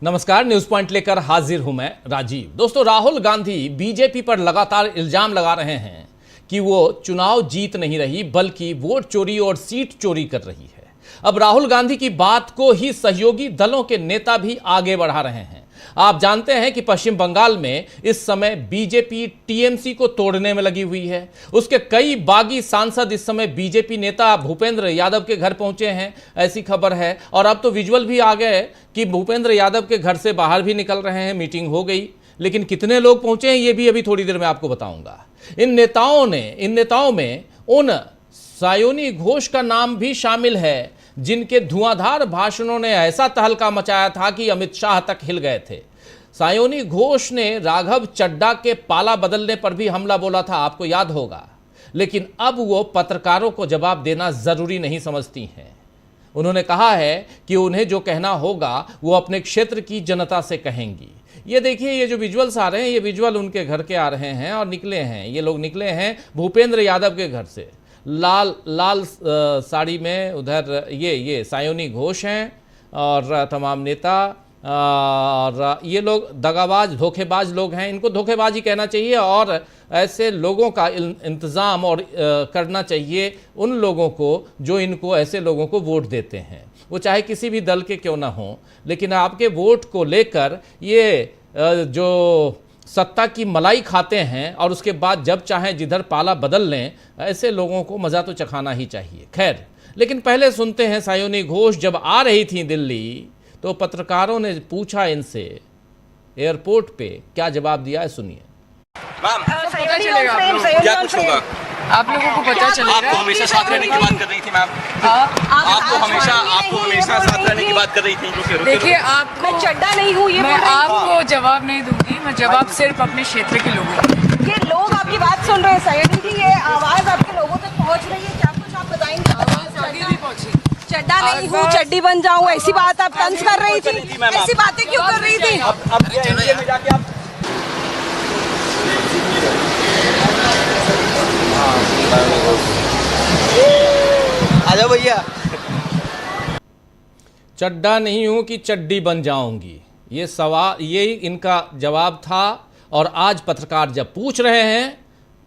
नमस्कार, news point लेकर हाजिर हूं मैं राजीव। दोस्तों, राहुल गांधी बीजेपी पर लगातार इल्जाम लगा रहे हैं कि वो चुनाव जीत नहीं रही बल्कि वोट चोरी और सीट चोरी कर रही है। अब राहुल गांधी की बात को ही सहयोगी दलों के नेता भी आगे बढ़ा रहे हैं। आप जानते हैं कि पश्चिम बंगाल में इस समय बीजेपी टीएमसी को तोड़ने में लगी हुई है। उसके कई बागी सांसद इस समय बीजेपी नेता भूपेंद्र यादव के घर पहुंचे हैं, ऐसी खबर है। और अब तो विजुअल भी आ गए कि भूपेंद्र यादव के घर से बाहर भी निकल रहे हैं, मीटिंग हो गई। लेकिन कितने लोग पहुंचे हैं ये भी अभी थोड़ी देर में आपको बताऊंगा। इन नेताओं में उन सायोनी घोष का नाम भी शामिल है जिनके धुआंधार भाषणों ने ऐसा तहलका मचाया था कि अमित शाह तक हिल गए थे। सायोनी घोष ने राघव चड्ढा के पाला बदलने पर भी हमला बोला था, आपको याद होगा। लेकिन अब वो पत्रकारों को जवाब देना जरूरी नहीं समझती हैं। उन्होंने कहा है कि उन्हें जो कहना होगा वो अपने क्षेत्र की जनता से कहेंगी। ये देखिए, ये जो विजुअल्स आ रहे हैं, ये विजुअल उनके घर के आ रहे हैं और निकले हैं। ये लोग निकले हैं भूपेंद्र यादव के घर से, लाल साड़ी में। उधर ये सायोनी घोष हैं और तमाम नेता। और ये लोग दगाबाज धोखेबाज लोग हैं, इनको धोखेबाज ही कहना चाहिए। और ऐसे लोगों का इंतज़ाम और करना चाहिए उन लोगों को जो इनको, ऐसे लोगों को वोट देते हैं, वो चाहे किसी भी दल के क्यों ना हो। लेकिन आपके वोट को लेकर ये जो सत्ता की मलाई खाते हैं और उसके बाद जब चाहें जिधर पाला बदल लें, ऐसे लोगों को मज़ा तो चखाना ही चाहिए। खैर, लेकिन पहले सुनते हैं सायोनी घोष जब आ रही थी दिल्ली तो पत्रकारों ने पूछा इनसे एयरपोर्ट पे, क्या जवाब दिया है, सुनिए। मैम, पता चलेगा क्या कुछ होगा, आप लोगों को पता चलेगा। आपको हमेशा साथ रहने की बात कर रही थी मैम। आपको हमेशा साथ रहने की बात कर रही थी। देखिए, आपको मैं चड्ढा नहीं हूँ, ये मैं आपको जवाब नहीं दूंगी। मैं जवाब सिर्फ अपने क्षेत्र के लोगों को। ये लोग आपकी बात सुन रहे हैं, सायोनी जी, ये आवाज आपके लोगों तक पहुँच रही है। क्या कुछ आप बताएंगे? आगे भी पहुंची। चड्ढा नहीं हूँ, चड्डी बन जाऊँ, ऐसी बात आप तंज कर रही थी। ऐसी बातें क्यों कर रही थी? अब एनडीए में जाके आप आ जाओ भैया। चड्ढा नहीं हूं कि चड्डी बन जाऊंगी, ये सवाल, ये इनका जवाब था। और आज पत्रकार जब पूछ रहे हैं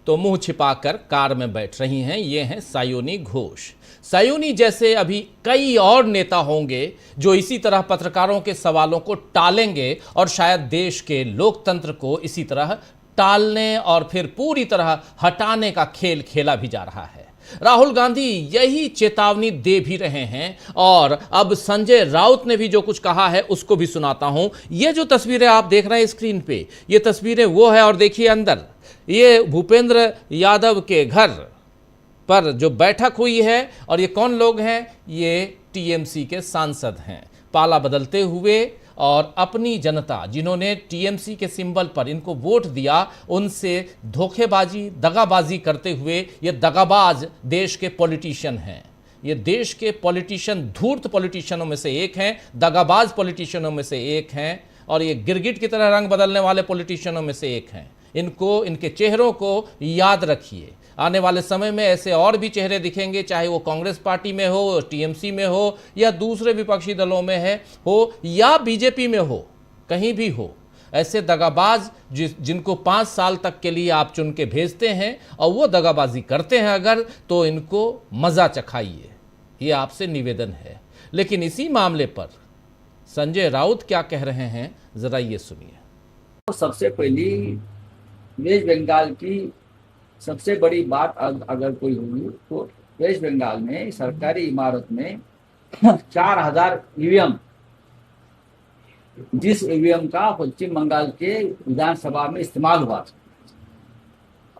तो मुंह छिपाकर कार में बैठ रही हैं। ये हैं सायोनी घोष। सायोनी जैसे अभी कई और नेता होंगे जो इसी तरह पत्रकारों के सवालों को टालेंगे और शायद देश के लोकतंत्र को इसी तरह टालने और फिर पूरी तरह हटाने का खेल खेला भी जा रहा है। राहुल गांधी यही चेतावनी दे भी रहे हैं। और अब संजय राउत ने भी जो कुछ कहा है उसको भी सुनाता हूं। ये जो तस्वीरें आप देख रहे हैं स्क्रीन पे, ये तस्वीरें वो है। और देखिए अंदर, ये भूपेंद्र यादव के घर पर जो बैठक हुई है। और ये कौन लोग हैं? ये टीएमसी के सांसद हैं, पाला बदलते हुए। और अपनी जनता जिन्होंने टीएमसी के सिंबल पर इनको वोट दिया, उनसे धोखेबाजी, दगाबाजी करते हुए ये दगाबाज देश के पॉलिटिशियन हैं। ये देश के पॉलिटिशियन, धूर्त पॉलिटिशियनों में से एक हैं, दगाबाज पॉलिटिशियनों में से एक हैं। और ये गिरगिट की तरह रंग बदलने वाले पॉलिटिशियनों में से एक हैं। इनको, इनके चेहरों को याद रखिए। आने वाले समय में ऐसे और भी चेहरे दिखेंगे, चाहे वो कांग्रेस पार्टी में हो, टीएमसी में हो, या दूसरे विपक्षी दलों में हो, या बीजेपी में हो, कहीं भी हो। ऐसे दगाबाज जिनको 5 साल तक के लिए आप चुन के भेजते हैं और वो दगाबाजी करते हैं अगर, तो इनको मज़ा चखाइए, ये आपसे निवेदन है। लेकिन इसी मामले पर संजय राउत क्या कह रहे हैं, ज़रा ये सुनिए। सबसे पहली वेस्ट बंगाल की सबसे बड़ी बात अगर कोई होगी तो वेस्ट बंगाल में सरकारी इमारत में 4000 ईवीएम, जिस ईवीएम का पश्चिम बंगाल के विधानसभा में इस्तेमाल हुआ था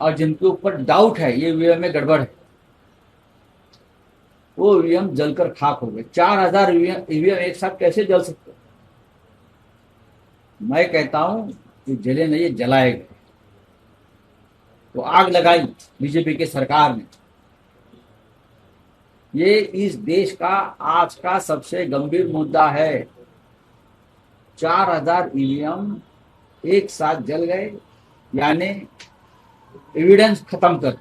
और जिनके ऊपर डाउट है ये ईवीएम में गड़बड़ है, वो ईवीएम जलकर खाक हो गए। 4000 ईवीएम एक साथ कैसे जल सकते? मैं कहता हूं कि जले नहीं, जलाए गए। तो आग लगाई बीजेपी के सरकार ने। ये इस देश का आज का सबसे गंभीर मुद्दा है। 4000 ईवीएम एक साथ जल गए, यानी एविडेंस खत्म कर,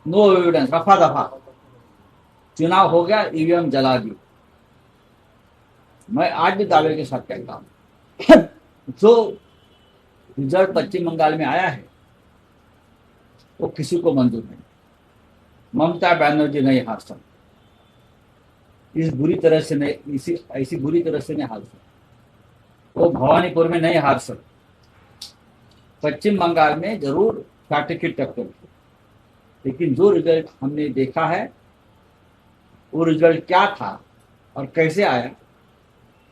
नो एविडेंस, रफा दफा। चुनाव हो गया, ईवीएम जला दी। मैं आज भी दावे के साथ कहता हूँ जो रिजल्ट पश्चिम बंगाल में आया है वो किसी को मंजूर नहीं। ममता बनर्जी नहीं हार सकती, इस बुरी तरह से नहीं, ऐसी बुरी तरह से नहीं हार सकती। वो भवानीपुर में नहीं हार सकती। पश्चिम बंगाल में जरूर कांटे की टक्कर थी, लेकिन जो रिजल्ट हमने देखा है वो रिजल्ट क्या था और कैसे आया,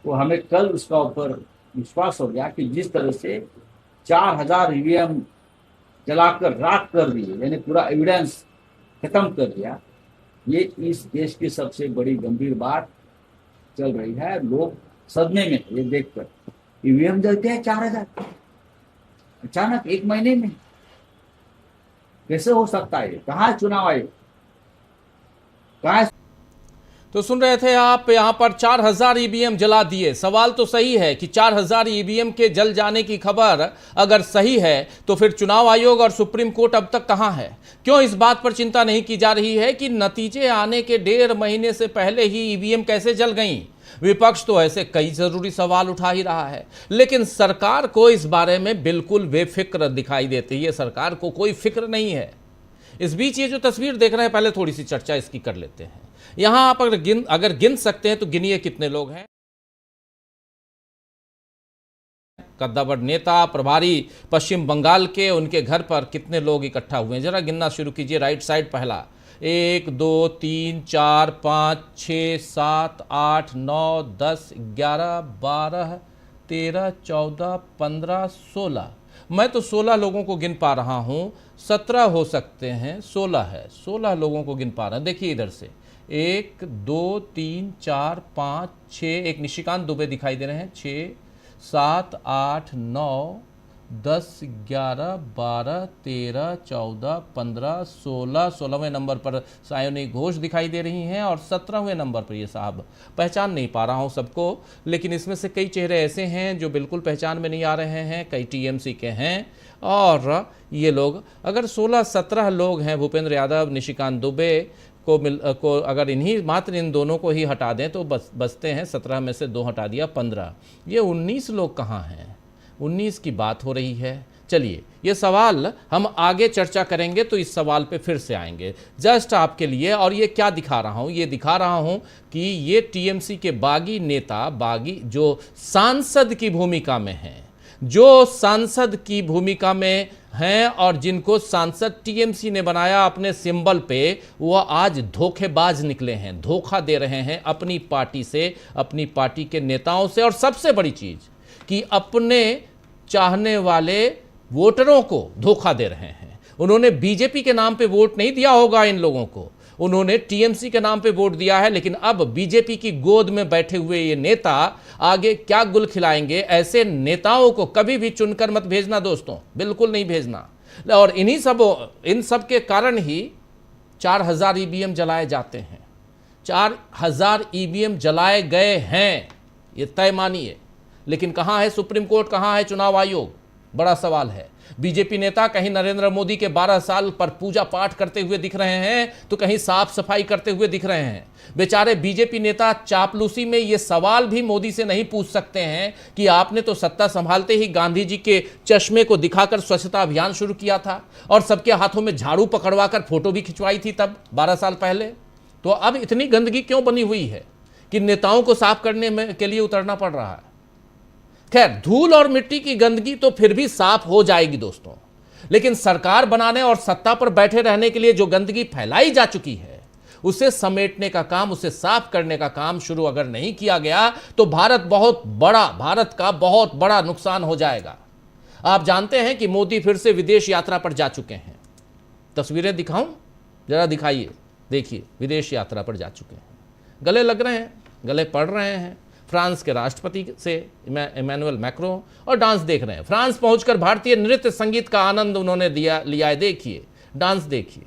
वो हमें कल उसका ऊपर विश्वास हो गया कि जिस तरह से 4000 ईवीएम जलाकर राख कर दिए, यानी पूरा एविडेंस खत्म कर दिया, ये इस देश की सबसे बड़ी गंभीर बात चल रही है। लोग सदमे में ये देखकर, ईवीएम जलते हैं 4000 अचानक एक महीने में, कैसे हो सकता है? कहाँ चुनाव आयोग, कहाँ? तो सुन रहे थे आप, यहां पर 4000 ईवीएम जला दिए। सवाल तो सही है कि 4000 ईवीएम के जल जाने की खबर अगर सही है तो फिर चुनाव आयोग और सुप्रीम कोर्ट अब तक कहां है? क्यों इस बात पर चिंता नहीं की जा रही है कि नतीजे आने के 1.5 महीने से पहले ही ईवीएम कैसे जल गईं? विपक्ष तो ऐसे कई जरूरी सवाल उठा ही रहा है, लेकिन सरकार को इस बारे में बिल्कुल बेफिक्र दिखाई देती है। सरकार को कोई फिक्र नहीं है। इस बीच ये जो तस्वीर देख रहे हैं, पहले थोड़ी सी चर्चा इसकी कर लेते हैं। यहां आप अगर गिन सकते हैं तो गिनिए कितने लोग हैं। कद्दावर नेता प्रभारी पश्चिम बंगाल के, उनके घर पर कितने लोग इकट्ठा हुए हैं, जरा गिनना शुरू कीजिए। राइट साइड पहला 1 2 3 4 5 6 7 8 9 10 11 12 13 14 15 16। मैं तो 16 लोगों को गिन पा रहा हूं, 17 हो सकते हैं, 16 है, 16 लोगों को गिन पा रहा हूं। देखिए इधर से 1 2 3 4 5 6, एक निशिकांत दुबे दिखाई दे रहे हैं, 6 7 8 9 10 11 12 13 14 15 16, 16वें नंबर पर सायोनी घोष दिखाई दे रही हैं और 17वें नंबर पर ये साहब। पहचान नहीं पा रहा हूँ सबको, लेकिन इसमें से कई चेहरे ऐसे हैं जो बिल्कुल पहचान में नहीं आ रहे हैं, कई टीएमसी के हैं। और ये लोग अगर 16-17 लोग हैं, भूपेंद्र यादव, निशिकांत दुबे को अगर मात्र इन दोनों को ही हटा दें तो बचते हैं 17 में से 2 हटा दिया 15। ये 19 लोग कहाँ हैं? 19 की बात हो रही है। चलिए ये सवाल हम आगे चर्चा करेंगे तो इस सवाल पे फिर से आएंगे जस्ट आपके लिए। और ये क्या दिखा रहा हूँ? ये दिखा रहा हूँ कि ये टीएमसी के बागी नेता, बागी जो सांसद की भूमिका में हैं, जो सांसद की भूमिका में हैं और जिनको सांसद टीएमसी ने बनाया अपने सिंबल पे, वो आज धोखेबाज निकले हैं, धोखा दे रहे हैं अपनी पार्टी से, अपनी पार्टी के नेताओं से। और सबसे बड़ी चीज कि अपने चाहने वाले वोटरों को धोखा दे रहे हैं। उन्होंने बीजेपी के नाम पे वोट नहीं दिया होगा इन लोगों को, उन्होंने टीएमसी के नाम पे वोट दिया है। लेकिन अब बीजेपी की गोद में बैठे हुए ये नेता आगे क्या गुल खिलाएंगे? ऐसे नेताओं को कभी भी चुनकर मत भेजना दोस्तों, बिल्कुल नहीं भेजना। और इन सब के कारण ही 4000 ईवीएम जलाए जाते हैं, 4000 ईवीएम जलाए गए हैं, ये तय मानिए। लेकिन कहां है सुप्रीम कोर्ट, कहां है चुनाव आयोग? बड़ा सवाल है। बीजेपी नेता कहीं नरेंद्र मोदी के 12 साल पर पूजा पाठ करते हुए दिख रहे हैं तो कहीं साफ सफाई करते हुए दिख रहे हैं। बेचारे बीजेपी नेता चापलूसी में ये सवाल भी मोदी से नहीं पूछ सकते हैं कि आपने तो सत्ता संभालते ही गांधी जी के चश्मे को दिखाकर स्वच्छता अभियान शुरू किया था और सबके हाथों में झाड़ू पकड़वाकर फोटो भी खिंचवाई थी तब 12 साल पहले। तो अब इतनी गंदगी क्यों बनी हुई है कि नेताओं को साफ करने के लिए उतरना पड़ रहा है? खैर, धूल और मिट्टी की गंदगी तो फिर भी साफ हो जाएगी दोस्तों, लेकिन सरकार बनाने और सत्ता पर बैठे रहने के लिए जो गंदगी फैलाई जा चुकी है, उसे समेटने का काम, उसे साफ करने का काम शुरू अगर नहीं किया गया तो भारत का बहुत बड़ा नुकसान हो जाएगा। आप जानते हैं कि मोदी फिर से विदेश यात्रा पर जा चुके हैं। तस्वीरें दिखाऊं? जरा दिखाइए, देखिए, विदेश यात्रा पर जा चुके हैं, गले लग रहे हैं, गले पड़ रहे हैं फ्रांस के राष्ट्रपति से इमैनुअल मैक्रों और डांस देख रहे हैं। फ्रांस पहुंचकर भारतीय नृत्य संगीत का आनंद उन्होंने लिया है। देखिए, डांस देखिए,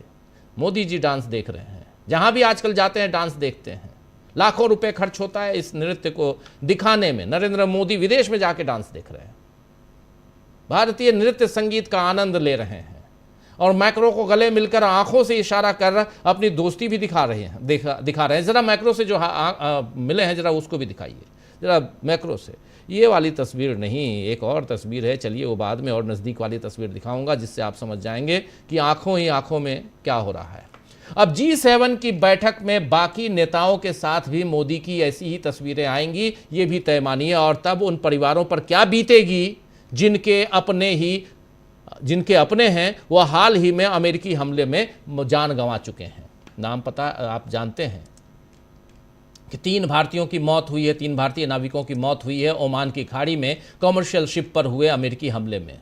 मोदी जी डांस देख रहे हैं। जहां भी आजकल जाते हैं डांस देखते हैं। लाखों रुपए खर्च होता है इस नृत्य को दिखाने में। नरेंद्र मोदी विदेश में जाके डांस देख रहे हैं, भारतीय नृत्य संगीत का आनंद ले रहे हैं और मैक्रो को गले मिलकर आंखों से इशारा कर अपनी दोस्ती भी दिखा रहे हैं। जरा मैक्रो से जो मिले हैं जरा उसको भी दिखाइए। जरा मैक्रो से, ये वाली तस्वीर नहीं, एक और तस्वीर है, चलिए वो बाद में और नज़दीक वाली तस्वीर दिखाऊंगा जिससे आप समझ जाएंगे कि आंखों ही आंखों में क्या हो रहा है। अब G7 की बैठक में बाकी नेताओं के साथ भी मोदी की ऐसी ही तस्वीरें आएंगी, ये भी तय मानिए, और तब उन परिवारों पर क्या बीतेगी जिनके अपने हैं वह हाल ही में अमेरिकी हमले में जान गंवा चुके हैं। नाम पता आप जानते हैं कि 3 भारतीयों की मौत हुई है, 3 भारतीय नाविकों की मौत हुई है ओमान की खाड़ी में कमर्शियल शिप पर हुए अमेरिकी हमले में।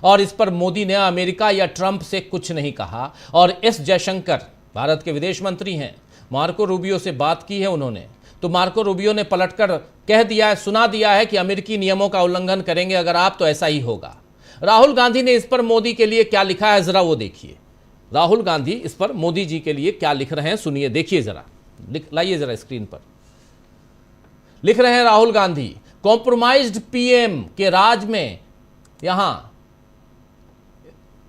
और इस पर मोदी ने अमेरिका या ट्रंप से कुछ नहीं कहा। और एस जयशंकर भारत के विदेश मंत्री हैं, मार्को रूबियो से बात की है उन्होंने, तो मार्को रूबियो ने पलटकर कह दिया है, सुना दिया है कि अमेरिकी नियमों का उल्लंघन करेंगे अगर आप तो ऐसा ही होगा। राहुल गांधी ने इस पर मोदी के लिए क्या लिखा है जरा वो देखिए। राहुल गांधी इस पर मोदी जी के लिए क्या लिख रहे हैं सुनिए, देखिए जरा, लाइए जरा स्क्रीन पर। लिख रहे हैं राहुल गांधी, कॉम्प्रोमाइज्ड पीएम के राज में यहां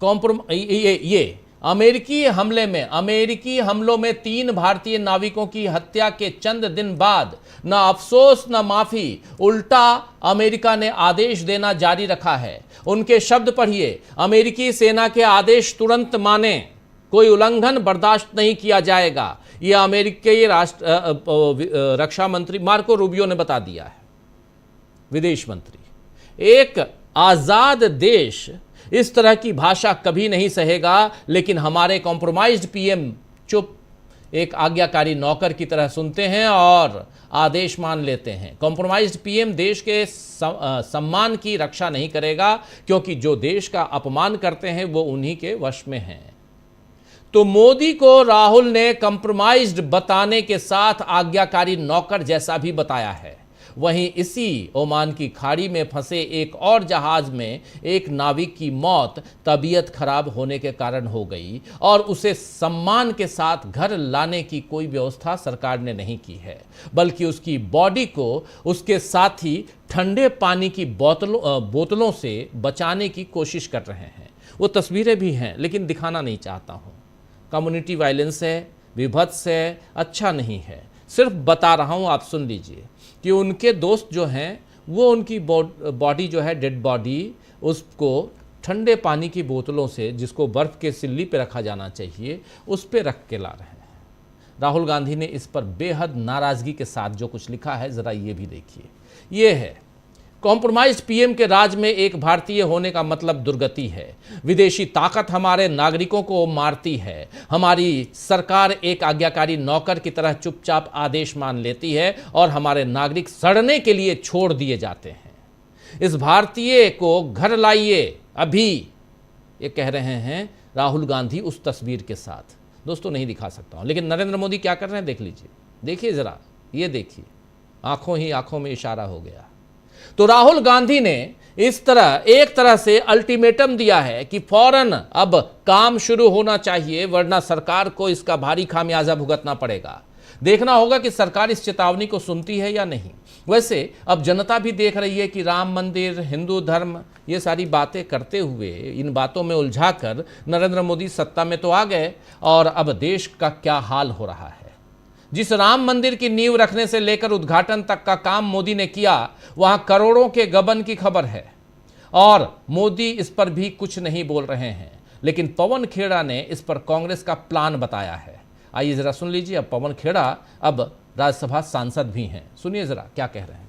ये अमेरिकी हमलों में 3 भारतीय नाविकों की हत्या के चंद दिन बाद न अफसोस न माफी, उल्टा अमेरिका ने आदेश देना जारी रखा है। उनके शब्द पढ़िए, अमेरिकी सेना के आदेश तुरंत माने, कोई उल्लंघन बर्दाश्त नहीं किया जाएगा। यह अमेरिकी रक्षा मंत्री मार्को रूबियो ने बता दिया है, विदेश मंत्री। एक आजाद देश इस तरह की भाषा कभी नहीं सहेगा, लेकिन हमारे कॉम्प्रोमाइज्ड पीएम चुप, एक आज्ञाकारी नौकर की तरह सुनते हैं और आदेश मान लेते हैं। कॉम्प्रोमाइज्ड पीएम देश के सम्मान की रक्षा नहीं करेगा, क्योंकि जो देश का अपमान करते हैं वो उन्हीं के वश में हैं। तो मोदी को राहुल ने कॉम्प्रोमाइज्ड बताने के साथ आज्ञाकारी नौकर जैसा भी बताया है। वहीं इसी ओमान की खाड़ी में फंसे एक और जहाज में एक नाविक की मौत तबीयत खराब होने के कारण हो गई और उसे सम्मान के साथ घर लाने की कोई व्यवस्था सरकार ने नहीं की है, बल्कि उसकी बॉडी को उसके साथी ठंडे पानी की बोतलों से बचाने की कोशिश कर रहे हैं। वो तस्वीरें भी हैं, लेकिन दिखाना नहीं चाहता हूँ। कम्युनिटी वायलेंस है, विभत्स है, अच्छा नहीं है, सिर्फ बता रहा हूँ, आप सुन लीजिए कि उनके दोस्त जो हैं वो उनकी बॉडी जो है, डेड बॉडी, उसको ठंडे पानी की बोतलों से, जिसको बर्फ़ के सिल्ली पे रखा जाना चाहिए, उस पे रख के ला रहे हैं। राहुल गांधी ने इस पर बेहद नाराज़गी के साथ जो कुछ लिखा है ज़रा ये भी देखिए। ये है, कॉम्प्रोमाइज्ड पीएम के राज में एक भारतीय होने का मतलब दुर्गति है। विदेशी ताकत हमारे नागरिकों को मारती है। हमारी सरकार एक आज्ञाकारी नौकर की तरह चुपचाप आदेश मान लेती है और हमारे नागरिक सड़ने के लिए छोड़ दिए जाते हैं। इस भारतीय को घर लाइए अभी, ये कह रहे हैं राहुल गांधी उस तस्वीर के साथ। दोस्तों नहीं दिखा सकता हूं, लेकिन नरेंद्र मोदी क्या कर रहे हैं देख लीजिए, देखिए जरा, ये देखिए, आंखों ही आंखों में इशारा हो गया। तो राहुल गांधी ने एक तरह से अल्टीमेटम दिया है कि फौरन अब काम शुरू होना चाहिए, वरना सरकार को इसका भारी खामियाजा भुगतना पड़ेगा। देखना होगा कि सरकार इस चेतावनी को सुनती है या नहीं। वैसे अब जनता भी देख रही है कि राम मंदिर, हिंदू धर्म, ये सारी बातें करते हुए, इन बातों में उलझाकर नरेंद्र मोदी सत्ता में तो आ गए, और अब देश का क्या हाल हो रहा है। जिस राम मंदिर की नींव रखने से लेकर उद्घाटन तक का काम मोदी ने किया, वहां करोड़ों के गबन की खबर है और मोदी इस पर भी कुछ नहीं बोल रहे हैं। लेकिन पवन खेड़ा ने इस पर कांग्रेस का प्लान बताया है। आइए जरा सुन लीजिए। अब पवन खेड़ा अब राज्यसभा सांसद भी हैं, सुनिए जरा क्या कह रहे हैं।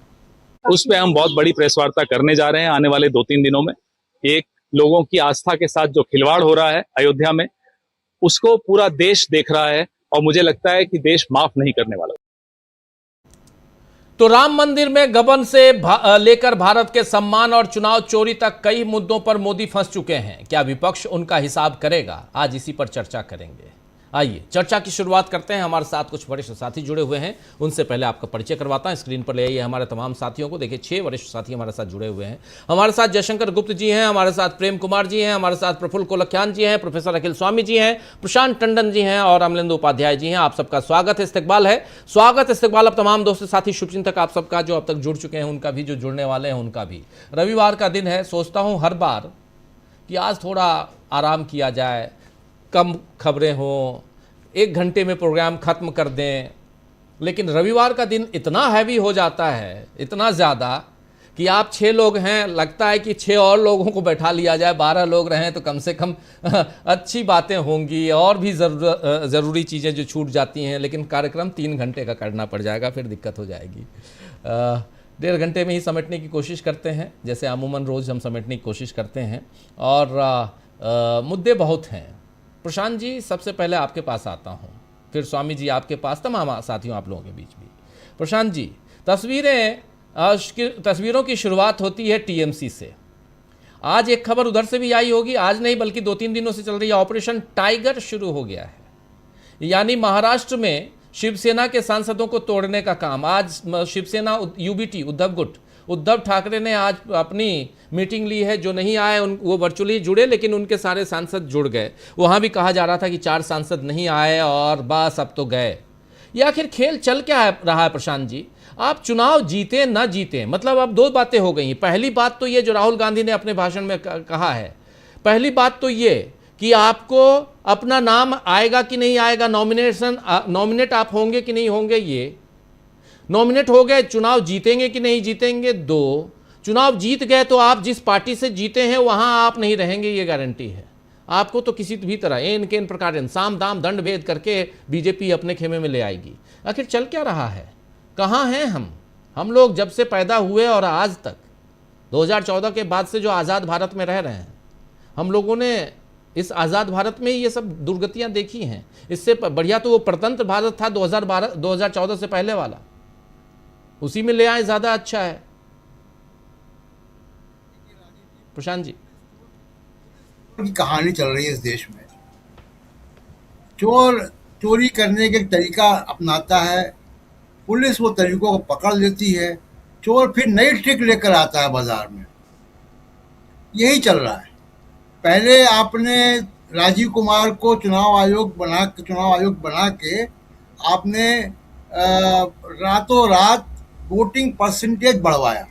उस पे हम बहुत बड़ी प्रेस वार्ता करने जा रहे हैं आने वाले 2-3 दिनों में। एक लोगों की आस्था के साथ जो खिलवाड़ हो रहा है अयोध्या में, उसको पूरा देश देख रहा है और मुझे लगता है कि देश माफ नहीं करने वाला। तो राम मंदिर में गबन से लेकर भारत के सम्मान और चुनाव चोरी तक कई मुद्दों पर मोदी फंस चुके हैं। क्या विपक्ष उनका हिसाब करेगा? आज इसी पर चर्चा करेंगे। आइए चर्चा की शुरुआत करते हैं। हमारे साथ कुछ वरिष्ठ साथी जुड़े हुए हैं, उनसे पहले आपका परिचय करवाता हूं। स्क्रीन पर ले आइए हमारे तमाम साथियों को। देखिए 6 वरिष्ठ साथी हमारे साथ जुड़े हुए हैं। हमारे साथ जयशंकर गुप्त जी हैं, हमारे साथ प्रेम कुमार जी हैं, हमारे साथ प्रफुल्ल कोलख्यान जी हैं, प्रोफेसर अखिल स्वामी जी हैं, प्रशांत टंडन जी हैं और अमलेंदु उपाध्याय जी हैं। आप सबका स्वागत है, इस्तकबाल है। स्वागत इस्तकबाल अब तमाम दोस्त साथी शुभचिंतक आप सबका जो अब तक जुड़ चुके हैं, उनका भी, जो जुड़ने वाले हैं उनका भी। रविवार का दिन है, सोचता हूँ हर बार कि आज थोड़ा आराम किया जाए, कम खबरें हों, 1 घंटे में प्रोग्राम खत्म कर दें, लेकिन रविवार का दिन इतना हैवी हो जाता है, इतना ज़्यादा कि आप 6 लोग हैं, लगता है कि 6 और लोगों को बैठा लिया जाए, 12 लोग रहें तो कम से कम अच्छी बातें होंगी और भी ज़रूरी चीज़ें जो छूट जाती हैं, लेकिन कार्यक्रम 3 घंटे का करना पड़ जाएगा, फिर दिक्कत हो जाएगी। 1.5 घंटे में ही समेटने की कोशिश करते हैं, जैसे अमूमन रोज़ हम समेटने की कोशिश करते हैं, और मुद्दे बहुत हैं। प्रशांत जी, सबसे पहले आपके पास आता हूँ, फिर स्वामी जी आपके पास, तमाम साथियों आप लोगों के बीच भी। प्रशांत जी, तस्वीरों की शुरुआत होती है टीएमसी से। आज एक खबर उधर से भी आई होगी, आज नहीं बल्कि 2-3 दिनों से चल रही है, ऑपरेशन टाइगर शुरू हो गया है। यानी महाराष्ट्र में शिवसेना के सांसदों को तोड़ने का काम। आज शिवसेना यूबीटी उद्धव ठाकरे ने आज अपनी मीटिंग ली है। जो नहीं आए वो वर्चुअली जुड़े, लेकिन उनके सारे सांसद जुड़ गए। वहाँ भी कहा जा रहा था कि 4 सांसद नहीं आए और बस अब तो गए। ये आखिर खेल चल क्या रहा है प्रशांत जी? आप चुनाव जीते ना जीते, मतलब अब 2 बातें हो गई। पहली बात तो ये जो राहुल गांधी ने अपने भाषण में कहा है, पहली बात तो ये कि आपको अपना नाम आएगा कि नहीं आएगा, नॉमिनेट आप होंगे कि नहीं होंगे। ये नॉमिनेट हो गए, चुनाव जीतेंगे कि नहीं जीतेंगे। 2, चुनाव जीत गए तो आप जिस पार्टी से जीते हैं वहां आप नहीं रहेंगे, ये गारंटी है। आपको तो किसी भी तरह इन प्रकार साम दाम दंड भेद करके बीजेपी अपने खेमे में ले आएगी। आखिर चल क्या रहा है? कहाँ हैं हम लोग जब से पैदा हुए और आज तक 2014 के बाद से जो आज़ाद भारत में रह रहे हैं, हम लोगों ने इस आज़ाद भारत में ये सब दुर्गतियां देखी हैं। इससे बढ़िया तो वो परतंत्र भारत था 2014 से पहले वाला, उसी में ले आए, ज़्यादा अच्छा है। प्रशांत जी, की कहानी चल रही है इस देश में। चोर चोरी करने के तरीका अपनाता है, पुलिस वो तरीकों को पकड़ लेती है, चोर फिर नई ट्रिक लेकर आता है बाजार में। यही चल रहा है। पहले आपने राजीव कुमार को चुनाव आयोग बना के आपने रातों रात वोटिंग परसेंटेज बढ़वाया।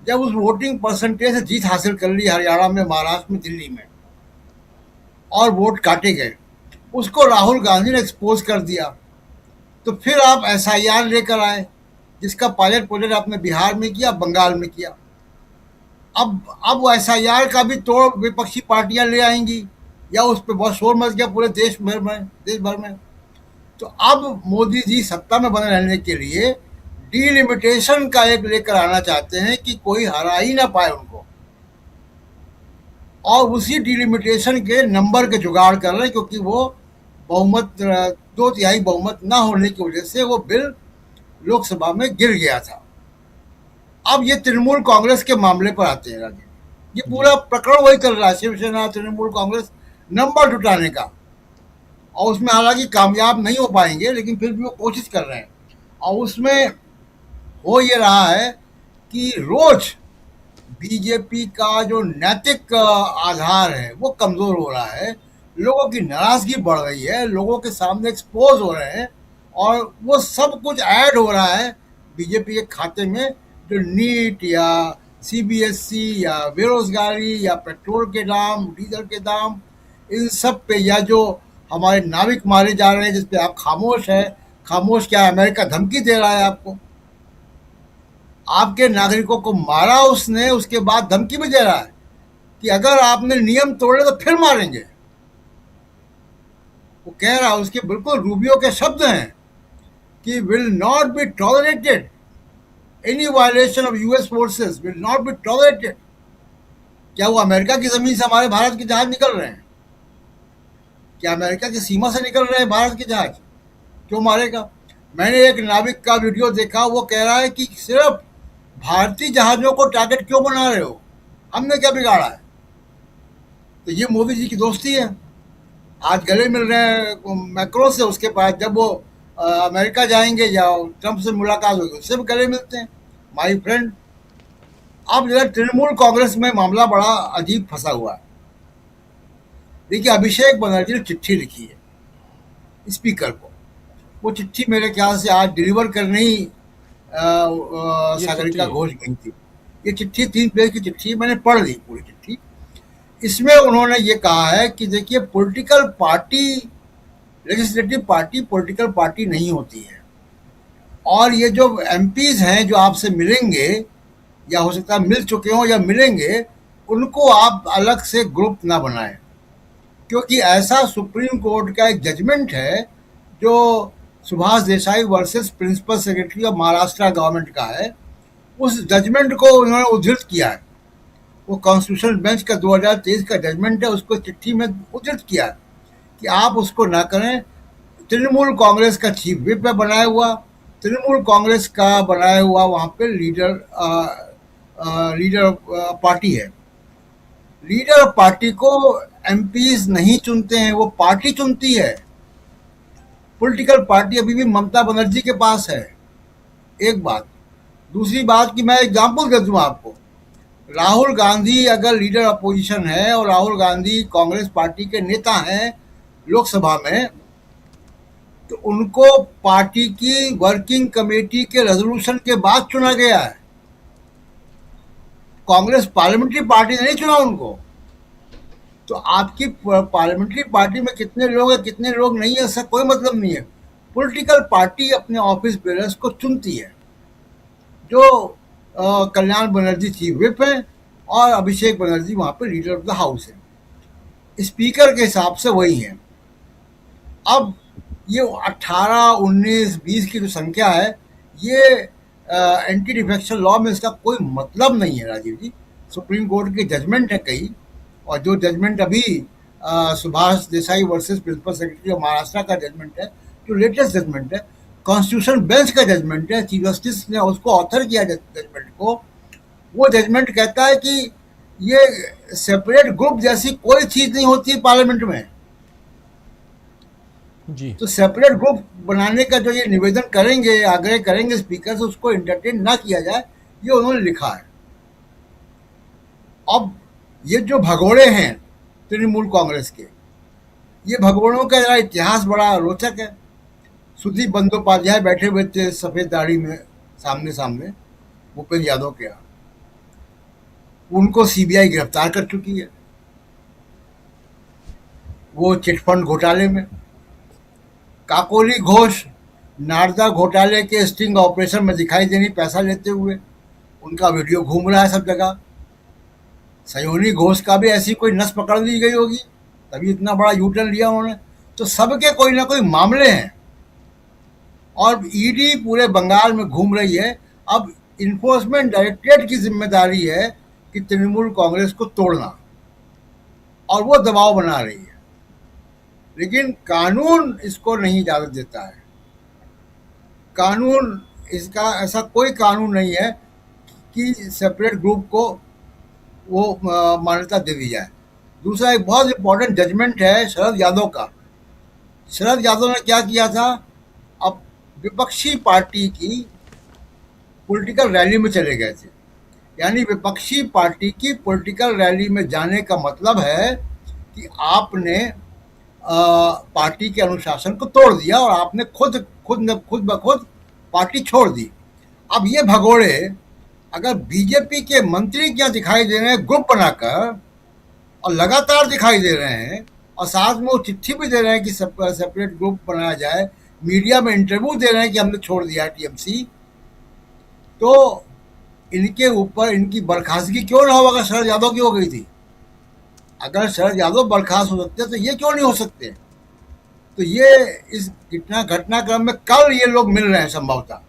जब उस वोटिंग परसेंटेज से जीत हासिल कर ली हरियाणा में, महाराष्ट्र में, दिल्ली में, और वोट काटे गए, उसको राहुल गांधी ने एक्सपोज कर दिया। तो फिर आप SIR लेकर आए, जिसका पायलट प्रोजेक्ट आपने बिहार में किया, बंगाल में किया। अब वो SIR का भी तोड़ विपक्षी पार्टियां ले आएंगी, या उस पर बहुत शोर मच गया पूरे देश भर में। तो अब मोदी जी सत्ता में बने रहने के लिए डिलिमिटेशन का एक लेकर आना चाहते हैं कि कोई हरा ही ना पाए उनको, और उसी डिलिमिटेशन के नंबर के जुगाड़ कर रहे हैं, क्योंकि वो बहुमत 2/3 बहुमत ना होने की वजह से वो बिल लोकसभा में गिर गया था। अब ये तृणमूल कांग्रेस के मामले पर आते हैं राजीव। ये पूरा प्रकरण वही कर रहा है, शिवसेना तृणमूल कांग्रेस नंबर जुटाने का, और उसमें हालांकि कामयाब नहीं हो पाएंगे, लेकिन फिर भी वो कोशिश कर रहे हैं। और उसमें हो ये रहा है कि रोज बीजेपी का जो नैतिक आधार है वो कमजोर हो रहा है, लोगों की नाराजगी बढ़ रही है, लोगों के सामने एक्सपोज हो रहे हैं, और वो सब कुछ ऐड हो रहा है बीजेपी के खाते में। जो नीट या CBSE या बेरोजगारी या पेट्रोल के दाम, डीजल के दाम, इन सब पे, या जो हमारे नाविक मारे जा रहे हैं जिस पे आप खामोश है। खामोश क्या है? अमेरिका धमकी दे रहा है आपको, आपके नागरिकों को मारा उसने, उसके बाद धमकी भी दे रहा है कि अगर आपने नियम तोड़े तो फिर मारेंगे। वो कह रहा है, उसके बिल्कुल रूबियो के शब्द हैं कि will not be tolerated, any violation of US forces will not be tolerated. क्या वो अमेरिका की जमीन से हमारे भारत के जहाज निकल रहे हैं? क्या अमेरिका की सीमा से निकल रहे हैं भारत के जहाज? क्यों मारेगा? मैंने एक नाविक का वीडियो देखा, वो कह रहा है कि सिर्फ भारतीय जहाजों को टारगेट क्यों बना रहे हो, हमने क्या बिगाड़ा है? तो ये मोदी जी की दोस्ती है। आज गले मिल रहे हैं मैक्रो से, उसके पास जब वो अमेरिका जाएंगे या ट्रंप से मुलाकात होगी उससे भी गले मिलते हैं, माय फ्रेंड। अब जरा तृणमूल कांग्रेस में मामला बड़ा अजीब फंसा हुआ है। देखिए, अभिषेक बनर्जी ने चिट्ठी लिखी है स्पीकर को। वो चिट्ठी मेरे ख्याल से आज डिलीवर करने ही सागरिका घोष गई थी। ये चिट्ठी 3 पेज की चिट्ठी, मैंने पढ़ ली पूरी चिट्ठी। इसमें उन्होंने ये कहा है कि देखिए, political party, legislative party political party नहीं होती है। और ये जो एमपीज हैं जो आपसे मिलेंगे, या हो सकता है मिल चुके हों या मिलेंगे, उनको आप अलग से ग्रुप ना बनाएं, क्योंकि ऐसा सुप्रीम कोर्ट का एक जजमेंट है जो Subhash Desai versus principal secretary of Maharashtra government का है। उस जजमेंट को उन्होंने उद्धृत किया है। वो कॉन्स्टिट्यूशनल बेंच का 2023 का जजमेंट है, उसको चिट्ठी में उद्धृत किया है कि आप उसको ना करें। तृणमूल कांग्रेस का चीफ व्हिप है बनाया हुआ, तृणमूल कांग्रेस का बनाया हुआ वहाँ पे लीडर पार्टी है। लीडर पार्टी को एमपीज नहीं चुनते हैं, वो पार्टी चुनती है। पॉलिटिकल पार्टी अभी भी ममता बनर्जी के पास है, एक बात। दूसरी बात कि मैं एग्जांपल दे दूं आपको, राहुल गांधी अगर लीडर अपोजिशन है और राहुल गांधी कांग्रेस पार्टी के नेता हैं लोकसभा में, तो उनको पार्टी की वर्किंग कमेटी के रेजोल्यूशन के बाद चुना गया है। कांग्रेस पार्लियामेंट्री पार्टी ने नहीं चुना उनको। तो आपकी पार्लियामेंट्री पार्टी में कितने लोग हैं कितने लोग नहीं है, ऐसा कोई मतलब नहीं है। पॉलिटिकल पार्टी अपने ऑफिस बेयरर्स को चुनती है। जो कल्याण बनर्जी चीफ व्हिप हैं और अभिषेक बनर्जी वहाँ पे लीडर ऑफ द हाउस है। स्पीकर के हिसाब से वही है। अब ये 18, 19, 20 की जो संख्या है, ये एंटी डिफेक्शन लॉ में इसका कोई मतलब नहीं है राजीव जी। सुप्रीम कोर्ट के जजमेंट है कई, और जो जजमेंट अभी Subhash Desai versus principal secretary of Maharashtra का जजमेंट है, जो लेटेस्ट जजमेंट है, कॉन्स्टिट्यूशन बेंच का जजमेंट है, चीफ जस्टिस ने उसको ऑथर किया जजमेंट को। वो जजमेंट कहता है कि ये सेपरेट ग्रुप जैसी कोई चीज नहीं होती है पार्लियामेंट में जी। तो सेपरेट ग्रुप बनाने का जो ये निवेदन करेंगे, आग्रह करेंगे स्पीकर से, उसको इंटरटेन ना किया जाए, ये उन्होंने लिखा है। अब ये जो भगोड़े हैं तृणमूल कांग्रेस के, ये भगोड़ों का जरा इतिहास बड़ा रोचक है। सुदीप बंदोपाध्याय बैठे हुए थे सफेद दाढ़ी में सामने सामने भूपेंद्र यादव के यहाँ, उनको सीबीआई गिरफ्तार कर चुकी है वो चिटफंड घोटाले में। काकोली घोष नारदा घोटाले के स्टिंग ऑपरेशन में दिखाई देनी पैसा लेते हुए, उनका वीडियो घूम रहा है सब जगह। सयोनी घोष का भी ऐसी कोई नस पकड़ ली गई होगी, तभी इतना बड़ा यूटर्न लिया उन्होंने। तो सबके कोई ना कोई मामले हैं, और ईडी पूरे बंगाल में घूम रही है। अब इन्फोर्समेंट डायरेक्टरेट की जिम्मेदारी है कि तृणमूल कांग्रेस को तोड़ना, और वो दबाव बना रही है, लेकिन कानून इसको नहीं इजाजत देता है। कानून इसका ऐसा कोई कानून नहीं है कि सेपरेट ग्रुप को वो मान्यता दे दी जाए। दूसरा एक बहुत इंपॉर्टेंट जजमेंट है शरद यादव का। शरद यादव ने क्या किया था, अब विपक्षी पार्टी की पॉलिटिकल रैली में चले गए थे। यानी विपक्षी पार्टी की पॉलिटिकल रैली में जाने का मतलब है कि आपने पार्टी के अनुशासन को तोड़ दिया और आपने खुद ब खुद पार्टी छोड़ दी। अब ये भगोड़े अगर बीजेपी के मंत्री क्या दिखाई दे रहे हैं ग्रुप बनाकर, और लगातार दिखाई दे रहे हैं, और साथ में वो चिट्ठी भी दे रहे हैं कि सेपरेट ग्रुप बनाया जाए, मीडिया में इंटरव्यू दे रहे हैं कि हमने छोड़ दिया टीएमसी, तो इनके ऊपर इनकी बर्खास्तगी क्यों ना हो। अगर शरद यादव की हो गई थी, अगर शरद यादव बर्खास्त हो सकते तो ये क्यों नहीं हो सकते। तो ये इस घटनाक्रम में कल ये लोग मिल रहे हैं संभवतः,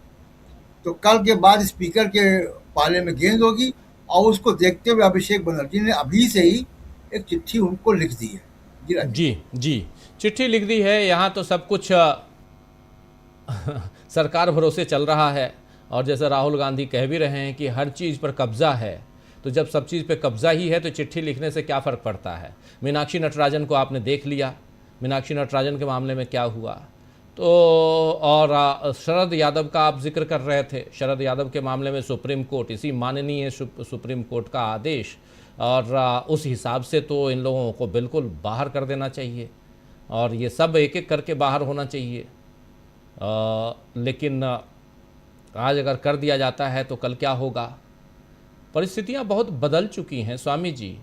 तो कल के बाद स्पीकर के पाले में गेंद होगी, और उसको देखते हुए अभिषेक बनर्जी ने अभी से ही एक चिट्ठी उनको लिख दी है। जी चिट्ठी लिख दी है। यहाँ तो सब कुछ सरकार भरोसे चल रहा है, और जैसे राहुल गांधी कह भी रहे हैं कि हर चीज़ पर कब्जा है, तो जब सब चीज़ पे कब्जा ही है तो चिट्ठी लिखने से क्या फ़र्क पड़ता है। मीनाक्षी नटराजन को आपने देख लिया, मीनाक्षी नटराजन के मामले में क्या हुआ। तो और शरद यादव का आप जिक्र कर रहे थे, शरद यादव के मामले में सुप्रीम कोर्ट, इसी माननीय सुप्रीम कोर्ट का आदेश, और उस हिसाब से तो इन लोगों को बिल्कुल बाहर कर देना चाहिए, और ये सब एक एक करके बाहर होना चाहिए। लेकिन आज अगर कर दिया जाता है तो कल क्या होगा। परिस्थितियां बहुत बदल चुकी हैं स्वामी जी,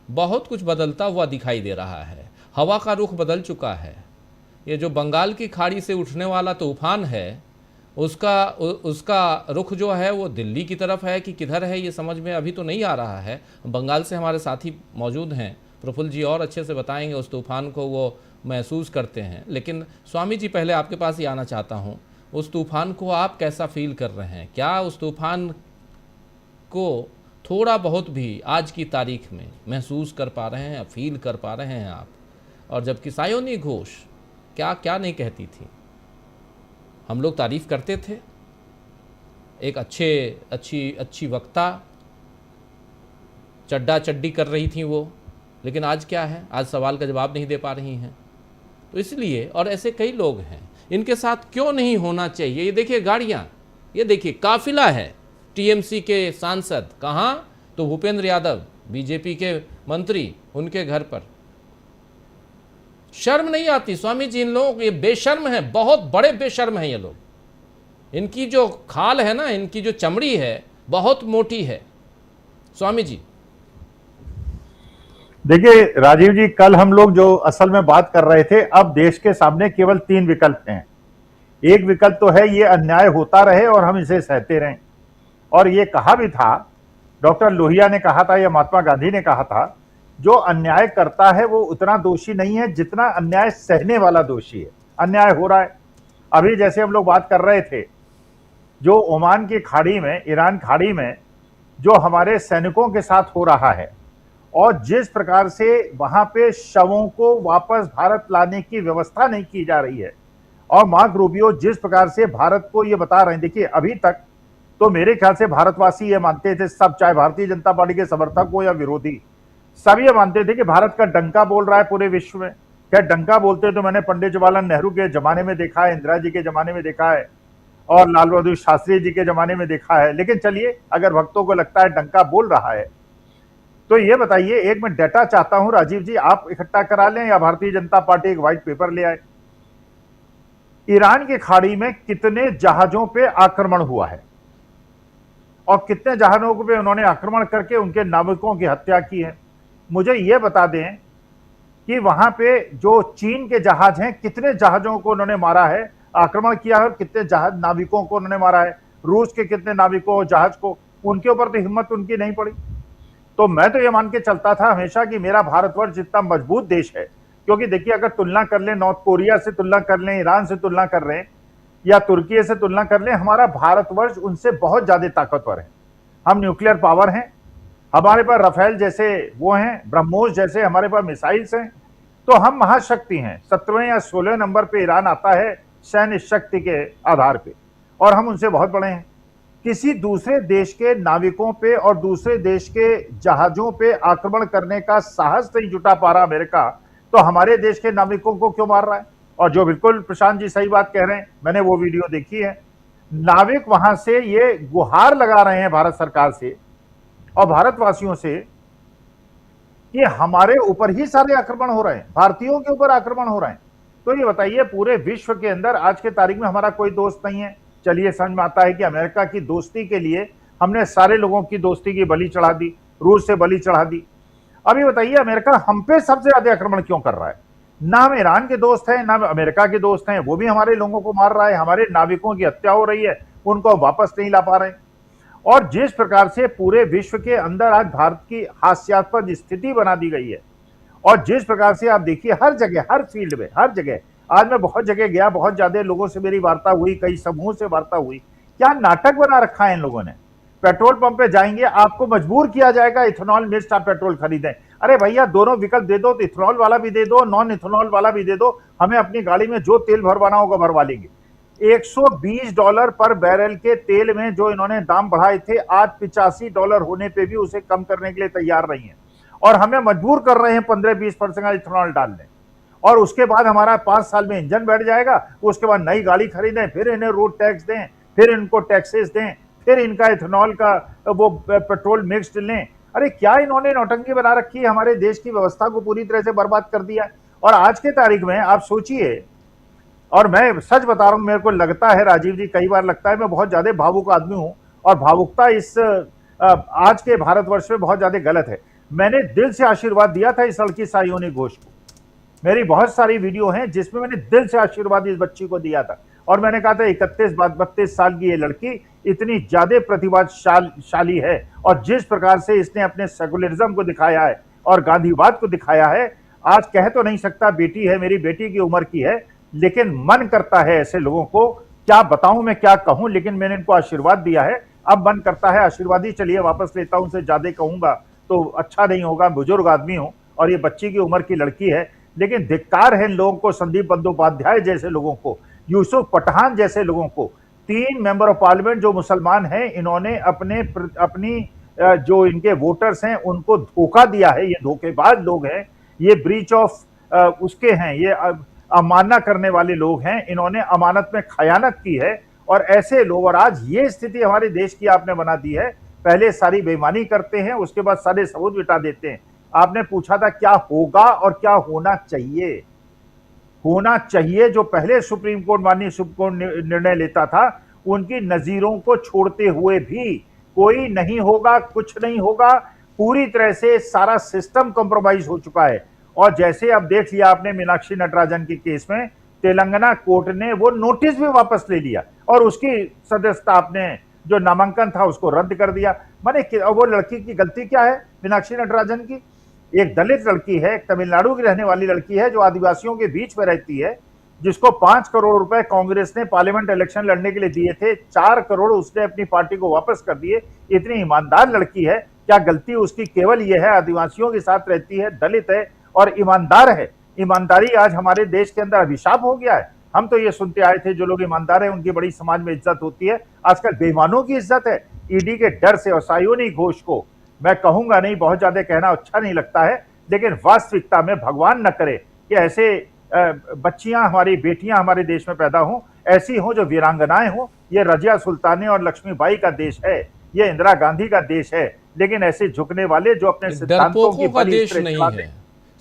बहुत कुछ बदलता हुआ दिखाई दे रहा है। हवा का रुख बदल चुका है। ये जो बंगाल की खाड़ी से उठने वाला तूफान है, उसका रुख जो है वो दिल्ली की तरफ है कि किधर है, ये समझ में अभी तो नहीं आ रहा है। बंगाल से हमारे साथी मौजूद हैं, प्रफुल्ल जी और अच्छे से बताएंगे, उस तूफान को वो महसूस करते हैं। लेकिन स्वामी जी, पहले आपके पास ही आना चाहता हूँ, उस तूफान को आप कैसा फील कर रहे हैं? क्या उस तूफान को थोड़ा बहुत भी आज की तारीख में महसूस कर पा रहे हैं, फील कर पा रहे हैं आप? और जबकि सायोनी घोष क्या नहीं कहती थी, हम लोग तारीफ करते थे, एक अच्छी वक्ता, चड्डा चड्डी कर रही थी वो, लेकिन आज क्या है? आज सवाल का जवाब नहीं दे पा रही हैं। तो इसलिए, और ऐसे कई लोग हैं, इनके साथ क्यों नहीं होना चाहिए? ये देखिए गाड़ियां, ये देखिए काफिला है टीएमसी के सांसद, कहाँ? तो भूपेंद्र यादव बीजेपी के मंत्री, उनके घर पर। शर्म नहीं आती स्वामी जी इन लोगों को? ये बेशर्म है, बहुत बड़े बेशर्म हैं ये लोग। इनकी जो खाल है ना, इनकी जो चमड़ी है बहुत मोटी है। स्वामी जी देखिए राजीव जी, कल हम लोग जो असल में बात कर रहे थे, अब देश के सामने केवल 3 विकल्प हैं। एक विकल्प तो है ये अन्याय होता रहे और हम इसे सहते रहें, और ये कहा भी था, डॉक्टर लोहिया ने कहा था या महात्मा गांधी ने कहा था, जो अन्याय करता है वो उतना दोषी नहीं है जितना अन्याय सहने वाला दोषी है। अन्याय हो रहा है। अभी जैसे हम लोग बात कर रहे थे, जो ओमान की खाड़ी में, ईरान खाड़ी में जो हमारे सैनिकों के साथ हो रहा है, और जिस प्रकार से वहां पे शवों को वापस भारत लाने की व्यवस्था नहीं की जा रही है, और मार्क रूबियो जिस प्रकार से भारत को ये बता रहे हैं, देखिए अभी तक तो मेरे ख्याल से भारतवासी ये मानते थे सब, चाहे भारतीय जनता पार्टी के समर्थक हो या विरोधी, सब ये मानते थे कि भारत का डंका बोल रहा है पूरे विश्व में। क्या डंका बोलते तो मैंने पंडित जवाहरलाल नेहरू के जमाने में देखा है, इंदिरा जी के जमाने में देखा है, और लाल बहादुर शास्त्री जी के जमाने में देखा है। लेकिन चलिए, अगर भक्तों को लगता है डंका बोल रहा है, तो ये बताइए, एक मैं डेटा चाहता हूं राजीव जी, आप इकट्ठा करा लें या भारतीय जनता पार्टी एक व्हाइट पेपर ले आए। ईरान की खाड़ी में कितने जहाजों पे आक्रमण हुआ है और कितने जहाजों पे उन्होंने आक्रमण करके उनके नाविकों की हत्या की है? मुझे ये बता दें कि वहां पे जो चीन के जहाज हैं, कितने जहाजों को उन्होंने मारा है, आक्रमण किया है, कितने जहाज नाविकों को उन्होंने मारा है, रूस के कितने नाविकों जहाज को, उनके ऊपर तो हिम्मत उनकी नहीं पड़ी। तो मैं तो ये मान के चलता था हमेशा कि मेरा भारतवर्ष जितना मजबूत देश है, क्योंकि देखिए अगर तुलना कर लें, नॉर्थ कोरिया से तुलना कर लें, ईरान से तुलना कर लें, या तुर्की से तुलना कर लें, हमारा भारतवर्ष उनसे बहुत ज्यादा ताकतवर है। हम न्यूक्लियर पावर हैं, हमारे पास राफेल जैसे वो हैं, ब्रह्मोस जैसे हमारे पास मिसाइल्स हैं, तो हम महाशक्ति हैं। 17वें या 16वें नंबर पे ईरान आता है सैन्य शक्ति के आधार पे, और हम उनसे बहुत बड़े हैं। किसी दूसरे देश के नाविकों पे और दूसरे देश के जहाजों पे आक्रमण करने का साहस नहीं जुटा पा रहा अमेरिका, तो हमारे देश के नाविकों को क्यों मार रहा है? और जो बिल्कुल प्रशांत जी सही बात कह रहे हैं, मैंने वो वीडियो देखी है, नाविक वहां से ये गुहार लगा रहे हैं भारत सरकार से और भारतवासियों से कि हमारे ऊपर ही सारे आक्रमण हो रहे हैं, भारतीयों के ऊपर आक्रमण हो रहे हैं। तो ये बताइए, पूरे विश्व के अंदर आज के तारीख में हमारा कोई दोस्त नहीं है। चलिए समझ में आता है कि अमेरिका की दोस्ती के लिए हमने सारे लोगों की दोस्ती की बलि चढ़ा दी, रूस से बलि चढ़ा दी। अभी बताइए, अमेरिका हम पे सबसे ज्यादा आक्रमण क्यों कर रहा है? ना हम ईरान के दोस्त हैं, ना अमेरिका के दोस्त हैं, वो भी हमारे लोगों को मार रहा है, हमारे नाविकों की हत्या हो रही है, उनको वापस नहीं ला पा रहे। और जिस प्रकार से पूरे विश्व के अंदर आज भारत की हास्यास्पद स्थिति बना दी गई है, और जिस प्रकार से आप देखिए हर जगह, हर फील्ड में, हर जगह, आज मैं बहुत जगह गया, बहुत ज्यादा लोगों से मेरी वार्ता हुई, कई समूह से वार्ता हुई, क्या नाटक बना रखा है इन लोगों ने। पेट्रोल पंप पे जाएंगे, आपको मजबूर किया जाएगा इथेनॉल मिक्स्ड आप पेट्रोल खरीदें। अरे भैया, दोनों विकल्प दे दो, तो इथेनॉल वाला भी दे दो, नॉन इथेनॉल वाला भी दे दो, हमें अपनी गाड़ी में जो तेल भरवाना होगा भरवा लेंगे। $120 पर बैरल के तेल में जो इन्होंने दाम बढ़ाए थे, आज $85 होने पे भी उसे कम करने के लिए तैयार नहीं है, और हमें मजबूर कर रहे हैं 15-20% इथेनॉल डालने। और उसके बाद हमारा 5 साल में इंजन बैठ जाएगा, उसके बाद नई गाड़ी खरीदें, फिर इन्हें रोड टैक्स दें, फिर इनको टैक्सेस दें, फिर इनका इथेनॉल का वो पेट्रोल मिक्स्ड लें। अरे क्या इन्होंने नौटंकी बना रखी है, हमारे देश की व्यवस्था को पूरी तरह से बर्बाद कर दिया है। और आज के तारीख में आप सोचिए, और मैं सच बता रहा हूं, मेरे को लगता है राजीव जी, कई बार लगता है मैं बहुत ज्यादा भावुक आदमी हूं, और भावुकता इस आज के भारतवर्ष में बहुत ज्यादा गलत है। मैंने दिल से आशीर्वाद दिया था इस लड़की सायोनी घोष को, मेरी बहुत सारी वीडियो हैं जिसमें मैंने दिल से आशीर्वाद इस बच्ची को दिया था, और मैंने कहा था 32 साल की ये लड़की इतनी ज्यादा प्रतिभाशाली है और जिस प्रकार से इसने अपने सेकुलरिज्म को दिखाया है और गांधीवाद को दिखाया है, आज कह तो नहीं सकता बेटी है, मेरी बेटी की उम्र की है, लेकिन मन करता है ऐसे लोगों को, क्या बताऊं मैं, क्या कहूं, लेकिन मैंने इनको आशीर्वाद दिया है, अब मन करता है आशीर्वाद ही चलिए वापस लेता हूं, उनसे ज्यादा कहूंगा तो अच्छा नहीं होगा, बुजुर्ग आदमी हूं और ये बच्ची की उम्र की लड़की है। लेकिन धिक्कार है इन लोगों को, संदीप बंदोपाध्याय जैसे लोगों को, यूसुफ पठान जैसे लोगों को, 3 मेंबर ऑफ पार्लियामेंट जो मुसलमान हैं, इन्होंने अपनी जो इनके वोटर्स हैं उनको धोखा दिया है। ये धोखेबाज लोग हैं, ये ब्रीच ऑफ उसके हैं, ये अमानना करने वाले लोग हैं, इन्होंने अमानत में खयानत की है और ऐसे लोग, और आज ये स्थिति हमारे देश की आपने बना दी है। पहले सारी बेईमानी करते हैं, उसके बाद सारे सबूत मिटा देते हैं। आपने पूछा था क्या होगा और क्या होना चाहिए। होना चाहिए जो पहले सुप्रीम कोर्ट, माननीय सुप्रीम कोर्ट निर्णय लेता था, उनकी नजीरों को छोड़ते हुए भी कोई नहीं होगा, कुछ नहीं होगा, पूरी तरह से सारा सिस्टम कॉम्प्रोमाइज हो चुका है। और जैसे अब देख लिया आपने मीनाक्षी नटराजन के केस में, तेलंगाना कोर्ट ने वो नोटिस भी वापस ले लिया और उसकी सदस्यता, आपने जो नामांकन था उसको रद्द कर दिया। माने वो लड़की की गलती क्या है, मीनाक्षी नटराजन की? एक दलित लड़की है, एक तमिलनाडु की रहने वाली लड़की है जो आदिवासियों के बीच में रहती है, जिसको 5 करोड़ रुपए कांग्रेस ने पार्लियामेंट इलेक्शन लड़ने के लिए दिए थे, 4 करोड़ उसने अपनी पार्टी को वापस कर दिए। इतनी ईमानदार लड़की है, क्या गलती उसकी केवल यह है आदिवासियों के साथ रहती है, दलित है और ईमानदार है। ईमानदारी आज हमारे देश के अंदर अभिशाप हो गया है। हम तो ये सुनते आए थे जो लोग ईमानदार है उनकी बड़ी समाज में इज्जत होती है, आजकल बेईमानों की इज्जत है। ईडी के डर से और सायोनी घोष को मैं कहूंगा नहीं, बहुत ज्यादा कहना अच्छा नहीं लगता है, लेकिन वास्तविकता में भगवान न करे कि ऐसे बच्चियां, हमारी बेटियां हमारे देश में पैदा हों, ऐसी हों जो वीरांगनाएं हों। ये रजिया सुल्तानी और लक्ष्मीबाई का देश है, ये इंदिरा गांधी का देश है, लेकिन ऐसे झुकने वाले जो अपने सिद्धांतों की का देश नहीं है।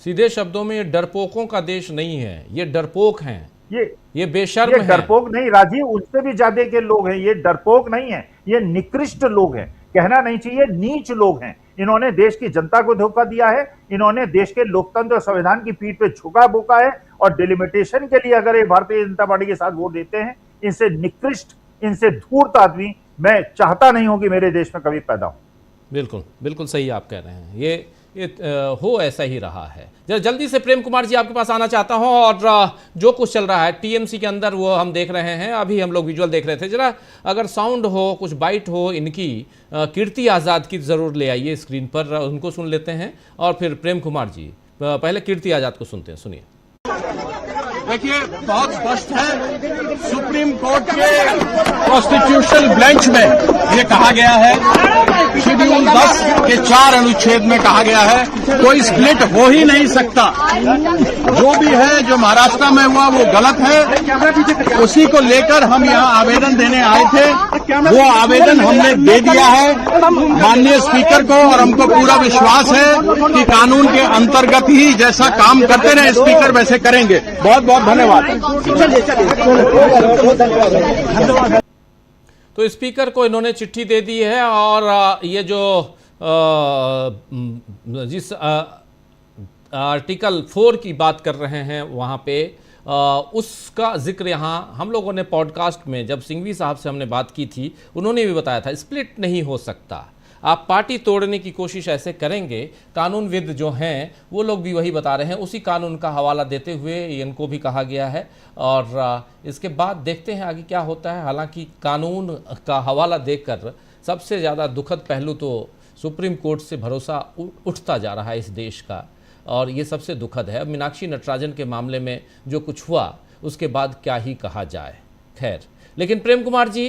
सीधे शब्दों में ये डरपोकों का देश नहीं है, ये डरपोक हैं, ये बेशर्म हैं। डरपोक नहीं राजीव, उससे भी ज्यादा के लोग हैं। ये डरपोक नहीं है, ये निकृष्ट लोग हैं, कहना नहीं चाहिए, नीच लोग हैं। इन्होंने देश की जनता को धोखा दिया है, इन्होंने देश के लोकतंत्र और संविधान की पीठ पे झुका बोका है, और डिलिमिटेशन के लिए अगर ये भारतीय जनता पार्टी के साथ वोट देते हैं, इनसे निकृष्ट, इनसे धूर्त आदमी मैं चाहता नहीं हूं कि मेरे देश में कभी पैदा हो। बिल्कुल बिल्कुल सही आप कह रहे हैं, ये हो ऐसा ही रहा है। जरा जल्दी से प्रेम कुमार जी आपके पास आना चाहता हूं, और जो कुछ चल रहा है टीएमसी के अंदर वो हम देख रहे हैं, अभी हम लोग विजुअल देख रहे थे। जरा अगर साउंड हो, कुछ बाइट हो इनकी, कीर्ति आज़ाद की जरूर ले आइए स्क्रीन पर, उनको सुन लेते हैं और फिर प्रेम कुमार जी। पहले कीर्ति आज़ाद को सुनते हैं, सुनिए। देखिए, बहुत स्पष्ट है, सुप्रीम कोर्ट के कॉन्स्टिट्यूशनल बेंच में ये कहा गया है, शेड्यूल 10 के 4 अनुच्छेद में कहा गया है, कोई स्प्लिट हो ही नहीं सकता। जो भी है, जो महाराष्ट्र में हुआ वो गलत है, उसी को लेकर हम यहाँ आवेदन देने आए थे। वो आवेदन हमने दे दिया है माननीय स्पीकर को, और हमको पूरा विश्वास है कि कानून के अंतर्गत ही जैसा काम करते रहे स्पीकर वैसे करेंगे। बहुत बहुत धन्यवाद। तो स्पीकर को इन्होंने चिट्ठी दे दी है, और ये जो जिस आर्टिकल 4 की बात कर रहे हैं वहाँ पे उसका जिक्र यहाँ हम लोगों ने पॉडकास्ट में, जब सिंघवी साहब से हमने बात की थी, उन्होंने भी बताया था स्प्लिट नहीं हो सकता। आप पार्टी तोड़ने की कोशिश ऐसे करेंगे, कानूनविद जो हैं वो लोग भी वही बता रहे हैं, उसी कानून का हवाला देते हुए इनको भी कहा गया है। और इसके बाद देखते हैं आगे क्या होता है। हालांकि कानून का हवाला देकर सबसे ज़्यादा दुखद पहलू तो सुप्रीम कोर्ट से भरोसा उठता जा रहा है इस देश का, और ये सबसे दुखद है। अब मीनाक्षी नटराजन के मामले में जो कुछ हुआ उसके बाद क्या ही कहा जाए। खैर, लेकिन प्रेम कुमार जी,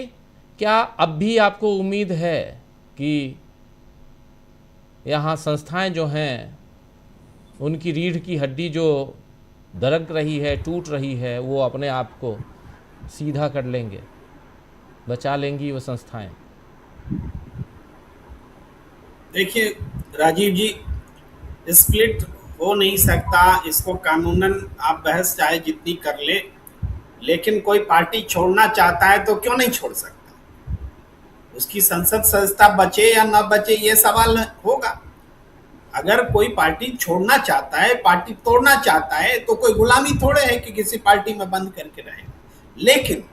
क्या अब भी आपको उम्मीद है कि यहाँ संस्थाएं जो हैं उनकी रीढ़ की हड्डी जो दरक रही है, टूट रही है, वो अपने आप को सीधा कर लेंगे, बचा लेंगी वो संस्थाएं? देखिए राजीव जी, स्प्लिट हो नहीं सकता, इसको कानूनन आप बहस चाहे जितनी कर ले, लेकिन कोई पार्टी छोड़ना चाहता है तो क्यों नहीं छोड़ सकता? उसकी संसद सदस्यता बचे या न बचे ये सवाल होगा। अगर कोई पार्टी छोड़ना चाहता है, पार्टी तोड़ना चाहता है, तो कोई गुलामी थोड़े है कि किसी पार्टी में बंद करके रहेगा। लेकिन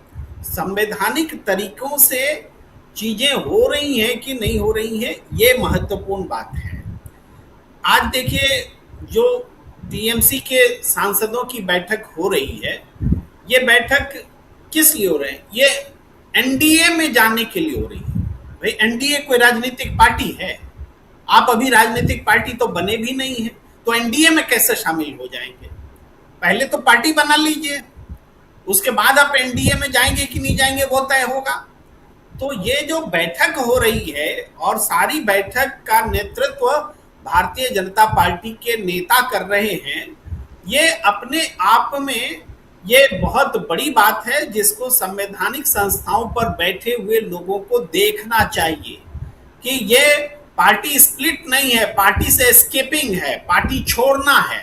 संवैधानिक तरीकों से चीजें हो रही हैं कि नहीं हो रही हैं, ये महत्वपूर्ण बात है। आज देखिए, जो टीएमसी के सांसदों की बैठक हो रही है, ये बैठक किस लिए हो रही है? ये एनडीए में जाने के लिए हो रही है। भाई, एनडीए कोई राजनीतिक पार्टी है? आप अभी राजनीतिक पार्टी तो बने भी नहीं है, तो एनडीए में कैसे शामिल हो जाएंगे? पहले तो पार्टी बना लीजिए, उसके बाद आप एनडीए में जाएंगे कि नहीं जाएंगे वो तय होगा। तो ये जो बैठक हो रही है और सारी बैठक का नेतृत्व भारतीय जनता पार्टी के नेता कर रहे हैं, ये अपने आप में ये बहुत बड़ी बात है, जिसको संवैधानिक संस्थाओं पर बैठे हुए लोगों को देखना चाहिए कि ये पार्टी स्प्लिट नहीं है, पार्टी से एस्केपिंग है, पार्टी छोड़ना है,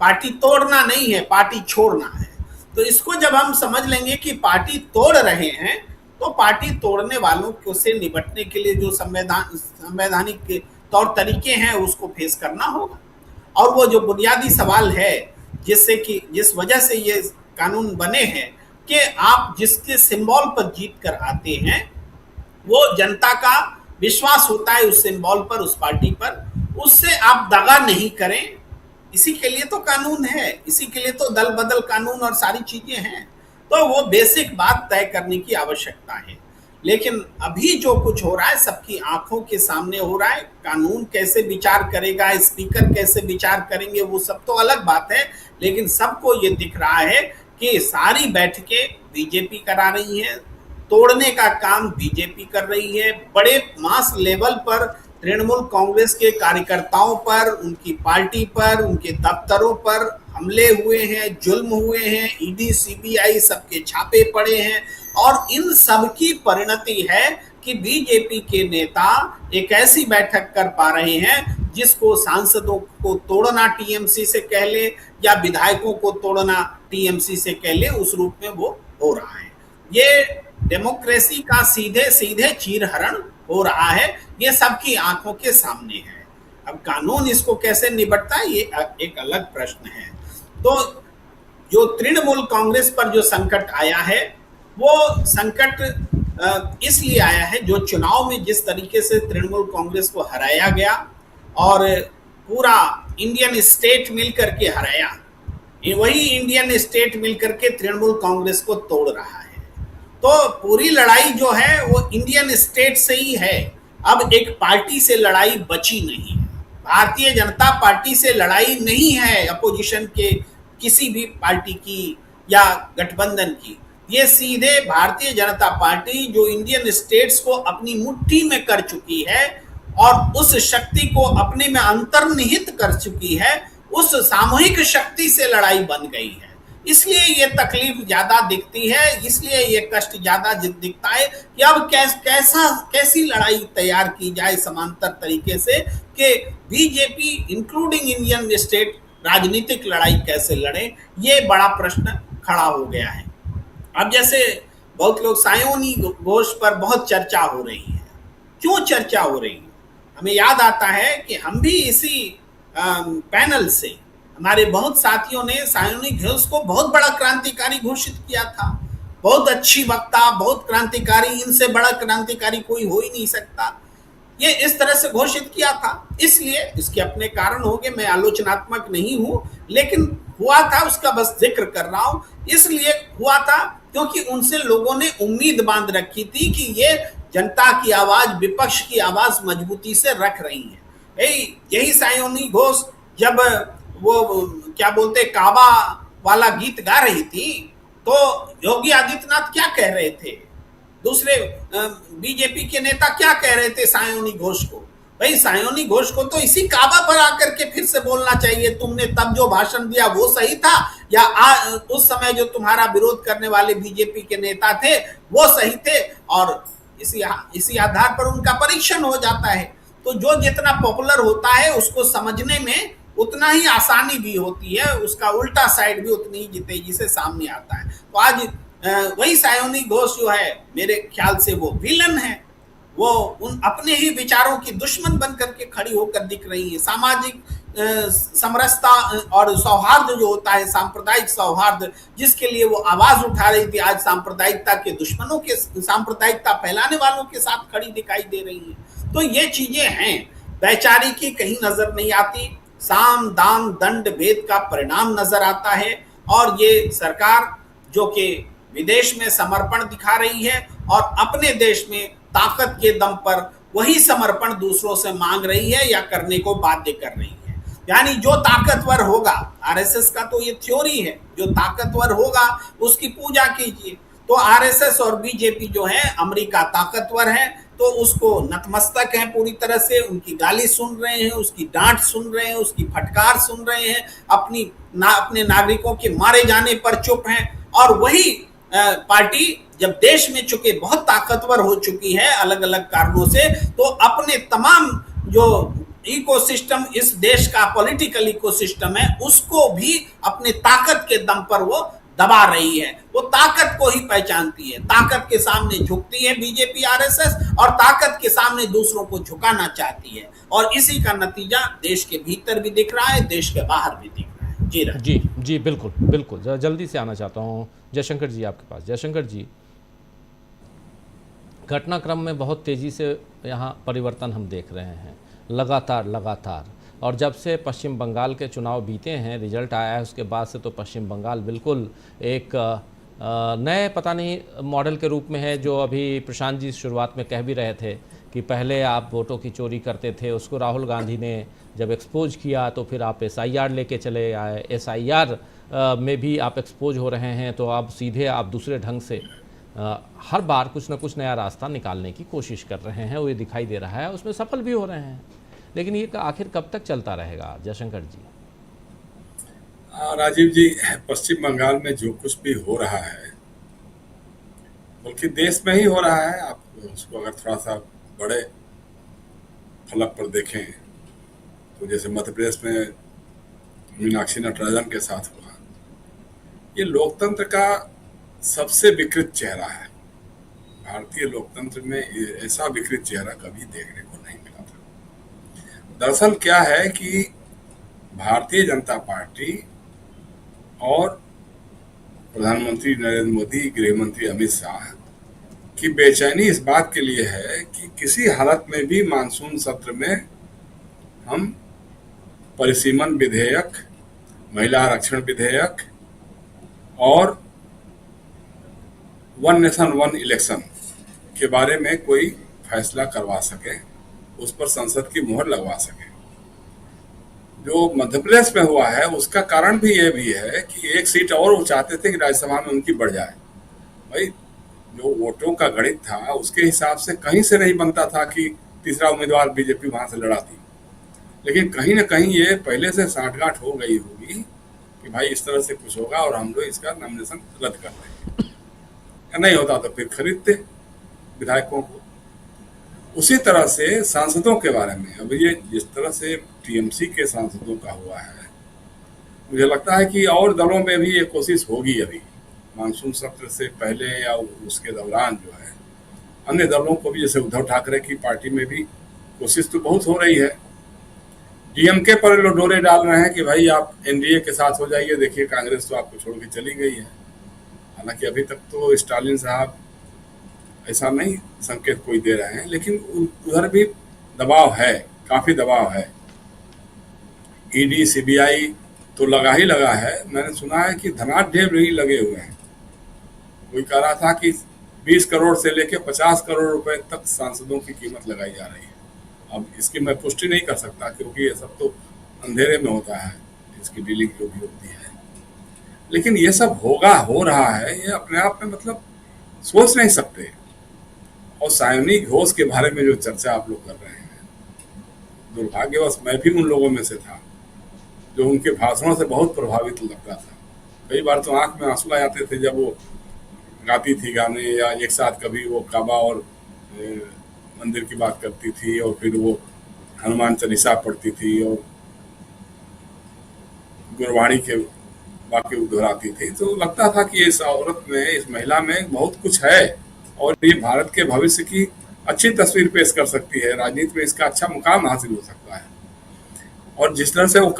पार्टी तोड़ना नहीं है, पार्टी छोड़ना है। तो इसको जब हम समझ लेंगे कि पार्टी तोड़ रहे हैं, तो पार्टी तोड़ने वालों को से निपटने के लिए जो संवैधानिक तौर तरीके हैं उसको फेस करना होगा। और वो जो बुनियादी सवाल है जिस वजह से ये कानून बने हैं कि आप जिसके सिंबल पर जीत कर आते हैं, वो जनता का विश्वास होता है उस सिंबल पर, उस पार्टी पर, उससे आप दगा नहीं करें। इसी के लिए तो कानून है, इसी के लिए तो दल बदल कानून और सारी चीजें हैं। तो वो बेसिक बात तय करने की आवश्यकता है। लेकिन अभी जो कुछ हो रहा है सबकी आंखों के सामने हो रहा है। कानून कैसे विचार करेगा, स्पीकर कैसे विचार करेंगे, वो सब तो अलग बात है। लेकिन सबको ये दिख रहा है कि सारी बैठकें बीजेपी करा रही है, तोड़ने का काम बीजेपी कर रही है। बड़े मास लेवल पर तृणमूल कांग्रेस के कार्यकर्ताओं पर, उनकी पार्टी पर, उनके दफ्तरों पर हमले हुए हैं, जुल्म हुए हैं, ईडी सीबीआई सबके छापे पड़े हैं। और इन सब की परिणति है कि बीजेपी के नेता एक ऐसी बैठक कर पा रहे हैं जिसको सांसदों को तोड़ना टीएमसी से कह ले या विधायकों को तोड़ना टीएमसी से कह ले, उस रूप में वो हो रहा है। ये डेमोक्रेसी का सीधे सीधे चीरहरण हो रहा है, ये सबकी आंखों के सामने है। अब कानून इसको कैसे निपटता है, ये एक अलग प्रश्न है। तो जो तृणमूल कांग्रेस पर जो संकट आया है, वो संकट इसलिए आया है, जो चुनाव में जिस तरीके से तृणमूल कांग्रेस को हराया गया और पूरा इंडियन स्टेट मिलकर के हराया, वही इंडियन स्टेट मिलकर के तृणमूल कांग्रेस को तोड़ रहा है। तो पूरी लड़ाई जो है वो इंडियन स्टेट से ही है। अब एक पार्टी से लड़ाई बची नहीं है, भारतीय जनता पार्टी से लड़ाई नहीं है अपोजिशन के किसी भी पार्टी की या गठबंधन की। ये सीधे भारतीय जनता पार्टी जो इंडियन स्टेट्स को अपनी मुट्ठी में कर चुकी है और उस शक्ति को अपने में अंतर्निहित कर चुकी है, उस सामूहिक शक्ति से लड़ाई बन गई है। इसलिए ये तकलीफ ज्यादा दिखती है, इसलिए ये कष्ट ज्यादा दिखता है कि अब कैसी लड़ाई तैयार की जाए समांतर तरीके से कि बीजेपी इंक्लूडिंग इंडियन स्टेट राजनीतिक लड़ाई कैसे लड़े, ये बड़ा प्रश्न खड़ा हो गया है। अब जैसे बहुत लोग सायोनी घोष पर बहुत चर्चा हो रही है। क्यों चर्चा हो रही है? हमें याद आता है कि हम भी इसी पैनल से, हमारे बहुत साथियों ने सायोनी घोष को बहुत बड़ा क्रांतिकारी घोषित किया था। बहुत अच्छी वक्ता, बहुत क्रांतिकारी, इनसे बड़ा क्रांतिकारी कोई हो ही नहीं सकता, ये इस तरह से घोषित किया था। इसलिए इसके अपने कारण हो गए, मैं आलोचनात्मक नहीं हूं, लेकिन हुआ था उसका बस जिक्र कर रहा हूं। इसलिए हुआ था क्योंकि उनसे लोगों ने उम्मीद बांध रखी थी कि ये जनता की आवाज, विपक्ष की आवाज मजबूती से रख रही है। यही सायोनी घोष जब वो क्या बोलते काबा वाला गीत गा रही थी, तो योगी आदित्यनाथ क्या कह रहे थे, दूसरे बीजेपी के नेता क्या कह रहे थे सायोनी घोष को? भाई, सायोनी घोष को तो इसी काबा पर आकर के फिर से बोलना चाहिए, तुमने तब जो भाषण दिया वो सही था या उस समय जो तुम्हारा विरोध करने वाले बीजेपी के नेता थे वो सही थे? और इसी आधार पर उनका परीक्षण हो जाता है। तो जो जितना पॉपुलर होता है उसको समझने में उतना ही आसानी भी होती है, उसका उल्टा साइड भी उतनी ही तेजी से सामने आता है। तो आज वही सायोनी घोष जो है, मेरे ख्याल से वो विलन है, वो उन अपने ही विचारों की दुश्मन बन करके खड़ी होकर दिख रही है। सामाजिक समरसता और सौहार्द जो होता है, सांप्रदायिक सौहार्द, जिसके लिए वो आवाज उठा रही थी, आज सांप्रदायिकता के दुश्मनों के, सांप्रदायिकता फैलाने वालों के साथ खड़ी दिखाई दे रही है। तो ये चीजें हैं, वैचारिकी कहीं नजर नहीं आती, साम दाम दंड भेद का परिणाम नजर आता है। और ये सरकार जो कि विदेश में समर्पण दिखा रही है और अपने देश में ताकत के दम पर वही समर्पण दूसरों से मांग रही है या करने को बाध्य कर रही है। यानी जो ताकतवर होगा, आरएसएस का तो ये थ्योरी है, जो ताकतवर होगा उसकी पूजा कीजिए। तो आरएसएस और बीजेपी जो है, अमेरिका ताकतवर है तो उसको नतमस्तक है पूरी तरह से, उनकी गाली सुन रहे हैं, उसकी डांट सुन रहे हैं, उसकी फटकार सुन रहे हैं, अपने नागरिकों के मारे जाने पर चुप हैं। और वही पार्टी जब देश में चुके बहुत ताकतवर हो चुकी है अलग अलग कारणों से, तो अपने तमाम जो इकोसिस्टम, इस देश का पॉलिटिकल इकोसिस्टम है, उसको भी अपने ताकत के दम पर वो दबा रही है। वो ताकत को ही पहचानती है, ताकत के सामने झुकती है बीजेपी आरएसएस, और ताकत के सामने दूसरों को झुकाना चाहती है। और इसी का नतीजा देश के भीतर भी दिख रहा है, देश के बाहर भी दिख रहा है। जी बिल्कुल बिल्कुल। जल्दी से आना चाहता हूँ जयशंकर जी आपके पास। जयशंकर जी, घटनाक्रम में बहुत तेज़ी से यहाँ परिवर्तन हम देख रहे हैं, लगातार। और जब से पश्चिम बंगाल के चुनाव बीते हैं, रिजल्ट आया है, उसके बाद से तो पश्चिम बंगाल बिल्कुल एक नए पता नहीं मॉडल के रूप में है, जो अभी प्रशांत जी शुरुआत में कह भी रहे थे कि पहले आप वोटों की चोरी करते थे, उसको राहुल गांधी ने जब एक्सपोज किया तो फिर आप SIR लेके चले आए, SIR में भी आप एक्सपोज हो रहे हैं, तो अब सीधे आप दूसरे ढंग से हर बार कुछ ना कुछ नया रास्ता निकालने की कोशिश कर रहे हैं, वो ये दिखाई दे रहा है, उसमें सफल भी हो रहे हैं। लेकिन ये आखिर कब तक चलता रहेगा जयशंकर जी? राजीव जी, पश्चिम बंगाल में जो कुछ भी हो रहा है, बल्कि देश में ही हो रहा है, आप उसको अगर थोड़ा सा बड़े फलक पर देखें तो जैसे मध्य प्रदेश में मीनाक्षी नटराजन के साथ हुआ, ये लोकतंत्र का सबसे विकृत चेहरा है। भारतीय लोकतंत्र में ऐसा विकृत चेहरा कभी देखने को नहीं मिला था। दरअसल क्या है कि भारतीय जनता पार्टी और प्रधानमंत्री नरेंद्र मोदी, गृह मंत्री अमित शाह की बेचैनी इस बात के लिए है कि किसी हालत में भी मानसून सत्र में हम परिसीमन विधेयक, महिला आरक्षण विधेयक और वन नेशन वन इलेक्शन के बारे में कोई फैसला करवा सके, उस पर संसद की मुहर लगवा सके। जो मध्य प्रदेश में हुआ है उसका कारण भी ये भी है कि एक सीट और वो चाहते थे कि राज्यसभा में उनकी बढ़ जाए। भाई, जो वोटों का गणित था उसके हिसाब से कहीं से नहीं बनता था कि तीसरा उम्मीदवार बीजेपी वहां से लड़ाती, लेकिन कहीं ना कहीं ये पहले से साठगांठ हो गई होगी कि भाई इस तरह से कुछ होगा और हम लोग इसका नॉमिनेशन रद्द कर देंगे, या नहीं होता तो फिर खरीदते विधायकों को। उसी तरह से सांसदों के बारे में अब ये जिस तरह से टीएमसी के सांसदों का हुआ है, मुझे लगता है कि और दलों में भी ये कोशिश होगी अभी मानसून सत्र से पहले या उसके दौरान जो है, अन्य दलों को भी, जैसे उद्धव ठाकरे की पार्टी में भी कोशिश तो बहुत हो रही है। डीएमके पर लोग डोरे डाल रहे हैं कि भाई आप एनडीए के साथ हो जाइए, देखिए कांग्रेस तो आपको छोड़ के चली गई है। हालांकि अभी तक तो स्टालिन साहब ऐसा नहीं संकेत कोई दे रहे हैं, लेकिन उधर भी दबाव है, काफी दबाव है। ईडी सीबीआई तो लगा ही लगा है। मैंने सुना है कि धनाढ्य भी लगे हुए हैं। कोई कह रहा था कि 20 करोड़ से लेके 50 करोड़ रुपए तक सांसदों की कीमत लगाई जा रही है। अब इसकी मैं पुष्टि नहीं कर सकता क्योंकि ये सब तो अंधेरे में होता है, इसकी डीलिंग जो भी होती है, लेकिन ये सब होगा, हो रहा है, ये अपने आप में मतलब सोच नहीं सकते। और सायोनिक घोष के बारे में जो चर्चा आप लोग कर रहे हैं, दुर्भाग्यवश मैं भी उन लोगों में से था जो उनके भाषणों से बहुत प्रभावित लगता था। कई बार तो आंख में आंसू आ जाते थे जब वो गाती थी गाने, या एक साथ कभी वो काबा और मंदिर की बात करती थी और फिर वो हनुमान चालीसा पढ़ती थी और गुरबाणी के वाक्य दोहराती थी। तो लगता था कि इस औरत में, इस महिला में बहुत कुछ है और ये भारत के भविष्य की अच्छी तस्वीर पेश कर सकती है, राजनीति में इसका अच्छा मुकाम हासिल हो सकता है। और जिस तरह से वो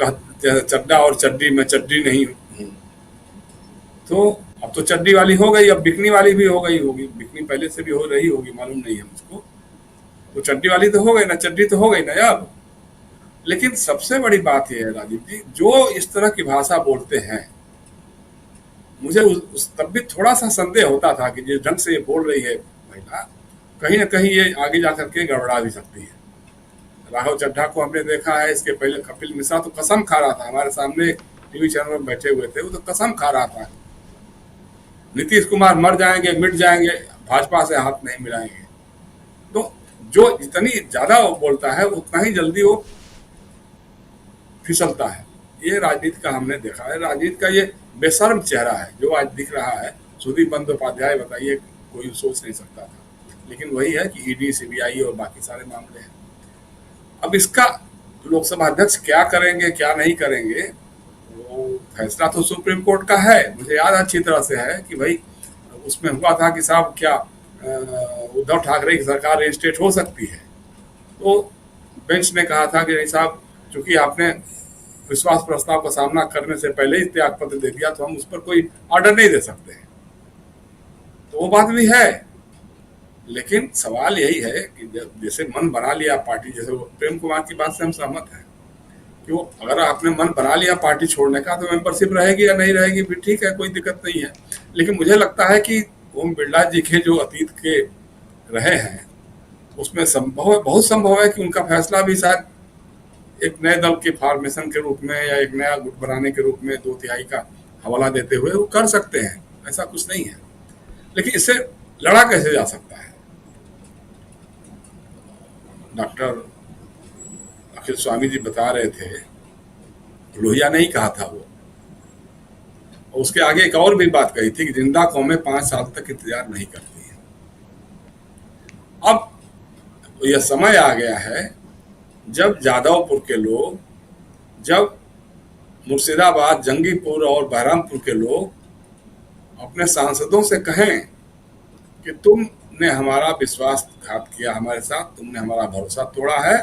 चड्डा और चड्डी, मैं चड्डी नहीं हूँ, तो अब तो चड्डी वाली हो गई, अब बिकनी वाली भी हो गई होगी। बिकनी पहले से भी हो रही होगी, मालूम नहीं है मुझको। तो चड्डी वाली तो हो गई ना, चड्डी तो हो गई ना यार। लेकिन सबसे बड़ी बात यह है राजीव जी, जो इस तरह की भाषा बोलते हैं, मुझे तब भी थोड़ा सा संदेह होता था कि जिस ढंग से ये बोल रही है महिला, कहीं ना कहीं ये आगे जाकर के गड़बड़ा भी सकती है। राघव चड्ढा को हमने देखा है, इसके पहले कपिल मिश्रा तो कसम खा रहा था, हमारे सामने टीवी चैनल में बैठे हुए थे, वो तो कसम खा रहा था नीतीश कुमार मर जाएंगे, मिट जाएंगे, भाजपा से हाथ नहीं मिलाएंगे। तो जो जितनी ज्यादा वो बोलता है उतना ही जल्दी वो फिसलता है। ये राजनीति का हमने देखा है, राजनीति का ये बेशर्म चेहरा है जो आज दिख रहा है। सुदीप बंदोपाध्याय बताइए, कोई सोच नहीं सकता था, लेकिन वही है कि ईडी, सीबीआई और बाकी सारे मामले हैं। अब इसका लोकसभा अध्यक्ष क्या करेंगे क्या नहीं करेंगे, वो फैसला तो सुप्रीम कोर्ट का है। मुझे याद अच्छी तरह से है कि भाई उसमें हुआ था कि साहब क्या उद्धव ठाकरे की सरकार रेजिस्ट्रेट हो सकती है, तो बेंच ने कहा था कि नहीं साहब, चूंकि आपने विश्वास प्रस्ताव का सामना करने से पहले ही त्याग पत्र दे दिया, तो हम उस पर कोई ऑर्डर नहीं दे सकते। तो वो बात भी है, लेकिन सवाल यही है कि जैसे मन बना लिया पार्टी, जैसे वो प्रेम कुमार की बात से हम सहमत हैं कि वो अगर आपने मन बना लिया पार्टी छोड़ने का, तो मेंबरशिप रहेगी या नहीं रहेगी फिर ठीक है, कोई दिक्कत नहीं है। लेकिन मुझे लगता है कि ओम बिरला जी के जो अतीत के रहे हैं उसमें संभव है, बहुत संभव है कि उनका फैसला भी शायद एक नए दल के फॉर्मेशन के रूप में या एक नया गुट बनाने के रूप में 2/3 का हवाला देते हुए वो कर सकते हैं, ऐसा कुछ नहीं है। लेकिन इससे लड़ा कैसे जा सकता है? डॉक्टर अखिल स्वामी जी बता रहे थे, लोहिया नहीं कहा था वो, और उसके आगे एक और भी बात कही थी कि जिंदा कौमें 5 साल तक इंतजार नहीं करती है। अब यह समय आ गया है जब जादवपुर के लोग, जब मुर्शिदाबाद, जंगीपुर और बहरामपुर के लोग अपने सांसदों से कहें कि तुमने हमारा विश्वासघात किया हमारे साथ, तुमने हमारा भरोसा तोड़ा है,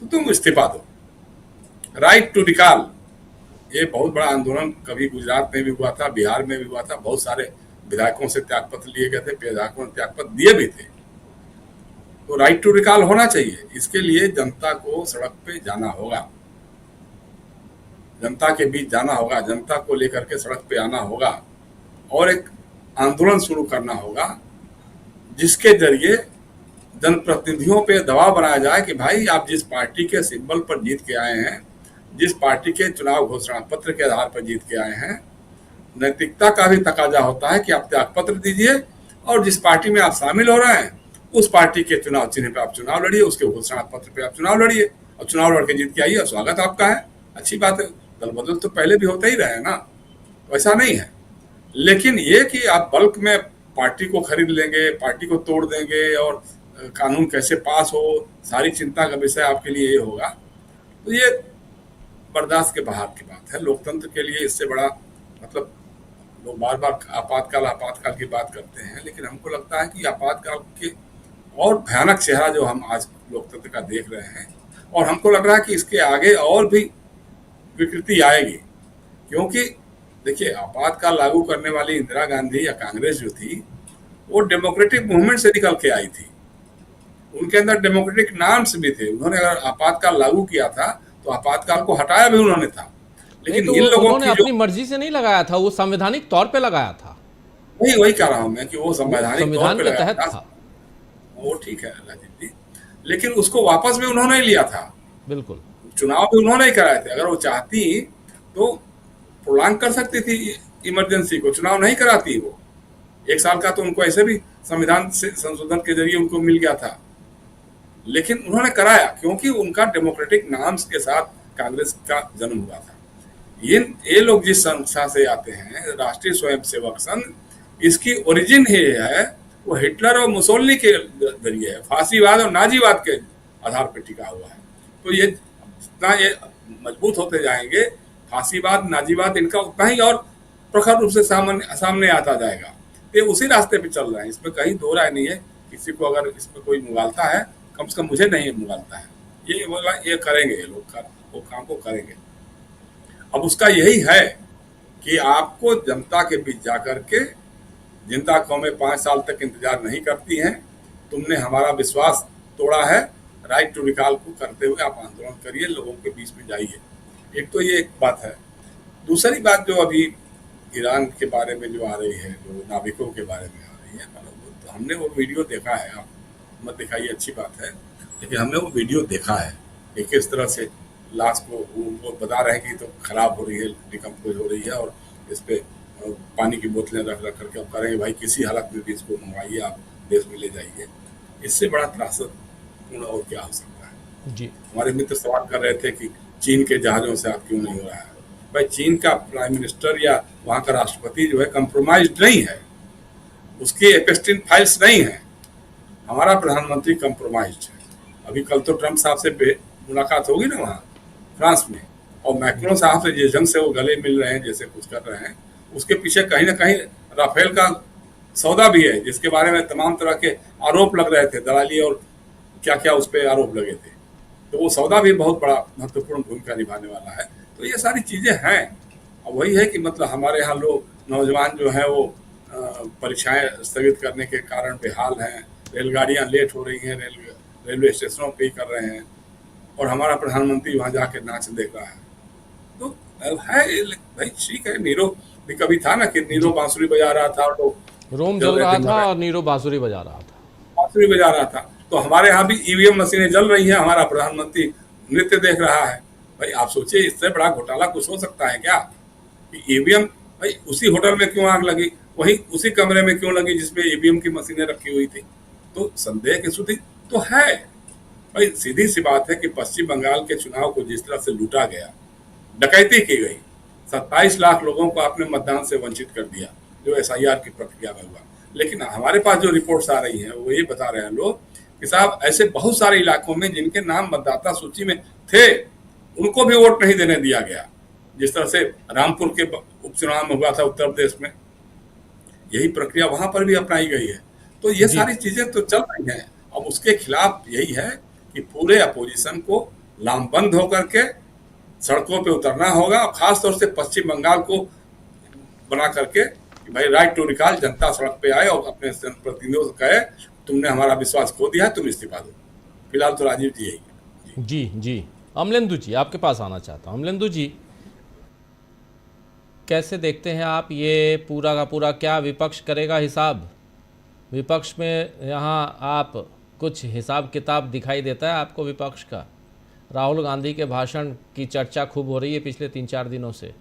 तो तुम इस्तीफा दो। राइट टू रिकॉल, ये बहुत बड़ा आंदोलन कभी गुजरात में भी हुआ था, बिहार में भी हुआ था, बहुत सारे विधायकों से त्यागपत्र लिए गए थे, विधायकों ने त्यागपत्र दिए भी थे। तो राइट टू रिकॉल होना चाहिए। इसके लिए जनता को सड़क पे जाना होगा, जनता के बीच जाना होगा, जनता को लेकर के सड़क पे आना होगा और एक आंदोलन शुरू करना होगा जिसके जरिए जनप्रतिनिधियों पे दबाव बनाया जाए कि भाई आप जिस पार्टी के सिंबल पर जीत के आए हैं, जिस पार्टी के चुनाव घोषणा पत्र के आधार पर जीत के आए हैं, नैतिकता का भी तकाजा होता है कि आप त्यागपत्र दीजिए और जिस पार्टी में आप शामिल हो रहे हैं उस पार्टी के चुनाव चिन्ह पे आप चुनाव लड़िए, उसके घोषणा पत्र पे आप चुनाव लड़िए और चुनाव लड़के जीत के आइए, स्वागत आपका है, अच्छी बात है। दल बदल तो पहले भी होते ही रहे ना, वैसा नहीं है। लेकिन ये कि आप बल्क में पार्टी को खरीद लेंगे, पार्टी को तोड़ देंगे और कानून कैसे पास हो, सारी चिंता का विषय आपके लिए ये होगा, तो ये बर्दाश्त के बाहर की बात है। लोकतंत्र के लिए इससे बड़ा, मतलब लोग बार बार आपातकाल की बात करते हैं, लेकिन हमको लगता है कि आपातकाल के और भयानक चेहरा जो हम आज लोकतंत्र का देख रहे हैं, और हमको लग रहा है कि इसके आगे और भी विकृति आएगी। क्योंकि देखिए, आपातकाल लागू करने वाली इंदिरा गांधी या कांग्रेस जो थी, वो डेमोक्रेटिक मूवमेंट से निकल के आई थी, उनके अंदर डेमोक्रेटिक नॉर्म्स भी थे। उन्होंने अगर आपातकाल लागू किया था तो आपातकाल को हटाया भी उन्होंने था। लेकिन तो इन लोगों ने अपनी मर्जी से नहीं लगाया था, वो संवैधानिक तौर पे लगाया था। वही कह रहा हूं मैं कि वो संवैधानिक तौर पे के तहत था। वो ठीक है राजीव जी, लेकिन उसको वापस भी उन्होंने ही लिया था। बिल्कुल, चुनाव भी उन्होंने ही कराए थे। अगर वो चाहती तो प्रोलॉन्ग कर सकती थी इमरजेंसी को, चुनाव नहीं कराती वो। 1 साल का तो उनको ऐसे भी संविधान से संशोधन के जरिए उनको मिल गया था, लेकिन उन्होंने कराया क्योंकि उनका डेमोक्रेटिक नॉर्म्स के साथ कांग्रेस का जन्म हुआ था। ये लोग जिस संस्था से आते हैं, राष्ट्रीय स्वयंसेवक संघ, इसकी ओरिजिन ही है वो हिटलर और मुसोलिनी के जरिए है, फांसीवाद और नाजीवाद के आधार पर टिका हुआ है। तो ये जितना ये मजबूत होते जाएंगे, फांसीवाद, नाजीवाद, इनका उतना ही और प्रखर रूप से सामने आता जाएगा। ये उसी रास्ते पे चल रहे हैं, इसमें कहीं दो राय नहीं है। किसी को अगर इसमें कोई मुगालता है, कम से कम मुझे नहीं मुगालता है, ये करेंगे ये लोग वो काम को करेंगे। अब उसका यही है कि आपको जनता के बीच जाकर के, जिनता कौमें 5 साल तक इंतजार नहीं करती हैं, तुमने हमारा विश्वास तोड़ा है, राइट टू रिकॉल को करते हुए आप आंदोलन करिए, लोगों के बीच में जाइए। एक तो ये एक बात है। दूसरी बात जो अभी ईरान के बारे में जो आ रही है, जो नाविकों के बारे में आ रही है, तो हमने वो वीडियो देखा है, आप मत दिखाइए अच्छी बात है, लेकिन हमने वो वीडियो देखा है कि किस तरह से लाश को वो बता रहे हैं कि तो खराब हो रही है, डिकम्पोज हो रही है, और इस पे पानी की बोतलें रख करके अब करेंगे भाई किसी हालत में भी इसको मंगवाइए, आप देश में ले जाइए। इससे बड़ा त्रासद और क्या हो सकता है। जी हमारे मित्र सवाल कर रहे थे कि चीन के जहाजों से आप क्यों नहीं हो रहा है। भाई चीन का प्राइम मिनिस्टर या वहाँ का राष्ट्रपति जो है कंप्रोमाइज नहीं है, उसकी एपेस्टिन फाइल्स नहीं है। हमारा प्रधानमंत्री कंप्रोमाइज है। अभी कल तो ट्रंप साहब से मुलाकात होगी ना वहाँ फ्रांस में, और मैक्रोन साहब से जिस ढंग से वो गले मिल रहे हैं, जैसे कुछ कर रहे हैं, उसके पीछे कहीं ना कहीं राफेल का सौदा भी है, जिसके बारे में तमाम तरह के आरोप लग रहे थे, दलाली और क्या क्या उस पर आरोप लगे थे। तो वो सौदा भी बहुत बड़ा महत्वपूर्ण भूमिका निभाने वाला है। तो ये सारी चीज़ें हैं। अब वही है कि मतलब हमारे यहाँ लोग नौजवान जो हैं वो परीक्षाएं स्थगित करने के कारण बेहाल हैं, रेलगाड़ियाँ लेट हो रही हैं, रेलवे स्टेशनों पे ही कर रहे हैं, और हमारा प्रधानमंत्री वहाँ जाके नाच देख रहा है। तो है भाई, ठीक है। नीरो भी कभी था ना कि नीरो बांसुरी बजा रहा था और लोग रोम जल रहा था और नीरो बांसुरी बजा रहा था, बांसुरी बजा रहा था। तो हमारे यहाँ भी ईवीएम मशीनें जल रही हैं, हमारा प्रधानमंत्री नृत्य देख रहा है। भाई आप सोचिए, इससे बड़ा घोटाला कुछ हो सकता है क्या? कि ईवीएम, भाई उसी होटल में क्यों आग लगी, वही उसी कमरे में क्यों लगी जिसमें ईवीएम की मशीनें रखी हुई थी? तो संदेह की स्थिति तो है। भाई सीधी सी बात है कि पश्चिम बंगाल के चुनाव को जिस तरह से लूटा गया, डकैती की गई, 27 लाख लोगों को आपने मतदान से वंचित कर दिया, जो एसआईआर की प्रक्रिया में हुआ। लेकिन हमारे पास जो रिपोर्ट्स आ रही हैं वो ये बता रहे हैं लोग कि साहब ऐसे बहुत सारे इलाकों में जिनके नाम मतदाता सूची में थे, उनको भी वोट नहीं देने दिया गया। जिस तरह से रामपुर के उपचुनाव में हुआ था उत्तर प्रदेश में, यही प्रक्रिया वहां पर भी अपनाई गई है। तो ये सारी चीजें तो चल रही हैं। अब उसके खिलाफ यही है कि पूरे अपोजिशन को लामबंद होकर के सड़कों पे उतरना होगा, और खासतौर से पश्चिम बंगाल को बना करके भाई राइट टू रिकॉल, जनता सड़क पे आए और अपने प्रतिनिधियों से कहे तुमने हमारा विश्वास खो दिया है, तुम इस्तीफा दो। फिलहाल तो राजीव जी यही। जी अमलेंदु जी, आपके पास आना चाहता हूँ। अमलेंदु जी, कैसे देखते हैं आप ये पूरा का पूरा, क्या विपक्ष करेगा हिसाब? विपक्ष में यहाँ आप कुछ हिसाब किताब दिखाई देता है आपको विपक्ष का? राहुल गांधी के भाषण की चर्चा खूब हो रही है पिछले 3-4 दिनों से।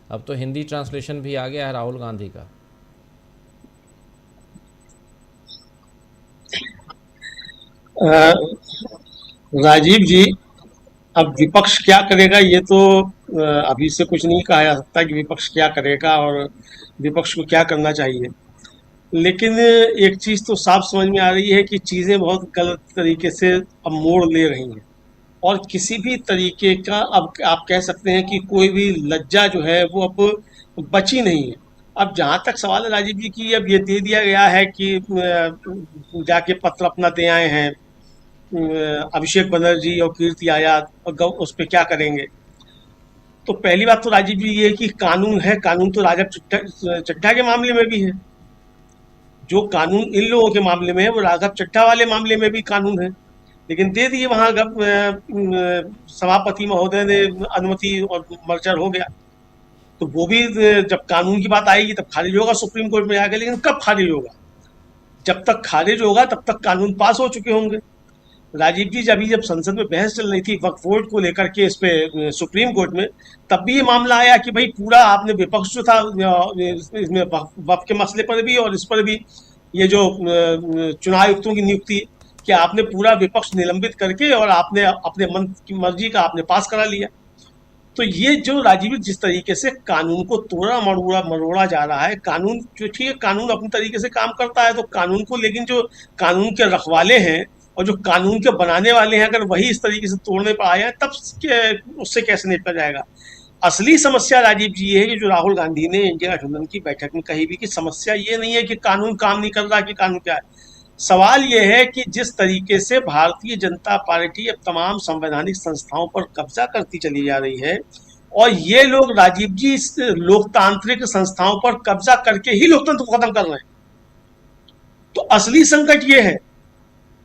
अब तो हिंदी ट्रांसलेशन भी आ गया है राहुल गांधी का। राजीव जी, अब विपक्ष क्या करेगा ये तो अभी से कुछ नहीं कहा जा सकता कि विपक्ष क्या करेगा और विपक्ष को क्या करना चाहिए। लेकिन एक चीज़ तो साफ समझ में आ रही है कि चीज़ें बहुत गलत तरीके से अब मोड़ ले रही हैं, और किसी भी तरीके का अब आप कह सकते हैं कि कोई भी लज्जा जो है वो अब बची नहीं है। अब जहाँ तक सवाल है राजीव जी की, अब ये दे दिया गया है कि जाके पत्र अपना दे आए हैं अभिषेक बनर्जी और कीर्ति आजाद, और उस पर क्या करेंगे। तो पहली बात तो राजीव जी ये कि कानून है, कानून तो राघव चड्ढा के मामले में भी है। जो कानून इन लोगों के मामले में है वो राघव चड्ढा वाले मामले में भी कानून है, लेकिन दे दिए वहाँ सभापति महोदय ने अनुमति और मर्जर हो गया। तो वो भी जब कानून की बात आएगी तब खारिज होगा सुप्रीम कोर्ट में आगे। लेकिन कब खारिज होगा? जब तक खारिज होगा तब तक कानून पास हो चुके होंगे। राजीव जी, जब संसद में बहस चल रही थी वक्फ बोर्ड को लेकर के इस पे सुप्रीम कोर्ट में, तब भी ये मामला आया कि भाई पूरा आपने विपक्ष जो था इसमें वक्फ के मसले पर भी और इस पर भी, ये जो चुनाव आयुक्तों की नियुक्ति, कि आपने पूरा विपक्ष निलंबित करके और आपने अपने मन की मर्जी का आपने पास करा लिया। तो ये जो राजीव जिस तरीके से कानून को तोड़ा मरोड़ा जा रहा है, कानून जो ठीक है, कानून अपनी तरीके से काम करता है तो कानून को, लेकिन जो कानून के रखवाले हैं और जो कानून के बनाने वाले हैं, अगर वही इस तरीके से तोड़ने पर आए हैं तब उससे कैसे निपटा जाएगा। असली समस्या राजीव जी ये है कि जो राहुल गांधी ने इंडिया गठबंधन की बैठक में कही भी कि समस्या ये नहीं है कि कानून काम नहीं कर रहा, कि कानून क्या है। सवाल यह है कि जिस तरीके से भारतीय जनता पार्टी अब तमाम संवैधानिक संस्थाओं पर कब्जा करती चली जा रही है और ये लोग राजीव जी इस लोकतांत्रिक संस्थाओं पर कब्जा करके ही लोकतंत्र को खत्म कर रहे हैं, तो असली संकट ये है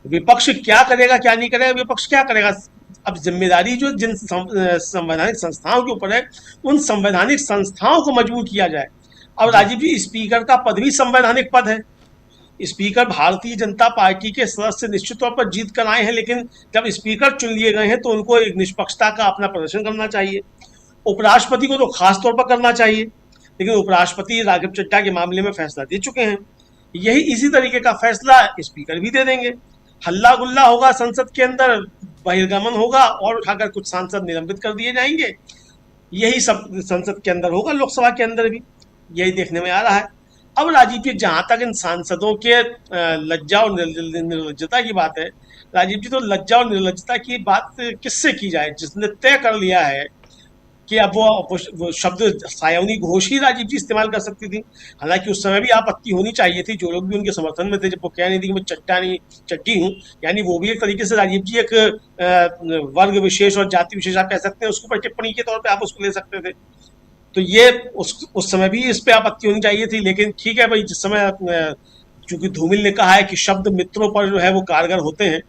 विपक्ष क्या करेगा क्या नहीं करेगा। विपक्ष क्या करेगा, अब जिम्मेदारी जो जिन संवैधानिक संस्थाओं के ऊपर है उन संवैधानिक संस्थाओं को मजबूर किया जाए। अब राजीव जी स्पीकर का पद भी संवैधानिक पद है, स्पीकर भारतीय जनता पार्टी के सदस्य निश्चित तौर पर जीत कर आए हैं, लेकिन जब स्पीकर चुन लिए गए हैं तो उनको एक निष्पक्षता का अपना प्रदर्शन करना चाहिए। उपराष्ट्रपति को तो खास तौर पर करना चाहिए, लेकिन उपराष्ट्रपति राघव चड्ढा के मामले में फैसला दे चुके हैं, यही इसी तरीके का फैसला स्पीकर भी दे देंगे। हल्ला गुल्ला होगा संसद के अंदर, बहिर्गमन होगा और उठाकर कुछ सांसद निलंबित कर दिए जाएंगे, यही सब संसद के अंदर होगा, लोकसभा के अंदर भी यही देखने में आ रहा है। अब राजीव जी जहां तक इन सांसदों के लज्जा और निर्लज्जता की बात है, राजीव जी तो लज्जा और निर्लज्जता की बात किससे की जाए जिसने तय कर लिया है कि अब वो शब्द सायोनी घोष ही राजीव जी इस्तेमाल कर सकती थी। हालांकि उस समय भी आपत्ति होनी चाहिए थी, जो लोग भी उनके समर्थन में थे, जब वो कह रही थी कि मैं चट्टी हूँ, यानी वो भी एक तरीके से राजीव जी एक वर्ग विशेष और जाति विशेष आप कह सकते हैं, उसके ऊपर टिप्पणी के तौर पर आप उसको ले सकते थे। तो ये उस समय भी इस पे आपत्ति होनी चाहिए थी, लेकिन ठीक है भाई, जिस समय चूंकि धूमिल ने कहा है कि शब्द मित्रों पर जो है वो कारगर होते हैं,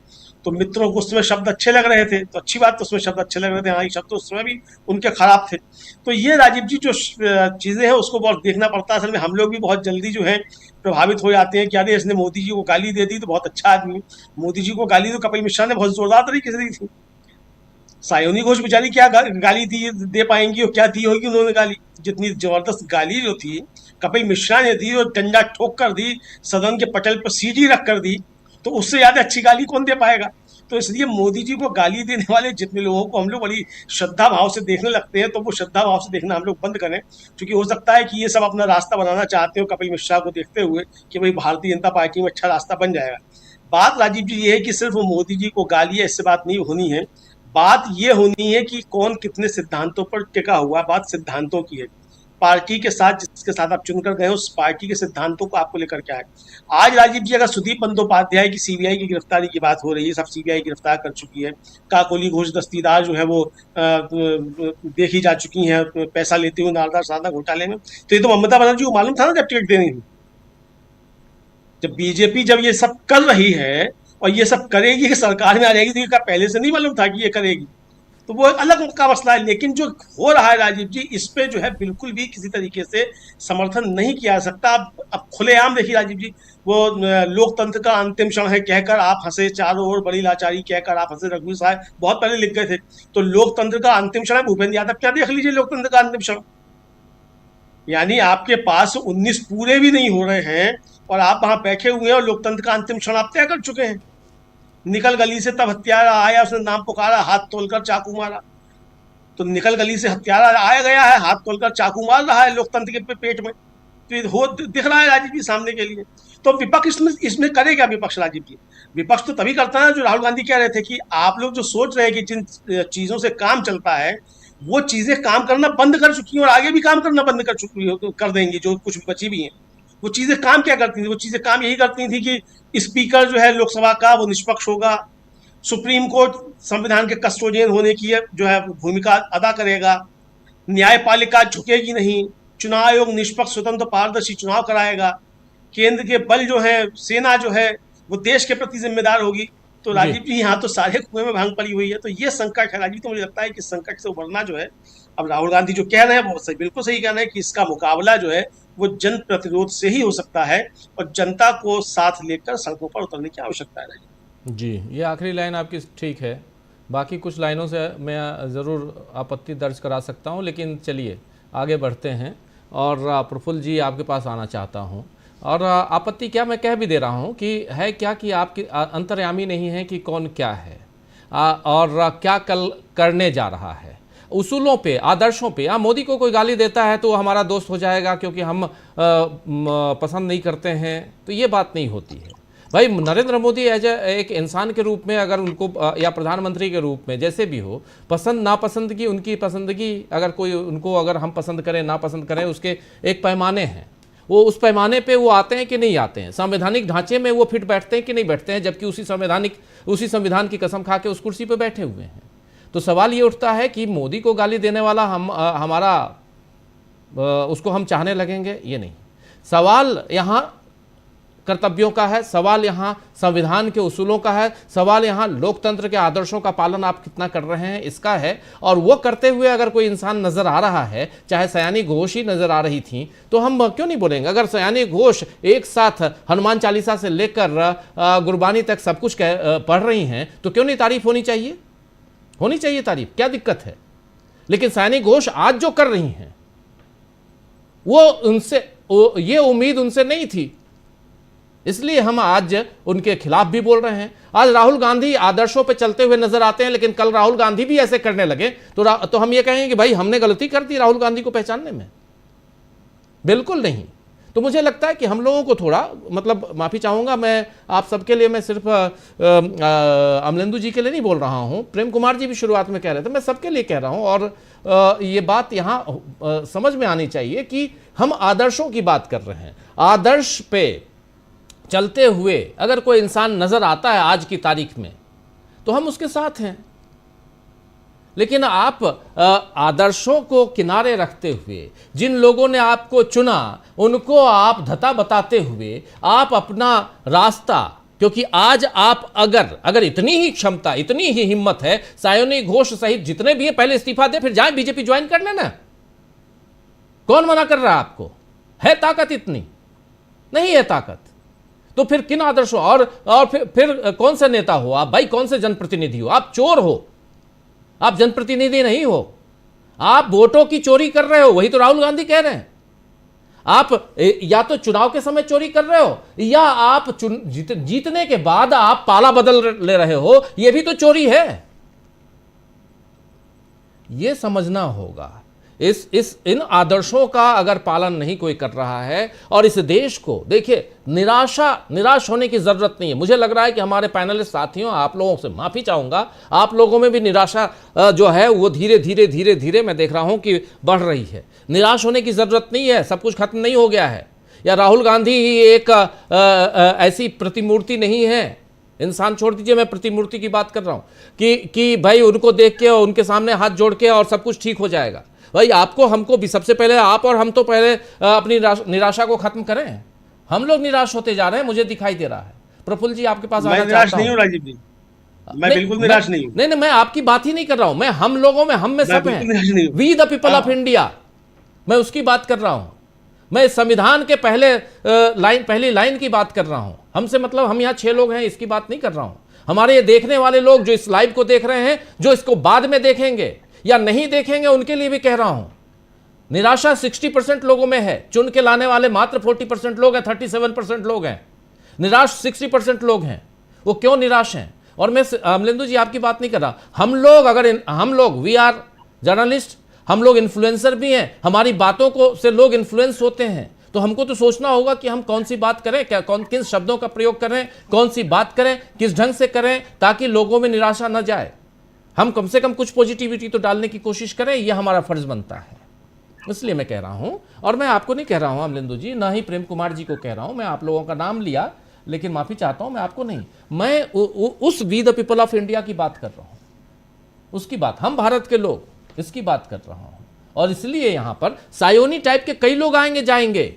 तो मित्रों को उस समय शब्द अच्छे लग रहे थे तो अच्छी बात, तो उसमें शब्द अच्छे लग रहे थे, हालांकि शब्द तो उस समय भी उनके खराब थे। तो ये राजीव जी जो चीजें हैं उसको बहुत देखना पड़ता है। असल में हम लोग भी बहुत जल्दी जो है प्रभावित हो जाते हैं कि अरे इसने मोदी जी को गाली दे दी तो बहुत अच्छा आदमी। मोदी जी को गाली तो कपिल मिश्रा ने बहुत जोरदार तरीके से दी थी, सायोनी घोष बेचारी क्या गाली दे पाएंगी और क्या दी होगी उन्होंने गाली। जितनी जबरदस्त गाली जो थी कपिल मिश्रा ने दी और डंडा ठोक कर दी, सदन के पटल पर सीढ़ी रख कर दी, तो उससे ज्यादा अच्छी गाली कौन दे पाएगा। तो इसलिए मोदी जी को गाली देने वाले जितने लोगों को हम लोग बड़ी श्रद्धा भाव से देखने लगते हैं, तो वो श्रद्धा भाव से देखना हम लोग बंद करें, क्योंकि हो सकता है कि ये सब अपना रास्ता बनाना चाहते हो कपिल मिश्रा को देखते हुए कि भाई भारतीय जनता पार्टी में अच्छा रास्ता बन जाएगा। बात राजीव जी ये है कि सिर्फ मोदी जी को गाली है इससे बात नहीं होनी है, बात ये होनी है कि कौन कितने सिद्धांतों पर टिका हुआ। बात सिद्धांतों की है, पार्टी के साथ जिसके साथ आप चुनकर गए उस पार्टी के सिद्धांतों को आपको लेकर क्या है। आज राजीव जी अगर सुदीप बंदोपाध्याय की सीबीआई की गिरफ्तारी की बात हो रही है, सब सीबीआई गिरफ्तार कर चुकी है, काकोली घोष दस्तीदार जो है वो देखी जा चुकी हैं पैसा लेते हुए नालंदा साधा घोटाले में, तो ये तो ममता बनर्जी को मालूम था ना जब टिकट देनी थी। जब बीजेपी जब ये सब कर रही है और ये सब करेगी कि सरकार में आ जाएगी, तो ये क्या पहले से नहीं मालूम था कि ये करेगी, तो वो अलग का मसला है। लेकिन जो हो रहा है राजीव जी, इस पे जो है बिल्कुल भी किसी तरीके से समर्थन नहीं किया जा सकता। अब खुलेआम देखिए राजीव जी, वो लोकतंत्र का अंतिम क्षण है कहकर आप हंसे, चारों ओर बड़ी लाचारी कहकर आप हंसे, रघुवीर साहब बहुत पहले लिख गए थे, तो लोकतंत्र का अंतिम क्षण है भूपेंद्र यादव, क्या देख लीजिए लोकतंत्र का अंतिम क्षण। यानी आपके पास 19 पूरे भी नहीं हो रहे हैं और आप वहां बैठे हुए हैं और लोकतंत्र का अंतिम क्षण आप तय कर चुके हैं। निकल गली से तब हत्यारा आया, उसने नाम पुकारा, हाथ तोलकर चाकू मारा, तो निकल गली से हत्यारा आया गया है, हाथ तोलकर चाकू मार रहा है लोकतंत्र के पेट में, तो हो दिख रहा है राजीव जी सामने के लिए। तो विपक्ष इसमें करे क्या विपक्ष राजीव जी? विपक्ष तो तभी करता है जो राहुल गांधी कह रहे थे कि आप लोग जो सोच रहे हैं कि जिन चीजों से काम चलता है वो चीजें काम करना बंद कर चुकी हैं और आगे भी काम करना बंद कर चुकी है, कर देंगी, जो कुछ बची भी हैं। वो चीजें काम क्या करती थी? वो चीजें काम यही करती थी कि स्पीकर जो है लोकसभा का वो निष्पक्ष होगा, सुप्रीम कोर्ट संविधान के कस्टोडियन होने की जो है भूमिका अदा करेगा, न्यायपालिका झुकेगी नहीं, चुनाव आयोग निष्पक्ष स्वतंत्र पारदर्शी चुनाव कराएगा, केंद्र के बल जो है, सेना जो है वो देश के प्रति जिम्मेदार होगी। तो राजीव जी यहाँ तो सारे कुएं में भांग पड़ी हुई है, तो ये संकट है राजीव। तो मुझे लगता है कि संकट से उभरना जो है, अब राहुल गांधी जो कह रहे हैं वो सही, बिल्कुल सही कह रहे हैं कि इसका मुकाबला जो है वो जन प्रतिरोध से ही हो सकता है और जनता को साथ लेकर सड़कों पर उतरने की आवश्यकता है। जी, ये आखिरी लाइन आपकी ठीक है, बाकी कुछ लाइनों से मैं ज़रूर आपत्ति दर्ज करा सकता हूँ, लेकिन चलिए आगे बढ़ते हैं। और प्रफुल्ल जी आपके पास आना चाहता हूँ। और आपत्ति क्या, मैं कह भी दे रहा हूँ कि है क्या कि आपकी अंतर्यामी नहीं है कि कौन क्या है और क्या कल करने जा रहा है। उसूलों पे, आदर्शों पे, मोदी को कोई गाली देता है तो हमारा दोस्त हो जाएगा क्योंकि हम पसंद नहीं करते हैं, तो ये बात नहीं होती है भाई। नरेंद्र मोदी एज एक इंसान के रूप में अगर उनको, या प्रधानमंत्री के रूप में, जैसे भी हो, पसंद नापसंद की, उनकी पसंदगी, अगर कोई उनको अगर हम पसंद करें नापसंद करें, उसके एक पैमाने हैं। वो उस पैमाने पे वो आते हैं कि नहीं आते हैं, संवैधानिक ढांचे में वो फिट बैठते हैं कि नहीं बैठते हैं, जबकि उसी संविधान की कसम खा के उस कुर्सी पे बैठे हुए हैं। तो सवाल ये उठता है कि मोदी को गाली देने वाला उसको हम चाहने लगेंगे? ये नहीं। सवाल यहाँ कर्तव्यों का है, सवाल यहाँ संविधान के उसूलों का है, सवाल यहाँ लोकतंत्र के आदर्शों का पालन आप कितना कर रहे हैं इसका है। और वो करते हुए अगर कोई इंसान नजर आ रहा है, चाहे सयानी घोष ही नजर आ रही थी, तो हम क्यों नहीं बोलेंगे? अगर सयानी घोष एक साथ हनुमान चालीसा से लेकर गुरबानी तक सब कुछ पढ़ रही हैं, तो क्यों नहीं तारीफ होनी चाहिए? होनी चाहिए तारीफ, क्या दिक्कत है? लेकिन सयानी घोष आज जो कर रही हैं ये उम्मीद उनसे नहीं थी, इसलिए हम आज उनके खिलाफ भी बोल रहे हैं। आज राहुल गांधी आदर्शों पे चलते हुए नजर आते हैं, लेकिन कल राहुल गांधी भी ऐसे करने लगे तो हम ये कहेंगे कि भाई हमने गलती कर दी राहुल गांधी को पहचानने में? बिल्कुल नहीं। तो मुझे लगता है कि हम लोगों को थोड़ा, मतलब माफी चाहूंगा मैं आप सबके लिए, मैं सिर्फ अमलेंदु जी के लिए नहीं बोल रहा हूं, प्रेम कुमार जी भी शुरुआत में कह रहे थे, मैं सबके लिए कह रहा हूं। और ये बात यहां समझ में आनी चाहिए कि हम आदर्शों की बात कर रहे हैं। आदर्श पे चलते हुए अगर कोई इंसान नजर आता है आज की तारीख में, तो हम उसके साथ हैं। लेकिन आप आदर्शों को किनारे रखते हुए जिन लोगों ने आपको चुना उनको आप धता बताते हुए आप अपना रास्ता, क्योंकि आज आप अगर इतनी ही क्षमता, इतनी ही हिम्मत है, सायोनी घोष सहित जितने भी है पहले इस्तीफा दे, फिर जाए बीजेपी ज्वाइन कर लेना। कौन मना कर रहा है आपको? है ताकत इतनी? नहीं है ताकत, तो फिर किन आदर्शों और फिर कौन से नेता हो आप भाई? कौन से जनप्रतिनिधि हो आप? चोर हो आप, जनप्रतिनिधि नहीं हो। आप वोटों की चोरी कर रहे हो, वही तो राहुल गांधी कह रहे हैं। आप या तो चुनाव के समय चोरी कर रहे हो, या आप जीतने के बाद आप पाला बदल ले रहे हो, यह भी तो चोरी है। यह समझना होगा। इन आदर्शों का अगर पालन नहीं कोई कर रहा है, और इस देश को देखिए, निराश होने की जरूरत नहीं है। मुझे लग रहा है कि हमारे पैनलिस्ट साथियों, आप लोगों से माफी चाहूंगा, आप लोगों में भी निराशा जो है वो धीरे धीरे मैं देख रहा हूं कि बढ़ रही है। निराश होने की जरूरत नहीं है, सब कुछ खत्म नहीं हो गया है। या राहुल गांधी ही एक ऐसी प्रतिमूर्ति नहीं है। इंसान छोड़ दीजिए, मैं प्रतिमूर्ति की बात कर रहा हूं कि भाई उनको देख के और उनके सामने हाथ जोड़ के और सब कुछ ठीक हो जाएगा। भाई आपको हमको भी, सबसे पहले आप और हम तो पहले अपनी निराशा को खत्म करें। हम लोग निराश होते जा रहे हैं, मुझे दिखाई दे रहा है। प्रफुल्ल जी आपके पास आना चाहता हूं। राजीव जी, मैं बिल्कुल निराश नहीं हूं। नहीं, मैं आपकी बात ही नहीं कर रहा हूं। मैं हम लोगों में, हम में सब हैं, we the people of India, मैं उसकी बात कर रहा हूं। मैं संविधान के पहली लाइन की बात कर रहा हूं। हमसे मतलब हम यहाँ 6 लोग हैं, इसकी बात नहीं कर रहा हूं। हमारे ये देखने वाले लोग जो इस लाइव को देख रहे हैं, जो इसको बाद में देखेंगे या नहीं देखेंगे, उनके लिए भी कह रहा हूं। निराशा 60% लोगों में है, चुन के लाने वाले मात्र 40% लोग हैं, 37% लोग हैं। निराश 60% लोग हैं। वो क्यों निराश हैं? और मैं अमलेंदु जी आपकी बात नहीं कर रहा। हम लोग वी आर जर्नलिस्ट, हम लोग इन्फ्लुएंसर भी हैं। हमारी बातों को से लोग इन्फ्लुएंस होते हैं, तो हमको तो सोचना होगा कि हम कौन सी बात करें, किन शब्दों का प्रयोग करें, कौन सी बात करें, किस ढंग से करें, ताकि लोगों में निराशा न जाए। हम कम से कम कुछ पॉजिटिविटी तो डालने की कोशिश करें, यह हमारा फर्ज बनता है। इसलिए मैं कह रहा हूं, और मैं आपको नहीं कह रहा हूं अमलेंदु जी, ना ही प्रेम कुमार जी को कह रहा हूं। मैं आप लोगों का नाम लिया, लेकिन माफी चाहता हूं, मैं आपको नहीं, मैं उस we the people of India की बात कर रहा हूं। उसकी बात, हम भारत के लोग, इसकी बात कर रहा हूं। और इसलिए यहां पर सायोनी टाइप के कई लोग आएंगे जाएंगे,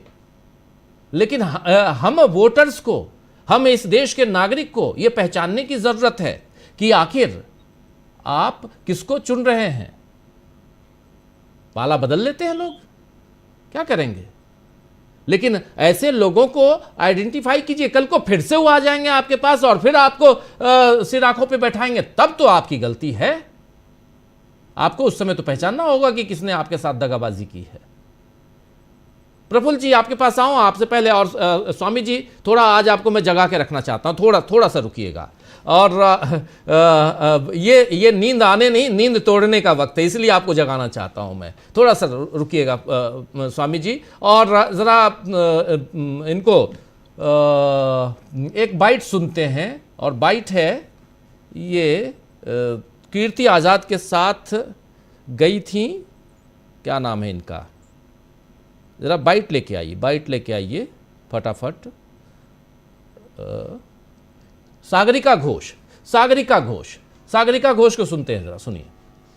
लेकिन हम वोटर्स को, हम इस देश के नागरिक को यह पहचानने की जरूरत है कि आखिर आप किसको चुन रहे हैं। पाला बदल लेते हैं लोग, क्या करेंगे? लेकिन ऐसे लोगों को आइडेंटिफाई कीजिए। कल को फिर से वो आ जाएंगे आपके पास और फिर आपको सिर आंखों पे बैठाएंगे, तब तो आपकी गलती है। आपको उस समय तो पहचानना होगा कि किसने आपके साथ दगाबाजी की है। प्रफुल्ल जी आपके पास आऊं आपसे पहले, और स्वामी जी थोड़ा आज आपको मैं जगा के रखना चाहता हूं, थोड़ा सा रुकिएगा। और ये नींद आने नहीं, नींद तोड़ने का वक्त है, इसलिए आपको जगाना चाहता हूं मैं। थोड़ा सा रुकिएगा स्वामी जी, और ज़रा इनको एक बाइट सुनते हैं। और बाइट है ये, कीर्ति आज़ाद के साथ गई थी, क्या नाम है इनका, ज़रा बाइट लेके आइए फटाफट। सागरिका घोष को सुनते हैं, ज़रा सुनिए।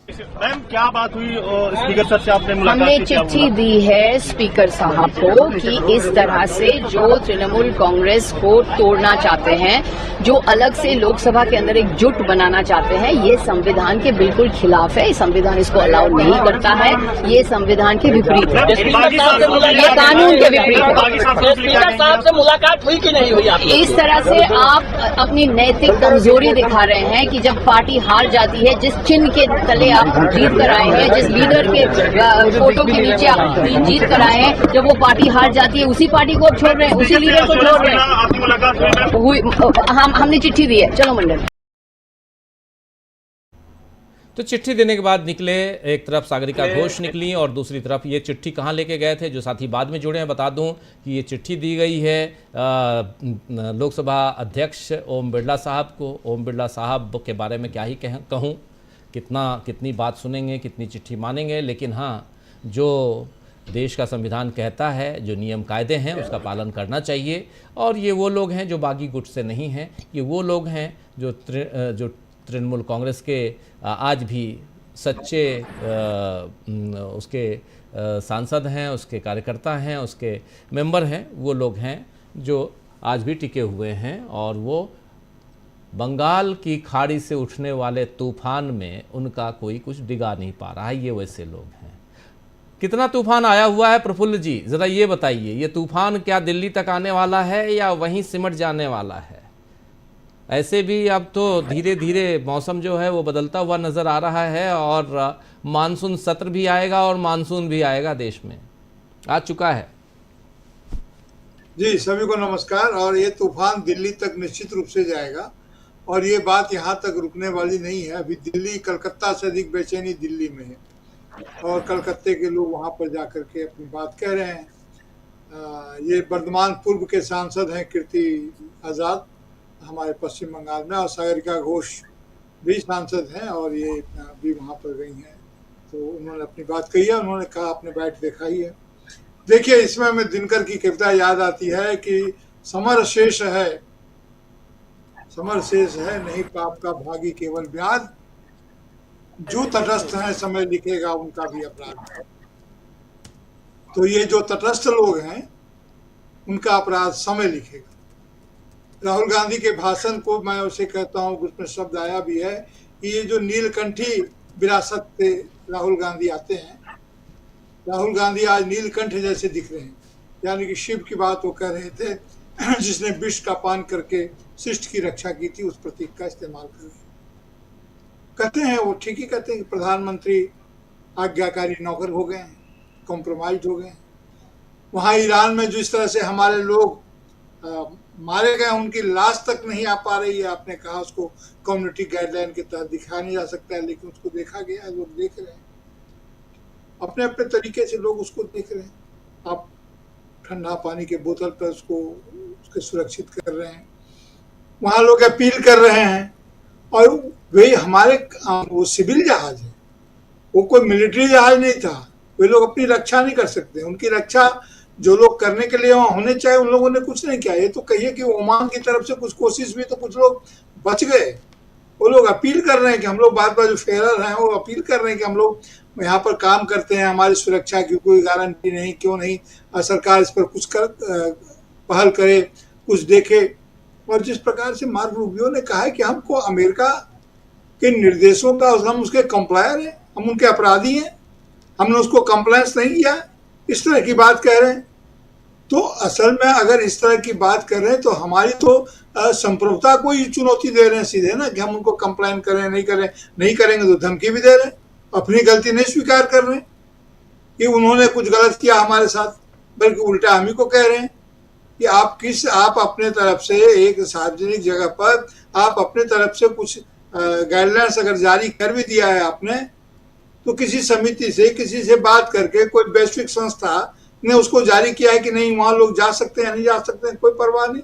मैम क्या बात हुई स्पीकर सर से आपने मुलाकात हमने चिट्ठी दी है स्पीकर साहब को कि इस तरह से जो तृणमूल कांग्रेस को तोड़ना चाहते हैं, जो अलग से लोकसभा के अंदर एक जुट बनाना चाहते हैं, ये संविधान के बिल्कुल खिलाफ है। संविधान इसको अलाउ नहीं करता है, ये संविधान के विपरीत है, ये कानून के विपरीत है। स्पीकर साहब से मुलाकात हुई कि नहीं हुई आपकी? इस तरह से आप अपनी नैतिक कमजोरी दिखा रहे हैं कि जब पार्टी हार जाती है, जिस चिन्ह के तले आप जीत कर आए हैं, जिस लीडर के फोटो के नीचे आप जीत कर आए हैं, जब वो पार्टी हार जाती है उसी पार्टी को छोड़ रहे हैं, उसी लीडर को छोड़ रहे हैं। हमने चिट्ठी दी है। चलो मंडल। तो चिट्ठी देने के बाद निकले, एक तरफ सागरिका घोष निकली और दूसरी तरफ ये चिट्ठी कहाँ लेके गए थे, जो साथी बाद में जुड़े हैं बता दूं कि ये चिट्ठी दी गई है लोकसभा अध्यक्ष ओम बिरला साहब को। ओम बिरला साहब के बारे में क्या ही कहूँ, कितनी बात सुनेंगे, कितनी चिट्ठी मानेंगे, लेकिन हाँ, जो देश का संविधान कहता है, जो नियम कायदे हैं, उसका पालन करना चाहिए। और ये वो लोग हैं जो बागी गुट से नहीं हैं, ये वो लोग हैं जो तृणमूल कांग्रेस के आज भी सच्चे उसके सांसद हैं, उसके कार्यकर्ता हैं, उसके मेंबर हैं। वो लोग हैं जो आज भी टिके हुए हैं और वो बंगाल की खाड़ी से उठने वाले तूफान में उनका कोई कुछ डिगा नहीं पा रहा है। ये वैसे लोग हैं। कितना तूफान आया हुआ है प्रफुल्ल जी, ज़रा ये बताइए, ये तूफान क्या दिल्ली तक आने वाला है या वहीं सिमट जाने वाला है? ऐसे भी अब तो धीरे धीरे मौसम जो है वो बदलता हुआ नज़र आ रहा है और मानसून सत्र भी आएगा और मानसून भी आएगा, देश में आ चुका है। जी सभी को नमस्कार। और ये तूफान दिल्ली तक निश्चित रूप से जाएगा और ये बात यहाँ तक रुकने वाली नहीं है। अभी दिल्ली कलकत्ता से अधिक बेचैनी दिल्ली में है और कलकत्ते के लोग वहाँ पर जाकर के अपनी बात कह रहे हैं। ये वर्धमान पूर्व के सांसद हैं कीर्ति आज़ाद हमारे पश्चिम बंगाल में, और सागरिका घोष भी सांसद हैं और ये भी वहाँ पर गई हैं। तो उन्होंने अपनी बात कही है। उन्होंने कहा आपने बैठ देखा ही है। देखिए, इसमें हमें दिनकर की कविता याद आती है कि समर शेष है नहीं पाप का भागी केवल ब्याज, जो तटस्थ हैं समय लिखेगा उनका भी अपराध। तो ये जो तटस्थ लोग हैं उनका अपराध समय लिखेगा। राहुल गांधी के भाषण को मैं उसे कहता हूँ, उसमें शब्द आया भी है कि ये जो नीलकंठी विरासत से राहुल गांधी आते हैं, राहुल गांधी आज नीलकंठ जैसे दिख रहे हैं। यानी कि शिव की बात वो कह रहे थे, जिसने विष का पान करके शिष्ट की रक्षा की थी, उस प्रतीक का इस्तेमाल कर रहे हैं। कहते हैं वो ठीक ही कहते हैं कि प्रधानमंत्री आज्ञाकारी नौकर हो गए हैं, कॉम्प्रोमाइज हो गए हैं। वहाँ ईरान में जिस तरह से हमारे लोग मारे गए, उनकी लाश तक नहीं आ पा रही है। आपने कहा उसको कम्युनिटी गाइडलाइन के तहत दिखाया नहीं जा सकता है, लेकिन उसको देखा गया है, लोग देख रहे हैं अपने अपने तरीके से, लोग उसको देख रहे हैं। आप ठंडा पानी के बोतल पर उसके सुरक्षित कर रहे हैं, वहाँ लोग अपील कर रहे हैं। और वे हमारे वो सिविल जहाज है, वो कोई मिलिट्री जहाज नहीं था। वे लोग अपनी रक्षा नहीं कर सकते, उनकी रक्षा जो लोग करने के लिए वहाँ होने चाहिए उन लोगों ने कुछ नहीं किया। ये तो कहिए कि ओमान की तरफ से कुछ कोशिश हुई तो कुछ लोग बच गए। वो लोग अपील कर रहे हैं कि हम लोग बार बार जो फेरर हैं वो अपील कर रहे हैं कि हम लोग यहाँ पर काम करते हैं, हमारी सुरक्षा की कोई गारंटी नहीं, क्यों नहीं सरकार इस पर कुछ पहल करे, कुछ देखे। और जिस प्रकार से मार्क रूबियो ने कहा है कि हमको अमेरिका के निर्देशों का हम उसके कंप्लायर हैं, हम उनके अपराधी हैं, हमने उसको कंप्लायंस नहीं किया, इस तरह की बात कह रहे हैं। तो असल में अगर इस तरह की बात कर रहे हैं तो हमारी तो संप्रभुता को ही चुनौती दे रहे हैं सीधे ना, कि हम उनको कंप्लेन करें, नहीं करेंगे तो धमकी भी दे रहे हैं। अपनी गलती नहीं स्वीकार कर रहे हैं कि उन्होंने कुछ गलत किया हमारे साथ, बल्कि उल्टा हम ही को कह रहे हैं कि आप अपने तरफ से एक सार्वजनिक जगह पर आप अपने तरफ से कुछ गाइडलाइंस अगर जारी कर भी दिया है आपने, तो किसी समिति से किसी से बात करके कोई वैश्विक संस्था ने उसको जारी किया है कि नहीं वहां लोग जा सकते हैं नहीं जा सकते हैं, कोई परवाह नहीं।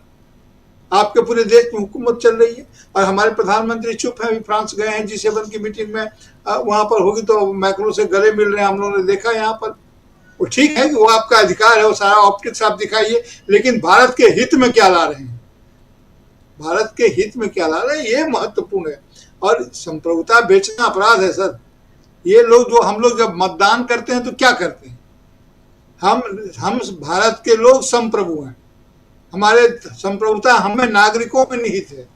आपके पूरे देश में हुकूमत चल रही है और हमारे प्रधानमंत्री चुप हैं। अभी फ्रांस गए हैं G7 की मीटिंग में, वहां पर होगी तो मैक्रो से गले मिल रहे हैं, हम लोगों ने देखा यहाँ पर। वो ठीक है कि वो आपका अधिकार है, वो सारा ऑप्टिक्स आप दिखाइए, लेकिन भारत के हित में क्या ला रहे हैं, भारत के हित में क्या ला रहे हैं, ये महत्वपूर्ण है। और संप्रभुता बेचना अपराध है सर। ये लोग जो हम लोग जब मतदान करते हैं तो क्या करते हैं, हम भारत के लोग संप्रभु हैं, हमारे संप्रभुता हमें नागरिकों में निहित है।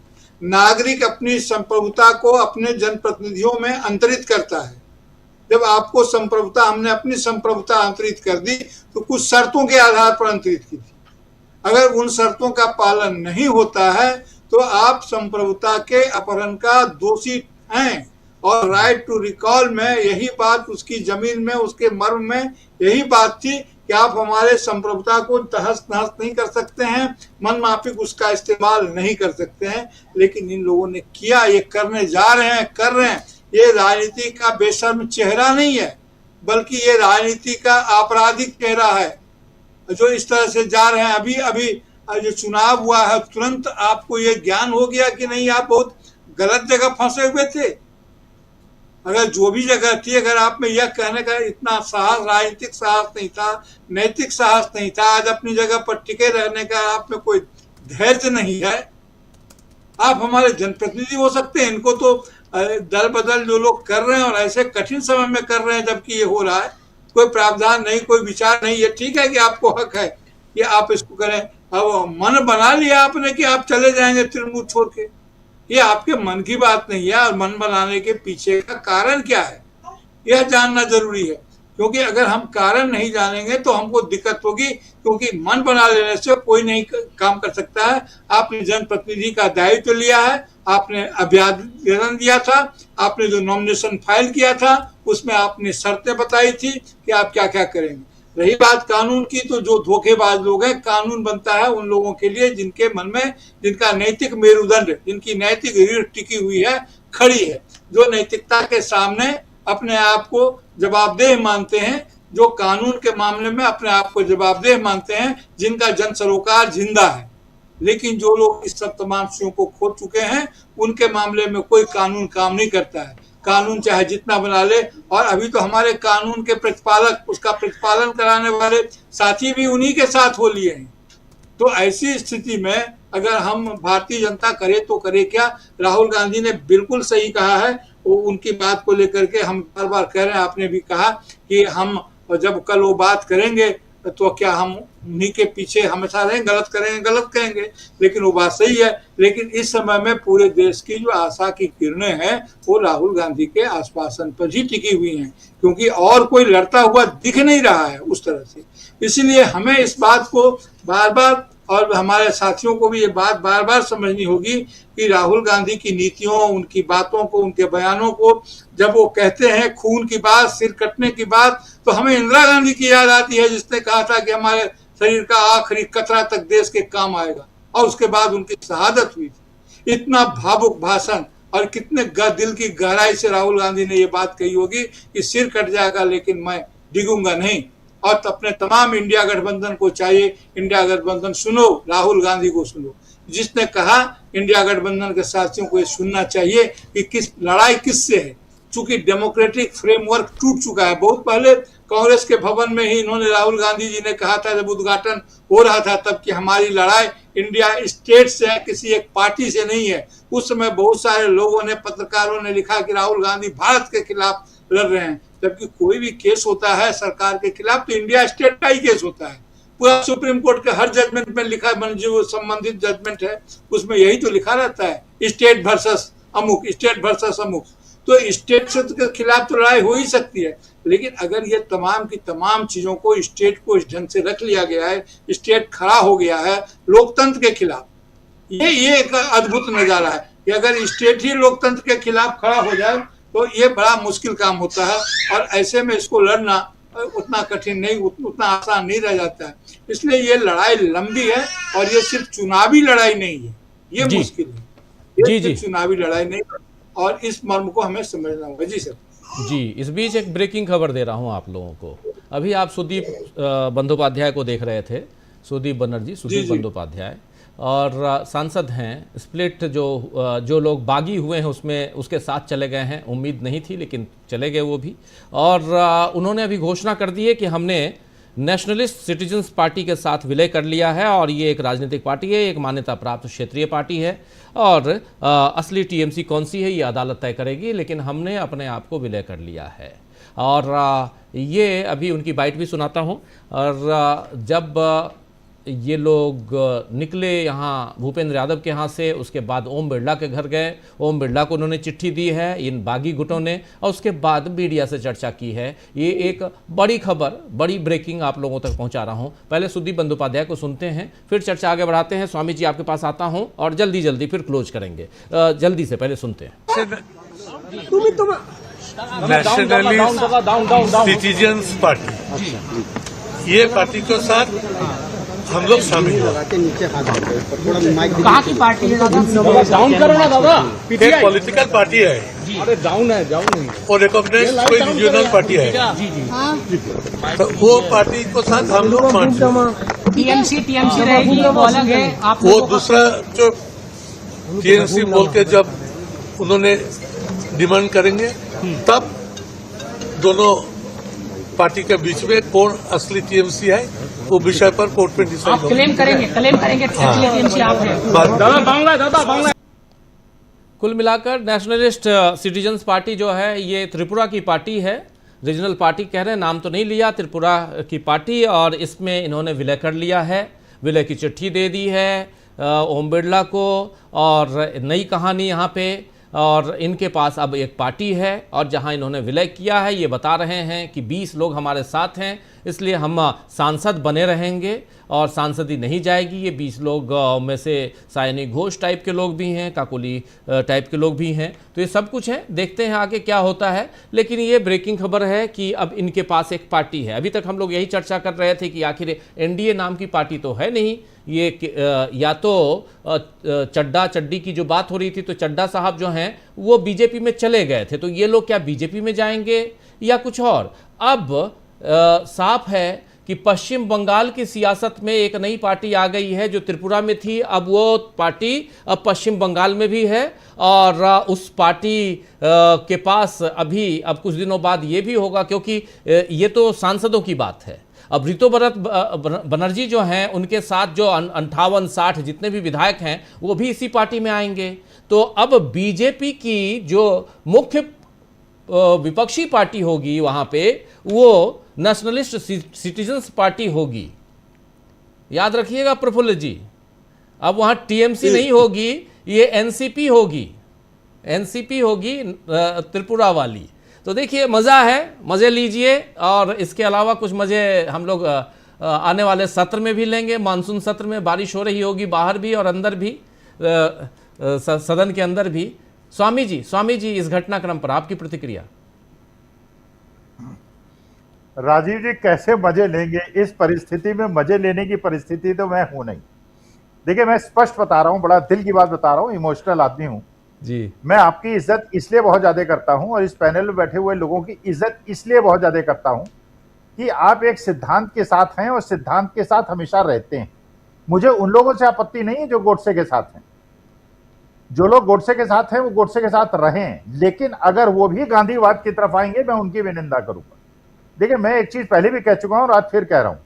नागरिक अपनी संप्रभुता को अपने जनप्रतिनिधियों में अंतरित करता है। जब आपको संप्रभुता, हमने अपनी संप्रभुता अंतरित कर दी तो कुछ शर्तों के आधार पर अंतरित की थी। अगर उन शर्तों का पालन नहीं होता है तो आप संप्रभुता के अपहरण का दोषी हैं। और राइट टू रिकॉल में यही बात, उसकी जमीन में, उसके मर्म में यही बात थी कि आप हमारे संप्रभुता को तहस नहस नहीं कर सकते हैं, मन माफिक उसका इस्तेमाल नहीं कर सकते हैं। लेकिन इन लोगों ने किया, ये करने जा रहे हैं, कर रहे हैं। ये राजनीति का बेशर्म चेहरा नहीं है, बल्कि ये राजनीति का आपराधिक चेहरा है जो इस तरह से जा रहे हैं। अभी अभी जो चुनाव हुआ है, तुरंत आपको ये ज्ञान हो गया कि नहीं, आप बहुत गलत जगह फंसे हुए थे। अगर जो भी जगह थी, अगर आप में यह कहने का इतना साहस, राजनीतिक साहस नहीं था, नैतिक साहस नहीं था, आज अपनी जगह पर टिके रहने का आप में कोई धैर्य नहीं है, आप हमारे जनप्रतिनिधि हो सकते हैं। इनको तो दल बदल जो लोग कर रहे हैं और ऐसे कठिन समय में कर रहे हैं जबकि ये हो रहा है, कोई प्रावधान नहीं, कोई विचार नहीं। ये ठीक है कि आपको हक है कि आप इसको करें। अब मन बना लिया आपने कि आप चले जाएंगे तृणमूल छोड़ के, ये आपके मन की बात नहीं है। और मन बनाने के पीछे का कारण क्या है यह जानना जरूरी है, क्योंकि अगर हम कारण नहीं जानेंगे तो हमको दिक्कत होगी। क्योंकि मन बना लेने से कोई नहीं काम कर सकता है। आपने जनप्रतिनिधि का दायित्व लिया है, आपने अभ्यावेदन दिया था, आपने जो नॉमिनेशन फाइल किया था उसमें आपने शर्तें बताई थी कि आप क्या क्या करेंगे। रही बात कानून की, तो जो धोखेबाज लोग हैं, कानून बनता है उन लोगों के लिए जिनके मन में, जिनका नैतिक मेरुदंड, जिनकी नैतिक रीढ़ टिकी हुई है, खड़ी है, जो नैतिकता के सामने अपने आप को जवाबदेह मानते हैं, जो कानून के मामले में अपने आप को जवाबदेह मानते हैं, जिनका जन सरोकार जिंदा है। लेकिन जो लोग इस सब तमाम चीजों को खो चुके हैं, उनके मामले में कोई कानून काम नहीं करता है। कानून चाहे जितना बना ले, और अभी तो हमारे कानून के प्रतिपालक, उसका प्रतिपालन कराने वाले साथी भी उन्हीं के साथ हो लिए हैं। तो ऐसी स्थिति में अगर हम भारतीय जनता करे तो करे क्या। राहुल गांधी ने बिल्कुल सही कहा है, वो उनकी बात को लेकर के हम बार बार कह रहे हैं। आपने भी कहा कि हम जब कल वो बात करेंगे तो क्या हम उन्हीं के पीछे हमेशा रहें, गलत करेंगे, गलत कहेंगे। लेकिन वो बात सही है। लेकिन इस समय में पूरे देश की जो आशा की किरणें हैं वो राहुल गांधी के आश्वासन पर ही टिकी हुई हैं, क्योंकि और कोई लड़ता हुआ दिख नहीं रहा है उस तरह से। इसलिए हमें इस बात को बार बार, और हमारे साथियों को भी ये बात बार बार समझनी होगी कि राहुल गांधी की नीतियों, उनकी बातों को, उनके बयानों को, जब वो कहते हैं खून की बात, सिर कटने की बात, तो हमें इंदिरा गांधी की याद आती है, जिसने कहा था कि हमारे शरीर का आखिरी कतरा तक देश के काम आएगा, और उसके बाद उनकी शहादत हुई थी। इतना भावुक भाषण, और कितने दिल की गहराई से राहुल गांधी ने ये बात कही होगी कि सिर कट जाएगा लेकिन मैं डिगूंगा नहीं। और अपने तमाम इंडिया गठबंधन को चाहिए, इंडिया गठबंधन सुनो, राहुल गांधी को सुनो, जिसने कहा इंडिया गठबंधन के साथियों को ये सुनना चाहिए कि किस लड़ाई किससे है। चूंकि डेमोक्रेटिक फ्रेमवर्क टूट चुका है। बहुत पहले कांग्रेस के भवन में ही इन्होंने, राहुल गांधी जी ने कहा था जब उद्घाटन हो रहा था तब, कि हमारी लड़ाई इंडिया स्टेट से है, किसी एक पार्टी से नहीं है। उस समय बहुत सारे लोगों ने, पत्रकारों ने लिखा कि राहुल गांधी भारत के खिलाफ लड़ रहे हैं। जबकि कोई भी केस होता है सरकार के खिलाफ तो इंडिया स्टेट का ही केस होता है। पूरा सुप्रीम कोर्ट के हर जजमेंट में लिखा, जो संबंधित जजमेंट है उसमें यही तो लिखा रहता है, स्टेट वर्सेस अमुक, स्टेट वर्सेस अमुक। तो स्टेट से के खिलाफ तो लड़ाई हो ही सकती है। लेकिन अगर ये तमाम की तमाम चीजों को, स्टेट को इस ढंग से रख लिया गया है, स्टेट खड़ा हो गया है लोकतंत्र के खिलाफ, ये एक अद्भुत नजारा है कि अगर स्टेट ही लोकतंत्र के खिलाफ खड़ा हो जाए तो ये बड़ा मुश्किल काम होता है। और ऐसे में इसको लड़ना उतना कठिन नहीं, उतना आसान नहीं रह जाता है। इसलिए ये लड़ाई लंबी है, और ये सिर्फ चुनावी लड़ाई नहीं है, ये मुश्किल है, ये सिर्फ चुनावी लड़ाई नहीं, और इस मर्म को हमें समझना होगा। जी सर। जी, इस बीच एक ब्रेकिंग खबर दे रहा हूं आप लोगों को। अभी आप सुदीप बंदोपाध्याय को देख रहे थे, सुदीप बनर्जी, सुदीप बंदोपाध्याय, और सांसद हैं। स्प्लिट जो लोग बागी हुए हैं उसमें उसके साथ चले गए हैं। उम्मीद नहीं थी लेकिन चले गए वो भी। और उन्होंने अभी घोषणा कर दी है कि हमने नेशनलिस्ट सिटीजन्स पार्टी के साथ विलय कर लिया है और ये एक राजनीतिक पार्टी है, एक मान्यता प्राप्त क्षेत्रीय पार्टी है और असली टीएमसी कौन सी है ये अदालत तय करेगी, लेकिन हमने अपने आप को विलय कर लिया है। और ये अभी उनकी बाइट भी सुनाता हूँ। और जब ये लोग निकले यहाँ भूपेंद्र यादव के यहाँ से, उसके बाद ओम बिरला के घर गए, ओम बिरला को उन्होंने चिट्ठी दी है इन बागी गुटों ने, और उसके बाद मीडिया से चर्चा की है। ये एक बड़ी खबर, बड़ी ब्रेकिंग आप लोगों तक पहुंचा रहा हूं। पहले सुदीप बंदोपाध्याय को सुनते हैं, फिर चर्चा आगे बढ़ाते हैं। स्वामी जी आपके पास आता हूं और जल्दी जल्दी फिर क्लोज करेंगे। जल्दी से पहले सुनते हैं। नेशनलिस्ट सिटीजन्स पार्टी, ये पार्टी के साथ हम लोग शामिल हुए। कहाँ की पार्टी है दादा? डाउन करो ना दादा। एक पॉलिटिकल पार्टी है। अरे डाउन है, डाउन नहीं। और रिकॉग्नाइज कोई रीजनल पार्टी है। तो वो पार्टी के साथ हम लोग टीएमसी रहेगी, वो अलग है। आप वो दूसरा जो टीएमसी बोल के जब उन्होंने डिमांड करेंगे तब दोनों पार्टी के बीच में कौन असली टीएमसी है वो विषय पर कोर्ट में डिसाइड आप क्लेम करेंगे टीएमसी आप है। कुल मिलाकर नेशनलिस्ट सिटीजन्स पार्टी जो है ये त्रिपुरा की पार्टी है। रीजनल पार्टी कह रहे हैं, नाम तो नहीं लिया, त्रिपुरा की पार्टी, और इसमें इन्होंने विलय कर लिया है। विलय की चिट्ठी दे दी है ओम बिरला को, और नई कहानी यहाँ पे। और इनके पास अब एक पार्टी है और जहां इन्होंने विलय किया है ये बता रहे हैं कि 20 लोग हमारे साथ हैं, इसलिए हम सांसद बने रहेंगे और सांसदी नहीं जाएगी। ये 20 लोग में से सायनी घोष टाइप के लोग भी हैं, काकोली टाइप के लोग भी हैं। तो ये सब कुछ है, देखते हैं आगे क्या होता है। लेकिन ये ब्रेकिंग खबर है कि अब इनके पास एक पार्टी है। अभी तक हम लोग यही चर्चा कर रहे थे कि आखिर एनडीए नाम की पार्टी तो है नहीं, ये या तो चड्डा चड्डी की जो बात हो रही थी, तो चड्डा साहब जो हैं वो बीजेपी में चले गए थे, तो ये लोग क्या बीजेपी में जाएंगे या कुछ और। अब साफ है कि पश्चिम बंगाल की सियासत में एक नई पार्टी आ गई है जो त्रिपुरा में थी, अब वो पार्टी अब पश्चिम बंगाल में भी है। और उस पार्टी के पास अभी अब कुछ दिनों बाद ये भी होगा, क्योंकि ये तो सांसदों की बात है। अब ऋतुव्रत बनर्जी जो हैं उनके साथ जो 58-60 जितने भी विधायक हैं वो भी इसी पार्टी में आएंगे। तो अब बीजेपी की जो मुख्य विपक्षी पार्टी होगी वहां पे वो नेशनलिस्ट सिटीजन्स पार्टी होगी। याद रखिएगा प्रफुल्ल जी, अब वहां टीएमसी नहीं होगी, ये एनसीपी होगी, एनसीपी होगी त्रिपुरा वाली। तो देखिए मज़ा है, मज़े लीजिए। और इसके अलावा कुछ मज़े हम लोग आने वाले सत्र में भी लेंगे। मानसून सत्र में बारिश हो रही होगी बाहर भी और अंदर भी, सदन के अंदर भी। स्वामी जी इस घटनाक्रम पर आपकी प्रतिक्रिया। राजीव जी कैसे मजे लेंगे इस परिस्थिति में? मजे लेने की परिस्थिति तो मैं हूं नहीं। देखिए मैं स्पष्ट बता रहा हूं, बड़ा दिल की बात बता रहा हूं, इमोशनल आदमी हूं जी। मैं आपकी इज्जत इसलिए बहुत ज्यादा करता हूं और इस पैनल में बैठे हुए लोगों की इज्जत इसलिए बहुत ज्यादा करता हूं कि आप एक सिद्धांत के साथ हैं और सिद्धांत के साथ हमेशा रहते हैं। मुझे उन लोगों से आपत्ति नहीं है जो गोडसे के साथ हैं। जो लोग गोडसे के साथ हैं वो गोडसे के साथ रहें, लेकिन अगर वो भी गांधीवाद की तरफ आएंगे मैं उनकी भी निंदा करूंगा। देखिए मैं एक चीज पहले भी कह चुका हूं और आज फिर कह रहा हूं,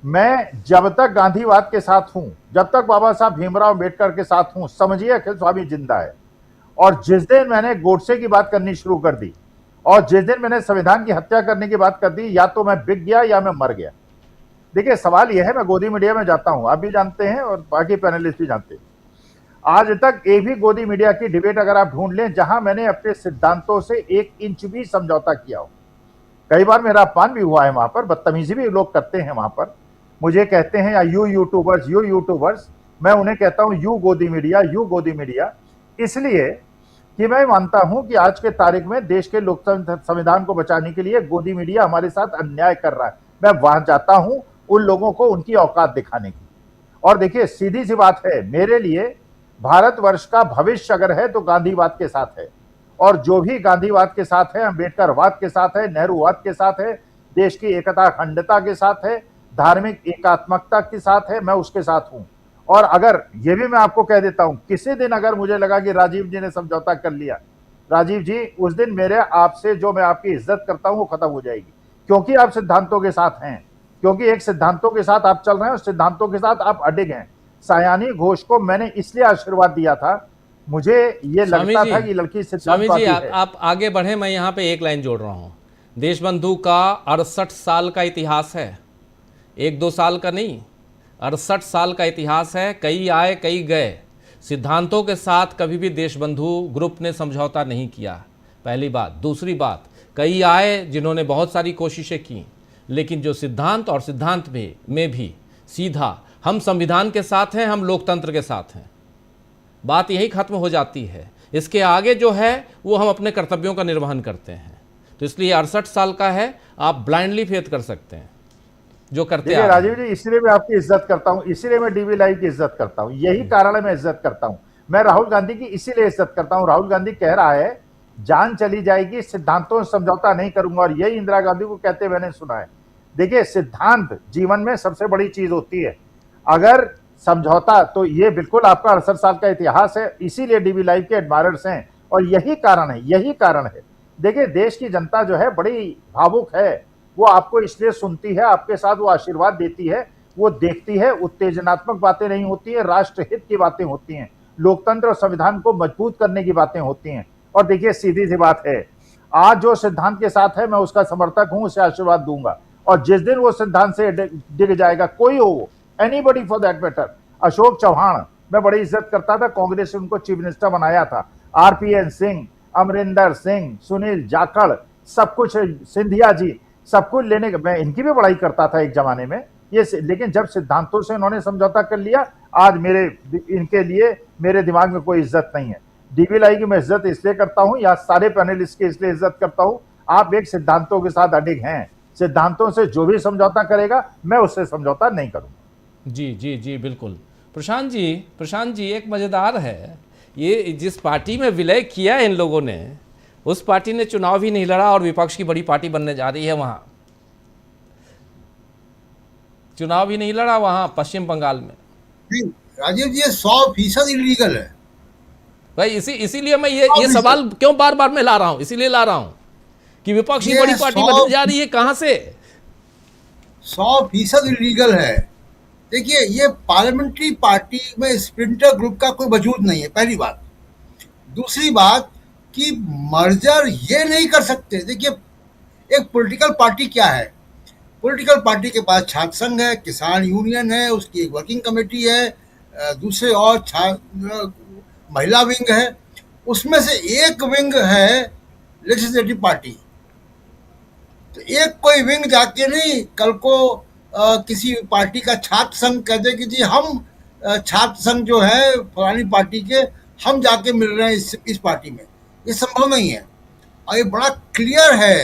मैं जब तक गांधीवाद के साथ हूं, जब तक बाबा साहब भीमराव अम्बेडकर के साथ हूं, समझिए अखिल स्वामी जिंदा है। और जिस दिन मैंने गोडसे की बात करनी शुरू कर दी और जिस दिन मैंने संविधान की हत्या करने की बात कर दी, या तो मैं बिक गया या मैं मर गया। देखिए सवाल यह है, मैं गोदी मीडिया में जाता हूं, आप भी जानते हैं और बाकी पैनलिस्ट भी जानते हैं। आज तक एक भी गोदी मीडिया की डिबेट अगर आप ढूंढ लें जहां मैंने अपने सिद्धांतों से 1 इंच भी समझौता किया हो। कई बार मेरा अपमान भी हुआ है वहां पर, बदतमीजी भी लोग करते हैं वहां पर। मुझे कहते हैं या यू यूट्यूबर्स, मैं उन्हें कहता हूं यू गोदी मीडिया, इसलिए कि मैं मानता हूं कि आज के तारीख में देश के लोकतंत्र संविधान को बचाने के लिए गोदी मीडिया हमारे साथ अन्याय कर रहा है। मैं वहां जाता हूं उन लोगों को उनकी औकात दिखाने की। और देखिए सीधी सी बात है, मेरे लिए भारतवर्ष का भविष्य अगर है तो गांधीवाद के साथ है, और जो भी गांधीवाद के साथ है, अम्बेडकरवाद के साथ है, नेहरूवाद के साथ है, देश की एकता अखंडता के साथ है, धार्मिक एकात्मकता के साथ है, मैं उसके साथ हूं। और अगर ये भी मैं आपको कह देता हूं, किसी दिन अगर मुझे लगा कि राजीव जी ने समझौता कर लिया, राजीव जी उस दिन मेरे आपसे जो मैं आपकी इज्जत करता हूं वो खत्म हो जाएगी। क्योंकि आप सिद्धांतों के साथ हैं, क्योंकि एक सिद्धांतों के साथ आप चल रहे हैं और सिद्धांतों के साथ आप अडिग हैं। सायानी घोष को मैंने इसलिए आशीर्वाद दिया था, मुझे ये लगता था कि लड़की स्वामी जी आप आगे बढ़े, मैं यहाँ पे एक लाइन जोड़ रहा हूँ। देशबंधु का 68 साल का इतिहास है, 1-2 साल का नहीं, 68 साल का इतिहास है। कई आए कई गए, सिद्धांतों के साथ कभी भी देशबंधु ग्रुप ने समझौता नहीं किया, पहली बात। दूसरी बात, कई आए जिन्होंने बहुत सारी कोशिशें की, लेकिन जो सिद्धांत और सिद्धांत में भी सीधा हम संविधान के साथ हैं, हम लोकतंत्र के साथ हैं, बात यही खत्म हो जाती है। इसके आगे जो है वो हम अपने कर्तव्यों का निर्वहन करते हैं। तो इसलिए 68 साल का है, आप ब्लाइंडली फेथ कर सकते हैं जो करते हैं। राजीव जी, इसलिए मैं आपकी इज्जत करता हूं, इसीलिए मैं डीवी लाइव की इज्जत करता हूं, यही कारण है मैं इज्जत करता हूं। मैं राहुल गांधी की इसीलिए इज्जत करता हूं। राहुल गांधी कह रहा है जान चली जाएगी, सिद्धांतों से समझौता नहीं करूंगा, और यही इंदिरा गांधी को कहते मैंने सुना है। देखिए, सिद्धांत जीवन में सबसे बड़ी चीज होती है, अगर समझौता, तो ये बिल्कुल आपका 68 साल का इतिहास है, इसीलिए डीवी लाइव के एडमायरर्स हैं, और यही कारण है। देखिए, देश की जनता जो है बड़ी भावुक है, वो आपको इसलिए सुनती है, आपके साथ वो आशीर्वाद देती है, वो देखती है, उत्तेजनात्मक बातें नहीं होती है, राष्ट्रहित की बातें होती हैं, लोकतंत्र और संविधान को मजबूत करने की बातें होती हैं। और देखिए, सीधी सी बात है, आज जो सिद्धांत के साथ है मैं उसका समर्थक हूं, उसे आशीर्वाद दूंगा, और जिस दिन वो सिद्धांत से डिग जाएगा, कोई हो, anybody for that matter, Ashok Chauhan मैं बड़ी इज्जत करता था, कांग्रेस ने उनको चीफ मिनिस्टर बनाया था, RPN सिंह, अमरिंदर सिंह, सुनील जाखड़, सब कुछ, सिंधिया जी, सब कुछ लेने का मैं इनकी भी बड़ाई करता था एक जमाने में ये, लेकिन जब सिद्धांतों से इन्होंने समझौता कर लिया, आज इनके लिए मेरे दिमाग में कोई इज्जत नहीं है। डीवी लाइव की मैं इज्जत इसलिए करता हूं, या सारे पैनलिस्ट की इसलिए इज्जत करता हूं, आप एक सिद्धांतों के साथ अडिग हैं, सिद्धांतों से जो भी समझौता करेगा मैं उससे समझौता नहीं करूंगा। जी बिल्कुल। प्रशांत जी एक मजेदार है, ये जिस पार्टी में विलय किया इन लोगों ने, उस पार्टी ने चुनाव भी नहीं लड़ा और विपक्ष की बड़ी पार्टी बनने जा रही है। वहां चुनाव भी नहीं लड़ा, वहां पश्चिम बंगाल में। राजीव जी, 100% इलीगल है भाई। इसीलिए मैं ये सवाल क्यों बार बार मैं ला रहा हूं, इसीलिए ला रहा हूं कि विपक्ष की बड़ी पार्टी बनने जा रही है, कहां से? 100% इलीगल है। देखिए, ये पार्लियामेंट्री पार्टी में स्प्रिंटर ग्रुप का कोई वजूद नहीं है, पहली बात। दूसरी बात कि मर्जर ये नहीं कर सकते। देखिए, एक पॉलिटिकल पार्टी क्या है? पॉलिटिकल पार्टी के पास छात्र संघ है, किसान यूनियन है, उसकी एक वर्किंग कमेटी है, दूसरे और महिला विंग है, उसमें से एक विंग है लेजिस्लेटिव पार्टी। तो एक कोई विंग जाके नहीं कल को किसी पार्टी का छात्र संघ कह दे कि जी हम छात्र संघ जो है फलानी पार्टी के, हम जाके मिल रहे हैं इस पार्टी में, ये संभव नहीं है। और ये बड़ा क्लियर है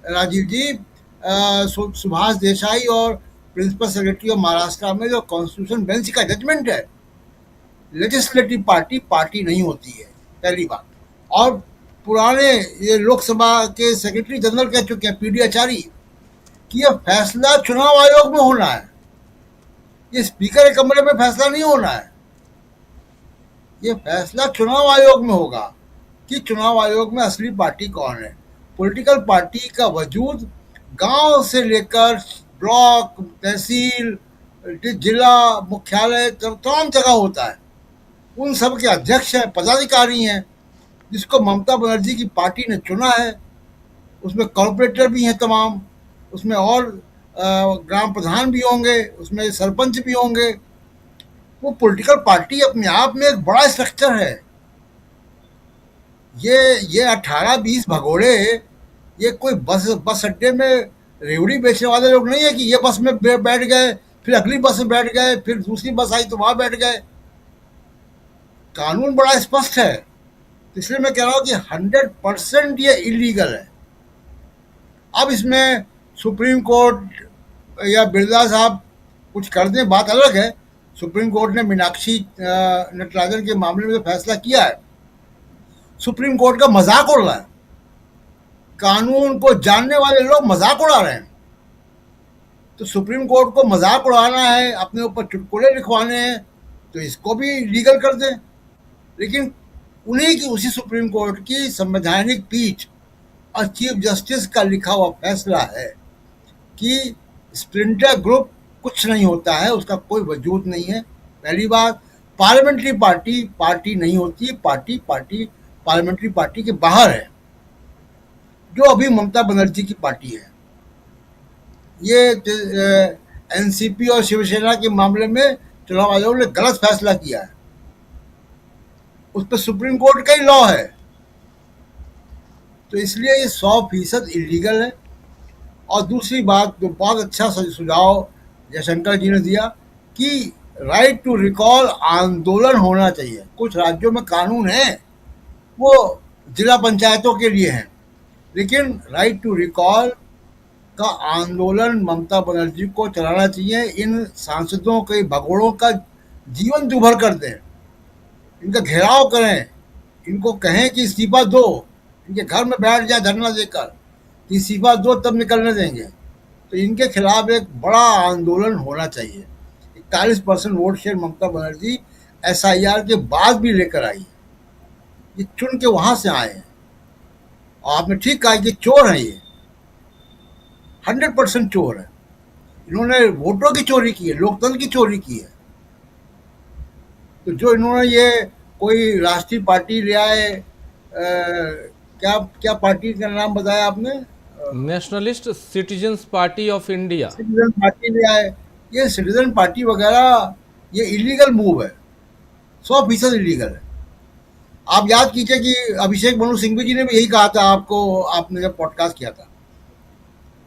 राजीव जी, सुभाष देसाई और प्रिंसिपल सेक्रेटरी ऑफ महाराष्ट्र में जो कॉन्स्टिट्यूशन बेंच का जजमेंट है, लेजिस्लेटिव पार्टी नहीं होती है, पहली बात। और पुराने ये लोकसभा के सेक्रेटरी जनरल कह चुके हैं, PD आचार्य, कि यह फैसला चुनाव आयोग में होना है, ये स्पीकर के कमरे में फैसला नहीं होना है, ये फैसला चुनाव आयोग में होगा कि चुनाव आयोग में असली पार्टी कौन है। पॉलिटिकल पार्टी का वजूद गांव से लेकर ब्लॉक, तहसील, जिला मुख्यालय, तमाम जगह होता है। उन सब के अध्यक्ष हैं, पदाधिकारी हैं, जिसको ममता बनर्जी की पार्टी ने चुना है। उसमें कॉर्पोरेटर भी हैं तमाम, उसमें और ग्राम प्रधान भी होंगे, उसमें सरपंच भी होंगे। वो पॉलिटिकल पार्टी अपने आप में एक बड़ा स्ट्रक्चर है। ये 18-20 भगोड़े, ये कोई बस अड्डे में रेवड़ी बेचने वाले लोग नहीं है कि ये बस में बैठ गए, फिर अगली बस में बैठ गए, फिर दूसरी बस आई तो वहां बैठ गए। कानून बड़ा स्पष्ट है, इसलिए मैं कह रहा हूं कि 100% ये इलीगल है। अब इसमें सुप्रीम कोर्ट या बिरला साहब कुछ कर दें, बात अलग है। सुप्रीम कोर्ट ने मीनाक्षी नटराजन के मामले में जो फैसला किया है, सुप्रीम कोर्ट का मजाक उड़ रहा है। कानून को जानने वाले लोग मजाक उड़ा रहे हैं। तो सुप्रीम कोर्ट को मजाक उड़ाना है, अपने ऊपर चुटकुले लिखवाने हैं, तो इसको भी लीगल कर दें। लेकिन उन्हीं की, उसी सुप्रीम कोर्ट की संवैधानिक पीठ और चीफ जस्टिस का लिखा हुआ फैसला है कि स्प्लिंटर ग्रुप कुछ नहीं होता है, उसका कोई वजूद नहीं है। पहली बात, पार्लियामेंट्री पार्टी पार्टी नहीं होती, पार्टी पार्लियामेंट्री पार्टी के बाहर है, जो अभी ममता बनर्जी की पार्टी है। ये एनसीपी और शिवसेना के मामले में चुनाव आयोग ने गलत फैसला किया है, उस पर सुप्रीम कोर्ट का ही लॉ है, तो इसलिए ये 100% इलीगल है। और दूसरी बात, जो बहुत अच्छा सुझाव जयशंकर जी ने दिया कि राइट टू रिकॉल आंदोलन होना चाहिए। कुछ राज्यों में कानून है, वो जिला पंचायतों के लिए हैं, लेकिन राइट टू रिकॉल का आंदोलन ममता बनर्जी को चलाना चाहिए। इन सांसदों के भगोड़ों का जीवन दुभर कर दें, इनका घेराव करें, इनको कहें कि इस्तीफा दो, इनके घर में बैठ जाए धरना देकर कि इस्तीफा दो तब निकलने देंगे। तो इनके खिलाफ एक बड़ा आंदोलन होना चाहिए। 41% vote share Mamata Banerjee SIR के बाद भी लेकर आई, ये चुन के वहां से आए हैं। और आपने ठीक कहा कि चोर है, ये 100% चोर है। इन्होंने वोटों की चोरी की है, लोकतंत्र की चोरी की है। तो जो इन्होंने ये कोई राष्ट्रीय पार्टी ले आए, क्या पार्टी का नाम बताया आपने? Nationalist citizens party of India, citizen party ले आए। ये सिटीजन पार्टी वगैरह ये इलीगल मूव है, 100% इलीगल है। आप याद कीजिए कि अभिषेक मनु सिंघवी जी ने भी यही कहा था आपको, आपने जब पॉडकास्ट किया था,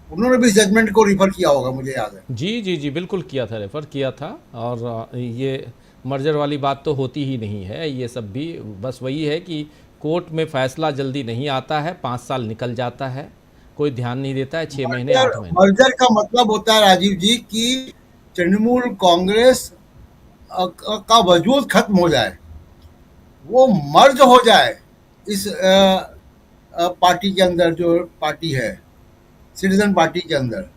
उन्होंने भी जजमेंट को रिफर किया होगा, मुझे याद है। जी बिल्कुल किया था, रेफर किया था। और ये मर्जर वाली बात तो होती ही नहीं है, ये सब भी बस वही है कि कोर्ट में फैसला जल्दी नहीं आता है, 5 साल निकल जाता है, कोई ध्यान नहीं देता है, 6 महीने 8 महीने। मर्जर का मतलब होता है राजीव जी कि तृणमूल कांग्रेस का वजूद खत्म हो जाए, वो मर्ज हो जाए इस पार्टी के अंदर, जो पार्टी है सिटीजन पार्टी के अंदर।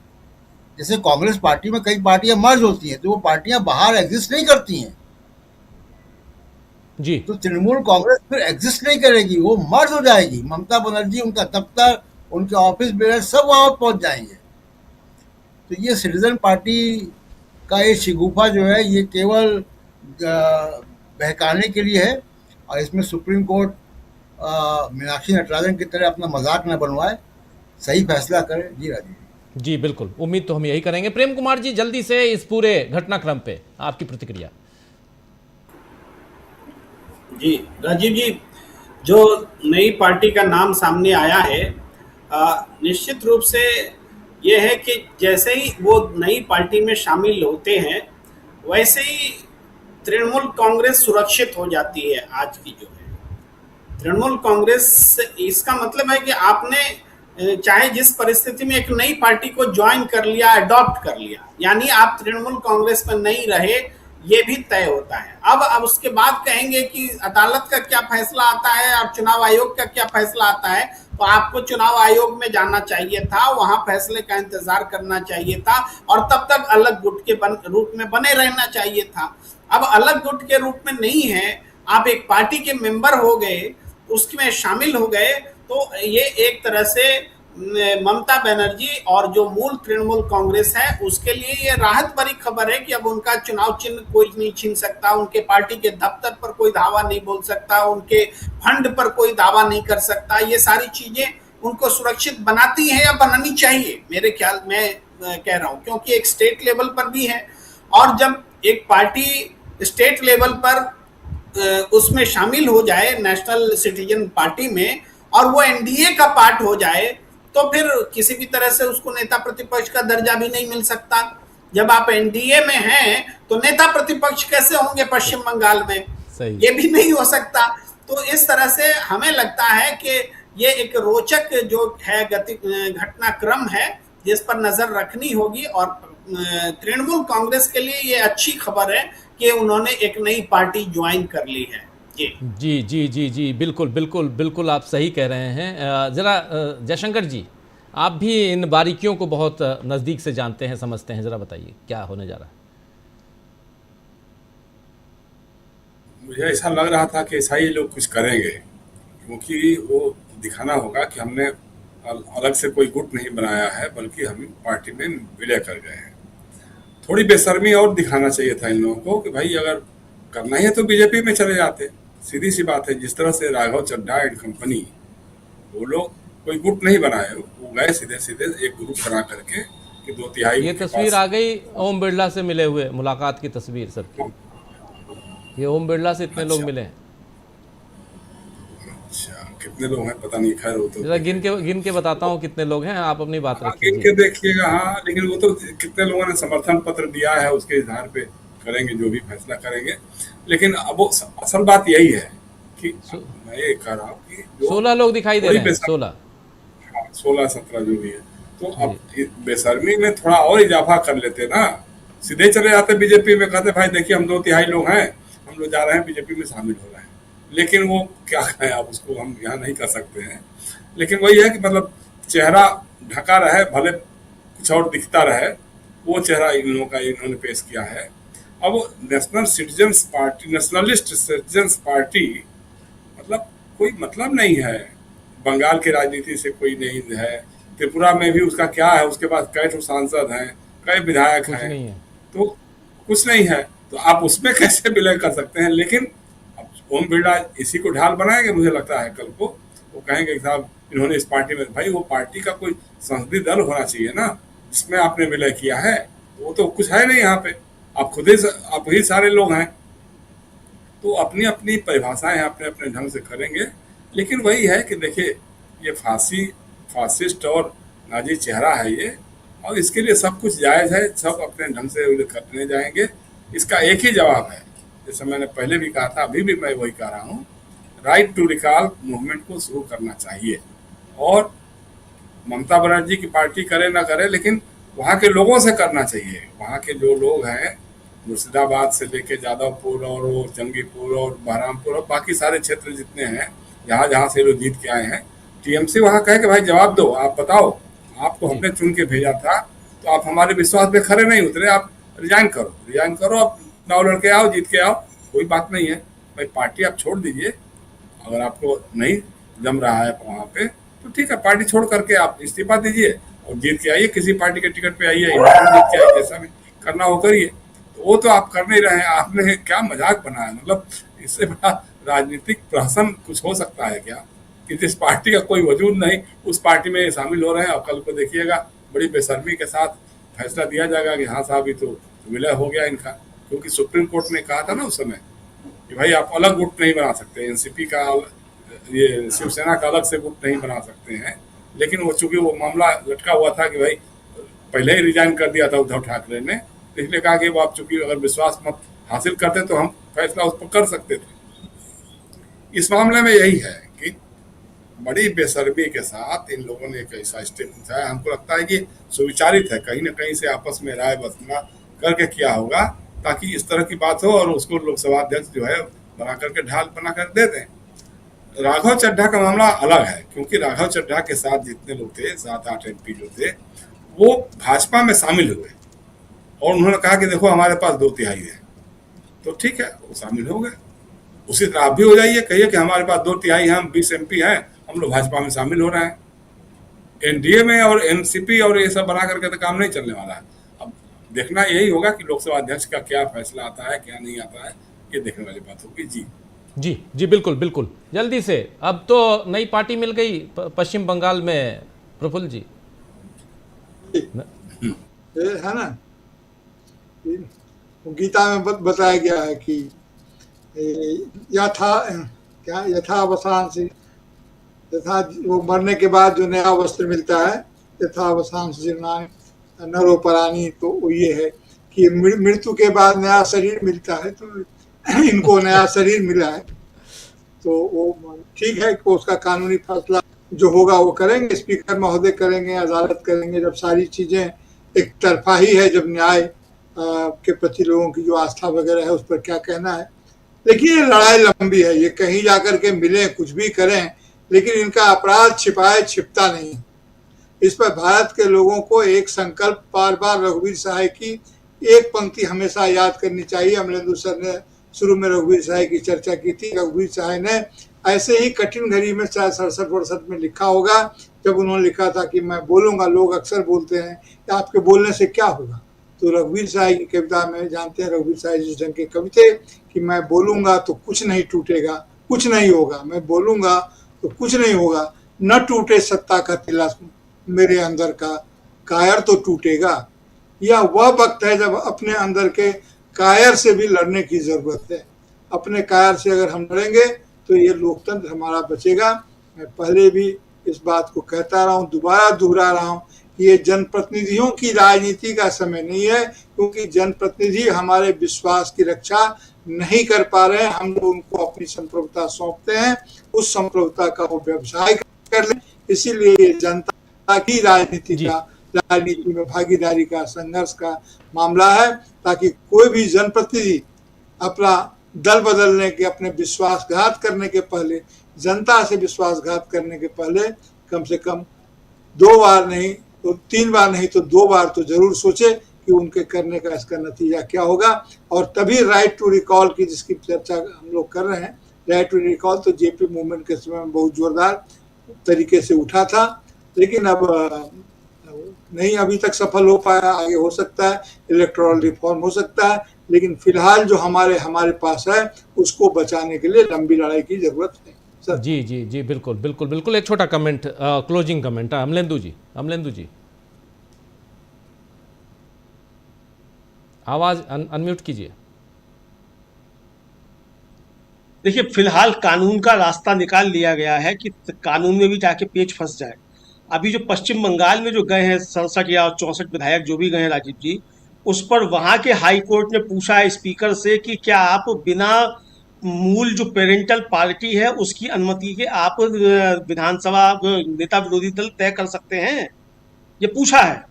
जैसे कांग्रेस पार्टी में कई पार्टियां मर्ज होती हैं, तो वो पार्टियां बाहर एग्जिस्ट नहीं करती हैं जी। तो तृणमूल कांग्रेस फिर एग्जिस्ट नहीं करेगी, वो मर्ज हो जाएगी। ममता बनर्जी, उनका दफ्तर, उनके ऑफिस बेयर सब वहां पहुंच जाएंगे। तो ये सिटीजन पार्टी का ये शिगुफा जो है, ये केवल बहकाने के लिए है। और इसमें सुप्रीम कोर्ट मीनाक्षी नटराजन की तरह अपना मजाक न बनवाए, सही फैसला करे। जी राजीव जी बिल्कुल, उम्मीद तो हम यही करेंगे। प्रेम कुमार जी, जल्दी से इस पूरे घटनाक्रम पे आपकी प्रतिक्रिया। जी राजीव जी, जो नई पार्टी का नाम सामने आया है, निश्चित रूप से ये है कि जैसे ही वो नई पार्टी में शामिल होते हैं, वैसे ही तृणमूल कांग्रेस सुरक्षित हो जाती है। आज की जो है तृणमूल कांग्रेस, इसका मतलब है कि आपने चाहे जिस परिस्थिति में एक नई पार्टी को ज्वाइन कर लिया, अडॉप्ट कर लिया, यानी आप तृणमूल कांग्रेस में नहीं रहे, ये भी तय होता है। अब उसके बाद कहेंगे कि अदालत का क्या फैसला आता है और चुनाव आयोग का क्या फैसला आता है, तो आपको चुनाव आयोग में जाना चाहिए था, वहां फैसले का इंतजार करना चाहिए था, और तब तक अलग गुट के रूप में बने रहना चाहिए था। अब अलग गुट के रूप में नहीं है, आप एक पार्टी के मेंबर हो गए, उसमें शामिल हो गए, तो ये एक तरह से ममता बनर्जी और जो मूल तृणमूल कांग्रेस है उसके लिए ये राहत भरी खबर है कि अब उनका चुनाव चिन्ह कोई नहीं छीन सकता, उनके पार्टी के दफ्तर पर कोई दावा नहीं बोल सकता, उनके फंड पर कोई दावा नहीं कर सकता। ये सारी चीजें उनको सुरक्षित बनाती हैं या बनानी चाहिए, मेरे ख्याल में कह रहा हूं, क्योंकि एक स्टेट लेवल पर भी है। और जब एक पार्टी स्टेट लेवल पर उसमें शामिल हो जाए, नेशनल सिटीजन पार्टी में, और वो एनडीए का पार्ट हो जाए, तो फिर किसी भी तरह से उसको नेता प्रतिपक्ष का दर्जा भी नहीं मिल सकता। जब आप एनडीए में हैं तो नेता प्रतिपक्ष कैसे होंगे पश्चिम बंगाल में? ये भी नहीं हो सकता। तो इस तरह से हमें लगता है कि ये एक रोचक जो है घटनाक्रम है, जिस पर नजर रखनी होगी। और तृणमूल कांग्रेस के लिए ये अच्छी खबर है कि उन्होंने एक नई पार्टी ज्वाइन कर ली है। जी जी जी जी बिल्कुल बिल्कुल बिल्कुल, आप सही कह रहे हैं। ज़रा जयशंकर जी, आप भी इन बारीकियों को बहुत नज़दीक से जानते हैं, समझते हैं, ज़रा बताइए क्या होने जा रहा है। मुझे ऐसा लग रहा था कि ऐसा ही लोग कुछ करेंगे, क्योंकि वो दिखाना होगा कि हमने अलग से कोई गुट नहीं बनाया है, बल्कि हम पार्टी में विलय कर गए हैं। थोड़ी बेशर्मी और दिखाना चाहिए था इन लोगों को कि भाई अगर करना ही है तो बीजेपी में चले जाते। सीधी सी बात है। जिस तरह से राघव चड्ढा एंड कंपनी, वो लोग कोई गुट नहीं बनाए, वो गए सीधे सीधे एक ग्रुप बना करके कि 2/3। ये तस्वीर आ गई ओम बिरला से मिले हुए मुलाकात की तस्वीर सबकी। ये ओम बिरला से इतने लोग मिले हैं। अच्छा, कितने लोग हैं पता नहीं, खैर वो तो जरा गिन के बताता हूँ कितने लोग हैं, आप अपनी बात रखिए। गिन के देखिएगा। हाँ, लेकिन वो तो कितने लोगों ने समर्थन पत्र दिया है उसके आधार पे करेंगे जो भी फैसला करेंगे। लेकिन अब वो असल बात यही है कि मैं ये कह रहा हूँ कि 16 लोग दिखाई दे रहे हैं। 16-17 जो भी है। तो अब बेशर्मी में थोड़ा और इजाफा कर लेते ना, सीधे चले जाते बीजेपी में, कहते भाई देखिए हम 2/3 लोग हैं, हम लोग जा रहे हैं बीजेपी में शामिल हो रहे हैं। लेकिन वो क्या कहें, आप उसको हम यहाँ नहीं कर सकते हैं। लेकिन वही है कि मतलब चेहरा ढका रहे, भले कुछ और दिखता रहे, वो चेहरा इन लोगों का इन्होंने पेश किया है। अब नेशनलिस्ट सिटीजन्स पार्टी मतलब कोई मतलब नहीं है। बंगाल की राजनीति से कोई नहीं है, त्रिपुरा में भी उसका क्या है, उसके पास कई तो सांसद हैं, कई विधायक हैं, तो कुछ नहीं है। तो आप उसमें कैसे विलय कर सकते हैं। लेकिन ओम बिरला इसी को ढाल बनाएंगे, मुझे लगता है कल को वो कहेंगे कि साहब इन्होंने इस पार्टी में, भाई वो पार्टी का कोई संसदीय दल होना चाहिए ना जिसमें आपने विलय किया है। वो तो कुछ है नहीं यहाँ पे, आप ही सारे लोग हैं। तो अपनी अपनी परिभाषाएं अपने अपने ढंग से करेंगे। लेकिन वही है कि देखिए ये फासिस्ट और नाजी चेहरा है ये, और इसके लिए सब कुछ जायज़ है, सब अपने ढंग से करने जाएंगे। इसका एक ही जवाब है, जैसे मैंने पहले भी कहा था, अभी भी मैं वही कह रहा हूँ, राइट टू रिकॉल मूवमेंट को शुरू करना चाहिए। और ममता बनर्जी की पार्टी करे ना करे, लेकिन वहाँ के लोगों से करना चाहिए। वहाँ के जो लोग हैं, मुर्शिदाबाद से लेके जादवपुर और वो जंगीपुर और बहरामपुर और बाकी सारे क्षेत्र जितने हैं जहाँ से लोग जीत के आए हैं, टीएमसी वहाँ कहे कि भाई जवाब दो, आप बताओ, आपको हमने चुन के भेजा था, तो आप हमारे विश्वास पे खरे नहीं उतरे, आप रिजाइन करो, आप चुनाव लड़के आओ, जीत के आओ, कोई बात नहीं है भाई। पार्टी आप छोड़ दीजिए, अगर आपको नहीं जम रहा है वहाँ पे तो ठीक है, पार्टी छोड़ करके आप इस्तीफा दीजिए और जीत के आइए, किसी पार्टी के टिकट पे आइए, जीत के आइए, जैसा भी करना हो करिए। तो वो तो आप कर नहीं रहे हैं। आपने क्या मजाक बनाया, मतलब इससे बड़ा राजनीतिक प्रहसन कुछ हो सकता है क्या कि जिस पार्टी का कोई वजूद नहीं उस पार्टी में शामिल हो रहे हैं। और कल को देखिएगा बड़ी बेशर्मी के साथ फैसला दिया जाएगा कि हाँ साहब ये तो विलय हो गया इनका, क्योंकि सुप्रीम कोर्ट ने कहा था ना उस समय कि भाई आप अलग गुट नहीं बना सकते, एनसीपी का, ये शिवसेना का अलग से गुट नहीं बना सकते हैं। लेकिन वो चूंकि वो मामला लटका हुआ था कि भाई पहले ही रिजाइन कर दिया था उद्धव ठाकरे ने, इसलिए कहा कि वो आप चूंकि अगर विश्वास मत हासिल करते तो हम फैसला उस पर कर सकते थे। इस मामले में यही है कि बड़ी बेशर्मी के साथ इन लोगों ने एक ऐसा स्टेप उठाया, हमको लगता है कि सुविचारित है, कहीं ना कहीं से आपस में राय मसला करके किया होगा ताकि इस तरह की बात हो और उसको लोकसभा अध्यक्ष जो है बना करके ढाल बना कर दे दें। राघव चड्ढा का मामला अलग है, क्योंकि राघव चड्ढा के साथ जितने लोग थे, 7-8 एमपी जो थे, वो भाजपा में शामिल हुए और उन्होंने कहा कि देखो हमारे पास 2/3 है, तो ठीक है वो शामिल हो गए। उसी तरह आप भी हो जाइए, कहिए कि हमारे पास 2/3 हैं, हम 20 एमपी हैं, हम लोग भाजपा में शामिल हो रहे हैं। एनडीए में और एनसीपी और ये सब बना करके तो काम नहीं चलने वाला है। अब देखना यही होगा कि लोकसभा अध्यक्ष का क्या फैसला आता है, क्या नहीं आता है, ये देखने वाली बात होगी। जी बिल्कुल बिल्कुल, जल्दी से। अब तो नई पार्टी मिल गई पश्चिम बंगाल में, प्रफुल्ल जी है ना, गीता में बताया गया है कि यथावसान से, यथा वो मरने के बाद जो नया वस्त्र मिलता है, यथावसान से जीर्णानि नरोपराणि, तो वो ये है कि मृत्यु के बाद नया शरीर मिलता है, तो इनको नया शरीर मिला है, तो वो ठीक है कि उसका कानूनी फैसला जो होगा वो करेंगे, स्पीकर महोदय करेंगे, अदालत करेंगे। जब सारी चीजें एक तरफा ही है, जब न्याय के प्रति लोगों की जो आस्था वगैरह है उस पर क्या कहना है। लेकिन ये लड़ाई लंबी है, ये कहीं जाकर के मिले कुछ भी करें, लेकिन इनका अपराध छिपाए छिपता नहीं। इस पर भारत के लोगों को एक संकल्प, बार बार रघुवीर सहाय की एक पंक्ति हमेशा याद करनी चाहिए। अमलेंदु सर ने शुरू में रघुवीर सहाय की चर्चा की थी। रघुवीर सहाय ने ऐसे ही कठिन घड़ी में 67-68 में लिखा होगा जब उन्होंने लिखा था कि मैं बोलूँगा, लोग अक्सर बोलते हैं कि आपके बोलने से क्या होगा। तो रघुवीर साई की कविता में जानते हैं, रघुवीर साई जिस ढंग के कवि थे कि मैं बोलूँगा तो कुछ नहीं टूटेगा, कुछ नहीं होगा, मैं बोलूँगा तो कुछ नहीं होगा, न टूटे सत्ता का तिला मेरे अंदर का, कायर तो टूटेगा। यह वह वक्त है जब अपने अंदर के कायर से भी लड़ने की जरूरत है। अपने कायर से अगर हम लड़ेंगे तो ये लोकतंत्र हमारा बचेगा। मैं पहले भी इस बात को कहता रहा हूँ, दोबारा दोहरा रहा हूँ कि ये जनप्रतिनिधियों की राजनीति का समय नहीं है, क्योंकि जनप्रतिनिधि हमारे विश्वास की रक्षा नहीं कर पा रहे हैं। हम लोग उनको अपनी संप्रभुता सौंपते हैं, उस संप्रभुता का वो व्यवसाय कर ले। इसीलिए ये जनता की राजनीति में भागीदारी का, संघर्ष का मामला है, ताकि कोई भी जनप्रतिनिधि अपना दल बदलने के, अपने विश्वासघात करने के पहले, जनता से विश्वासघात करने के पहले कम से कम 2 बार नहीं तो 3 बार नहीं तो 2 बार तो जरूर सोचे कि उनके करने का इसका नतीजा क्या होगा। और तभी राइट टू रिकॉल की जिसकी चर्चा हम लोग कर रहे हैं, राइट टू रिकॉल तो जेपी मूवमेंट के समय में बहुत जोरदार तरीके से उठा था, लेकिन अब नहीं अभी तक सफल हो पाया। आगे हो सकता है इलेक्टोरल रिफॉर्म हो सकता है, लेकिन फिलहाल जो हमारे पास है उसको बचाने के लिए लंबी लड़ाई की जरूरत है। सर जी जी जी, बिल्कुल बिल्कुल बिल्कुल। एक छोटा कमेंट, क्लोजिंग कमेंट, अमलेंदु जी आवाज अनम्यूट कीजिए। देखिए, फिलहाल कानून का रास्ता निकाल लिया गया है कि कानून में भी जाके पेच फंस जाए। अभी जो पश्चिम बंगाल में जो गए हैं 67 या 64 विधायक जो भी गए हैं राजीव जी, उस पर वहां के हाई कोर्ट ने पूछा है स्पीकर से कि क्या आप बिना मूल जो पेरेंटल पार्टी है उसकी अनुमति के आप विधानसभा नेता विरोधी दल तय कर सकते हैं, ये पूछा है।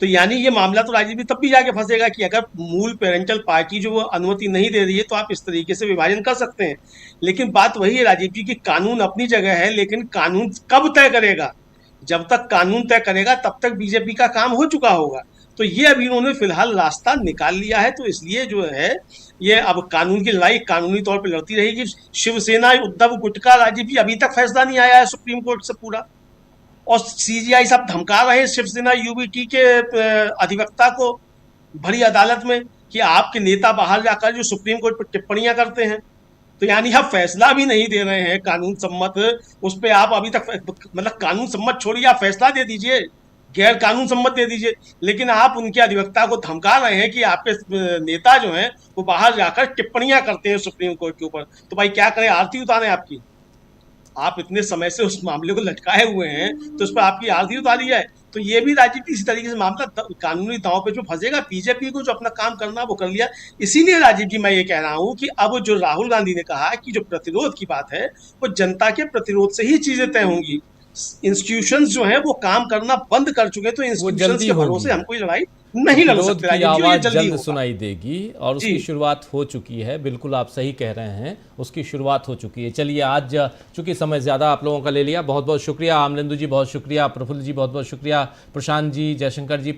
तो यानी ये मामला तो राजीव जी तब भी जाके फंसेगा कि अगर मूल पेरेंटल पार्टी जो वो अनुमति नहीं दे रही है तो आप इस तरीके से विभाजन कर सकते हैं। लेकिन बात वही है राजीव जी कि कानून अपनी जगह है, लेकिन कानून कब तय करेगा? जब तक कानून तय करेगा तब तक बीजेपी का काम हो चुका होगा। तो ये अभी उन्होंने फिलहाल रास्ता निकाल लिया है, तो इसलिए जो है ये अब कानून की लड़ाई कानूनी तौर पर लड़ती रहेगी। शिवसेना, उद्धव, गुटका, राजीव जी अभी तक फैसला नहीं आया है सुप्रीम कोर्ट से पूरा, और सीजीआई साहब धमका रहे हैं शिवसेना यूबीटी के अधिवक्ता को भरी अदालत में कि आपके नेता बाहर जाकर जो सुप्रीम कोर्ट पर टिप्पणियां करते हैं। तो यानी आप फैसला भी नहीं दे रहे हैं कानून सम्मत, उस पर आप अभी तक मतलब कानून सम्मत छोड़िए, आप फैसला दे दीजिए, गैर कानून सम्मत दे दीजिए, लेकिन आप उनके अधिवक्ता को धमका रहे हैं कि आपके नेता जो हैं वो बाहर जाकर टिप्पणियां करते हैं सुप्रीम कोर्ट के ऊपर। तो भाई क्या करें, आरती उतारें आपकी? आप इतने समय से उस मामले को लटकाए हुए हैं तो उस पर आपकी आरती उतारी जाए। तो ये भी राजनीति इसी तरीके से मामला कानूनी दांव पे जो फंसेगा। बीजेपी को जो अपना काम करना वो कर लिया। इसीलिए राजीव जी मैं ये कह रहा हूँ कि अब जो राहुल गांधी ने कहा कि जो प्रतिरोध की बात है वो जनता के प्रतिरोध से ही चीजें तय होंगी। इंस्टीट्यूशंस जो हैं वो काम करना बंद कर चुके हैं, तो इंस्टीट्यूशंस के भरोसे हम कोई लड़ाई नहीं लड़ सकते। की आवाज जल्द सुनाई देगी और उसकी शुरुआत हो चुकी है। बिल्कुल आप सही कह रहे हैं, उसकी शुरुआत हो चुकी है। चलिए, आज चूंकि समय ज़्यादा आप लोगों का ले लिया, बहुत बहुत शुक्रिया अमलेंदु जी, बहुत शुक्रिया प्रफुल्ल जी, बहुत बहुत शुक्रिया प्रशांत जी, जयशंकर जी।